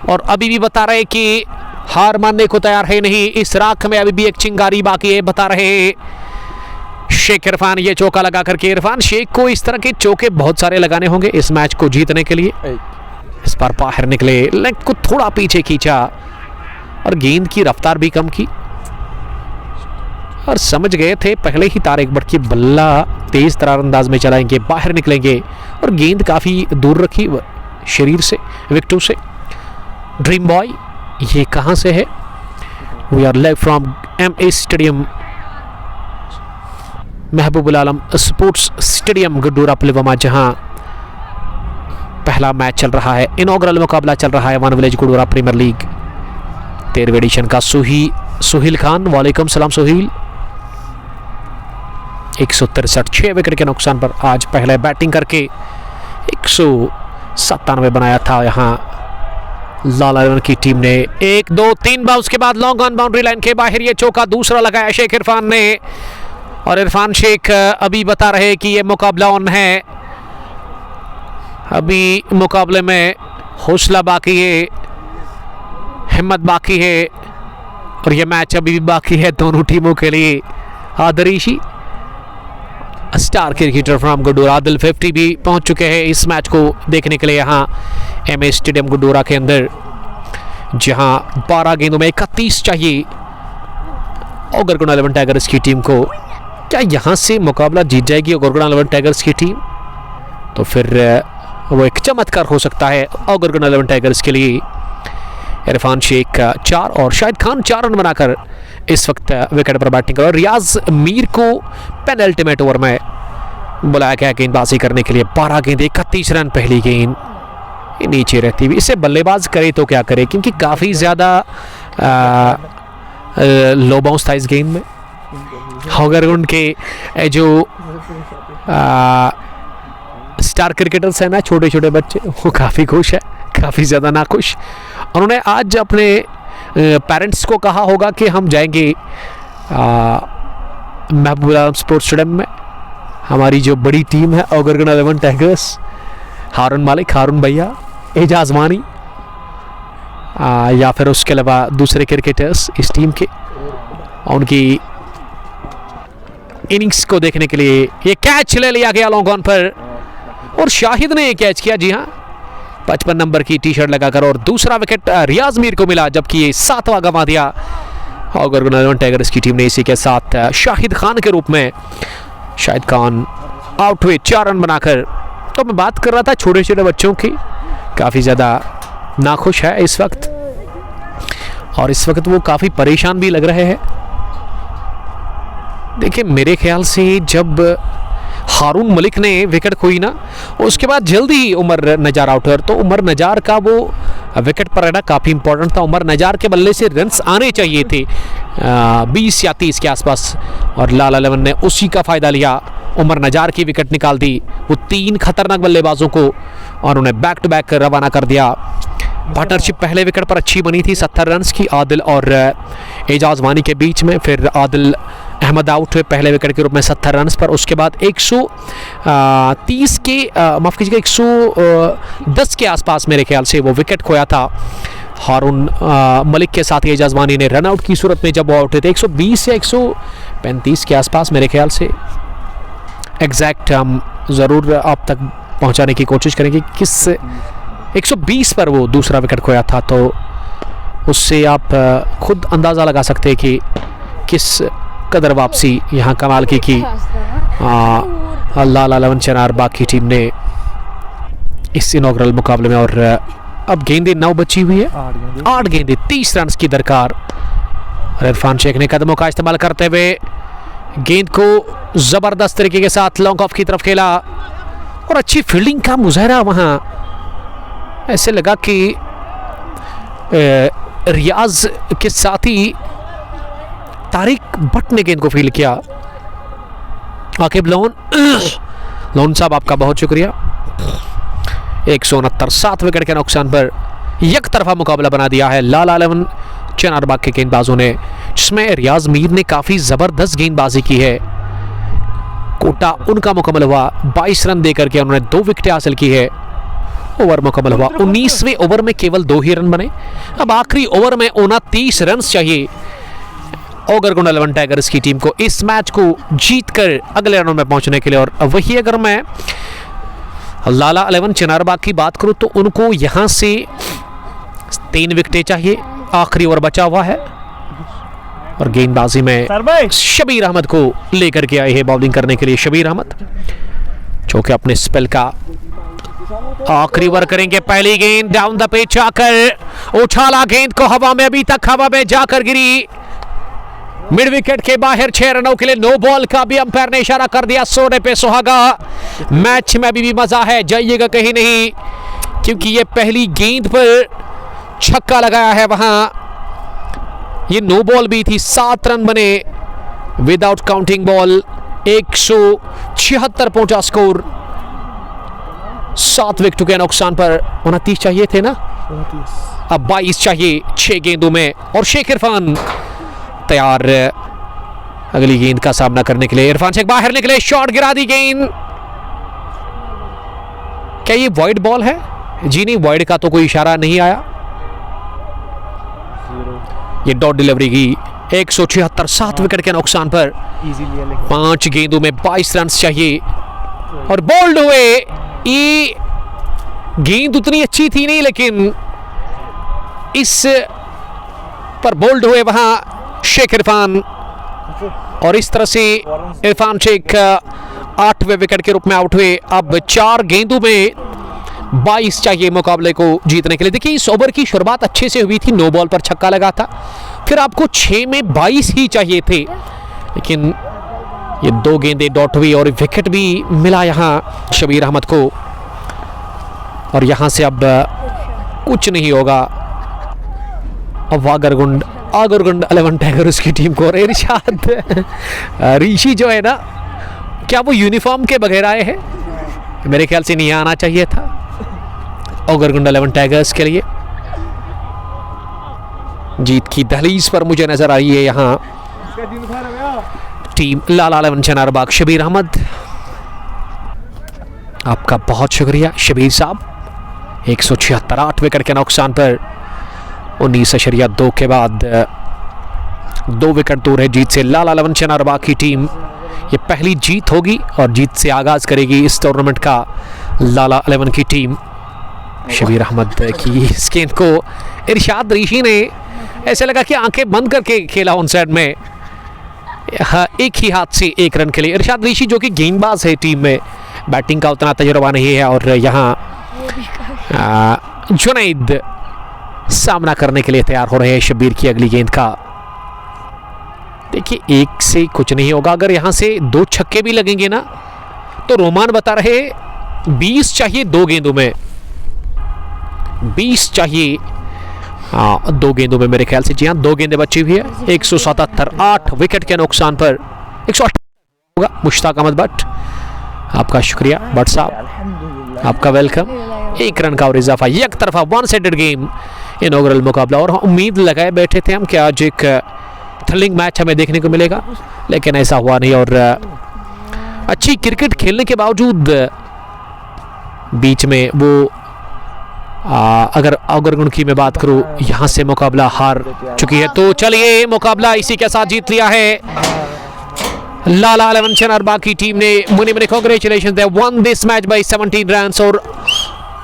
और अभी भी बता रहे कि हार मानने को तैयार है नहीं, इस राख में अभी भी एक चिंगारी बाकी है, बता रहे शेख इरफान। ये चौका लगा करके इरफान शेख को इस तरह के चौके बहुत सारे लगाने होंगे इस मैच को जीतने के लिए। इस बार बाहर निकले, लेग को थोड़ा पीछे खींचा और गेंद की रफ्तार भी कम की, और समझ गए थे पहले ही तारिक भट्ट की बल्ला तेज तरार अंदाज में चलाएंगे, बाहर निकलेंगे, और गेंद काफ़ी दूर रखी शरीर से, विकेटों से। ड्रीम बॉय ये कहाँ से है? We are live from MA stadium, Mehboobul Alam sports stadium Guddura Pulwama, जहां पहला मैच चल रहा है, इनॉग्रल मुकाबला चल रहा है one village Guddura premier league 13वें एडिशन का। सुहील खान, वालेकुम सलाम सुहील। 163, 6 विकेट के नुकसान पर आज पहले बैटिंग करके 197 बनाया था यहाँ लाला 11 की टीम ने। 1 2 3 बाउंस के बाद लॉन्ग ऑन बाउंड्री लाइन के बाहर ये चौका दूसरा लगाया शेख इरफान ने, और इरफान शेख अभी बता रहे कि ये मुकाबला ऑन है, अभी मुकाबले में हौसला बाकी है, हिम्मत बाकी है, और ये मैच अभी भी बाकी है दोनों टीमों के लिए। आदरीशी स्टार क्रिकेटर फ्रॉम गुड्डूरा आदिल 50 भी पहुंच चुके हैं इस मैच को देखने के लिए यहाँ MA स्टेडियम गुड्डूरा के अंदर, जहां 12 गेंदों में 31 चाहिए ओगरगुंड 11 टाइगर्स की टीम को। क्या यहाँ से मुकाबला जीत जाएगी ओगरगुंड 11 टाइगर्स की टीम? तो फिर वो एक चमत्कार हो सकता है ओगरगुंड 11 टाइगर्स के लिए। इरफान शेख 4 और शाहिद खान 4 रन बनाकर इस वक्त विकेट पर बैटिंग कर, और रियाज मीर को पेनल्टीमेट ओवर में बुलाया गया गेंदबाजी करने के लिए। 12 गेंद 31 रन, पहली गेंद नीचे रहती हुई। इसे बल्लेबाज करे तो क्या करे, क्योंकि काफ़ी ज़्यादा लो बाउंस था इस गेंद में। ओगरगुंड के जो स्टार क्रिकेटर्स हैं ना, छोटे छोटे बच्चे, वो काफ़ी खुश है, काफ़ी ज़्यादा नाखुश। उन्होंने आज अपने पेरेंट्स को कहा होगा कि हम जाएंगे महबूबुल आलम स्पोर्ट्स स्टेडियम में, हमारी जो बड़ी टीम है ओगरगुंड 11 टाइगर्स, हारून मलिक, हारून भैया, एजाज वानी, या फिर उसके अलावा दूसरे क्रिकेटर्स इस टीम के, उनकी इनिंग्स को देखने के लिए। ये कैच ले लिया गया लॉन्ग ऑन पर, और शाहिद ने ये कैच किया, जी हाँ, 55 नंबर की टी-शर्ट लगाकर, और दूसरा विकेट रियाज मीर को मिला, जबकि ये 7वां गंवा दिया ओगरगुंड 11 टाइगर्स की टीम ने। इसी के साथ शाहिद खान के रूप में शाहिद खान आउट हुए 4 रन बनाकर तो मैं बात कर रहा था छोटे छोटे बच्चों की, काफ़ी ज़्यादा नाखुश है इस वक्त, और इस वक्त वो काफ़ी परेशान भी लग रहे हैं। देखिए मेरे ख्याल से जब हारून मलिक ने विकेट खोई ना, उसके बाद जल्दी ही उमर नजार आउट हुआ, तो उमर नजार का वो विकेट पर रहना काफ़ी इंपॉर्टेंट था। उमर नजार के बल्ले से रन्स आने चाहिए थे 20 या 30 के आसपास, और लाला लेवन ने उसी का फ़ायदा लिया, उमर नजार की विकेट निकाल दी वो 3 खतरनाक बल्लेबाजों को, और उन्हें बैक टू बैक रवाना कर दिया। पार्टनरशिप पहले विकेट पर अच्छी बनी थी 70 रन्स की, आदिल और एजाज वानी के बीच में। फिर आदिल अहमद आउट हुए पहले विकेट के रूप में 70 रन्स पर। उसके बाद 130 के माफ़ कीजिएगा 110 के आसपास मेरे ख्याल से वो विकेट खोया था हारून मलिक के साथ एजाज वानी ने रन आउट की सूरत में जब वो आउट हुए थे। 120 या 135 के आसपास मेरे ख्याल से, एग्जैक्ट हम ज़रूर आप तक पहुंचाने की कोशिश करेंगे किस 120 पर वो दूसरा विकेट खोया था, तो उससे आप खुद अंदाज़ा लगा सकते हैं कि किस कदर वापसी यहाँ कमाल की लाला लेवन चेनारबाग की टीम ने इस इनॉग्रल मुकाबले में। और अब गेंदें 9 बची हुई है, 8 गेंदें 30 रन की दरकार। और इरफान शेख ने कदमों का इस्तेमाल करते हुए गेंद को ज़बरदस्त तरीके के साथ लॉन्ग ऑफ की तरफ खेला, और अच्छी फील्डिंग का मुजाहरा वहाँ। ऐसे लगा कि रियाज के साथ ही तारिक भट्ट ने गेंद को फील्ड किया। आकिब लोन साहब आपका बहुत शुक्रिया। 169 7 विकेट के नुकसान पर एक तरफा मुकाबला बना दिया है लाला लेवन चेनारबाग के गेंदबाजों ने, जिसमें रियाज मीर ने काफ़ी ज़बरदस्त गेंदबाजी की है। कोटा उनका मुकम्मल हुआ 22 रन देकर के उन्होंने 2 विकेटें हासिल की है। ओवर मुकम्मल हुआ, 19वें ओवर में केवल 2 ही रन बने। अब आखिरी ओवर में 29 रन चाहिए ओगरगुंडा 11 टाइगर्स की टीम को इस मैच को जीतकर अगले रनों में पहुंचने के लिए। और वही अगर मैं लाला लेवन चेनारबाग की बात करूं तो उनको यहां से 3 विकेटें चाहिए, आखिरी ओवर बचा हुआ है, और गेंदबाजी में शबीर अहमद को लेकर के आए हैं बॉलिंग करने के लिए। शबीर अहमद जो कि अपने स्पेल का आखिरी ओवर करेंगे। पहली गेंद डाउन द पिच आकर उछाला, गेंद को हवा में, अभी तक हवा में जाकर गिरी मिड विकेट के बाहर। 6 रनों के लिए नो बॉल का भी अंपायर ने इशारा कर दिया। सोने पे सुहागा, मैच में अभी भी मजा है, जाइएगा कहीं नहीं, क्योंकि ये पहली गेंद पर छक्का लगाया है वहां। ये नो बॉल भी थी, 7 रन बने विदाउट काउंटिंग बॉल। 176 पहुंचा स्कोर, 7 विकेटों के नुकसान पर। 29 चाहिए थे ना, अब 22 चाहिए 6 गेंदों में। और शेख इरफान तैयार अगली गेंद का सामना करने के लिए। इरफान शेख बाहर निकले, शॉट गिरा दी गेंद। क्या ये वाइड बॉल है? जी नहीं, वाइड का तो कोई इशारा नहीं आया। ये डॉट डिलीवरी की। 176 7 विकेट के नुकसान पर 5 गेंदों में 22 रन चाहिए, और बोल्ड हुए। ये गेंद उतनी अच्छी थी नहीं, लेकिन इस पर बोल्ड हुए वहां शेख इरफान, और इस तरह से इरफान शेख 8वें विकेट के रूप में आउट हुए। अब 4 गेंदों में 22 चाहिए मुकाबले को जीतने के लिए। देखिए इस ओवर की शुरुआत अच्छे से हुई थी, नो बॉल पर छक्का लगा था, फिर आपको 6 में 22 ही चाहिए थे, लेकिन ये 2 गेंदें डॉट हुई और विकेट भी मिला यहाँ शबीर अहमद को। और यहाँ से अब कुछ नहीं होगा। अब आगरगुंड 11 टाइगर्स की टीम को। इरशाद ऋषि जो है ना, क्या वो यूनिफॉर्म के बगैर आए हैं? मेरे ख्याल से नहीं आना चाहिए था आगरगुंड 11 टाइगर्स के लिए। जीत की दहलीज पर मुझे नजर आई है यहाँ टीम लाला लेवन चेनारबाग। शबीर अहमद, आपका बहुत शुक्रिया शबीर साहब। 176 8 विकेट के नुकसान पर 19.2 के बाद 2 विकेट दूर है जीत से लाला लेवन चेनारबाग की टीम। ये पहली जीत होगी और जीत से आगाज करेगी इस टूर्नामेंट का लाला लेवन की टीम। शबीर अहमद की इस गेंद को इरशाद ऋषि ने ऐसे लगा कि आंखें बंद करके खेला ऑन साइड में, एक ही हाथ से 1 रन के लिए। इरशाद ऋषि जो कि गेंदबाज है टीम में, बैटिंग का उतना तजुर्बा नहीं है और यहाँ जुनैद सामना करने के लिए तैयार हो रहे हैं शब्बीर की अगली गेंद का। देखिए, एक से कुछ नहीं होगा, अगर यहाँ से 2 छक्के भी लगेंगे ना तो रोमान बता रहे 20 चाहिए 2 गेंदों में, 20 चाहिए 2 गेंदों में मेरे ख्याल से। जी हाँ, 2 गेंदें बची हुई है। 177, 8 विकेट के नुकसान पर 108 होगा। मुश्ताक अहमद भट्ट, आपका शुक्रिया भट्ट साहब, आपका वेलकम। 1 रन का और इजाफा, एक तरफा 1 साइडेड गेम इनॉग्रल मुकाबला। और उम्मीद लगाए बैठे थे हम कि आज एक थ्रिलिंग मैच हमें देखने को मिलेगा, लेकिन ऐसा हुआ नहीं। और अच्छी क्रिकेट खेलने के बावजूद बीच में वो अगर अग्रगुण की मैं बात करूं, यहां से मुकाबला हार चुकी है। तो चलिए, मुकाबला इसी के साथ जीत लिया है लाला लेवन और बाकी टीम ने। Muni congratulation, they won this match by 17 runs. और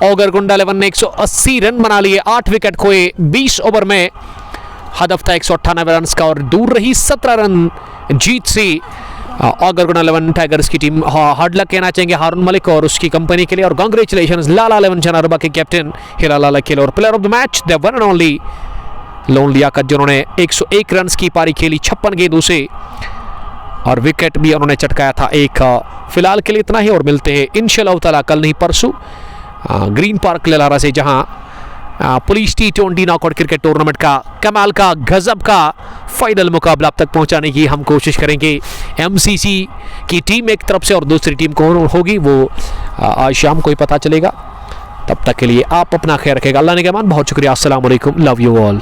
ओगरगुंडा 11 ने 180 रन बना लिए, 8 विकेट खोए 20 ओवर में। हदफ था 198 रन का और दूर रही 17 रन जीत से ओगरगुंडा 11 टाइगर्स की टीम। हार्ड लक कहना चाहेंगे हारून मलिक और उसकी कंपनी के लिए। और कांग्रेचुलेशंस लाला लेवन चनारबा के कैप्टन हिलाल अकील और player of the match the one and only Lone Liaqat, जिन्होंने 101 रन की पारी खेली 56 गेंदों से और विकेट भी उन्होंने चटकाया था 1। फिलहाल के लिए इतना ही और मिलते हैं इंशाअल्लाह ताला कल नहीं परसों ग्रीन पार्क ललारा से, जहां police T20 knockout cricket tournament का कमाल का गजब का फाइनल मुकाबला अब तक पहुंचाने की हम कोशिश करेंगे। MCC की टीम एक तरफ से और दूसरी टीम कौन होगी वो आज शाम को ही पता चलेगा। तब तक के लिए आप अपना ख्याल रखेगा। अल्लाह ने के मान, बहुत शुक्रिया। अस्सलाम वालेकुम, लव यू ऑल।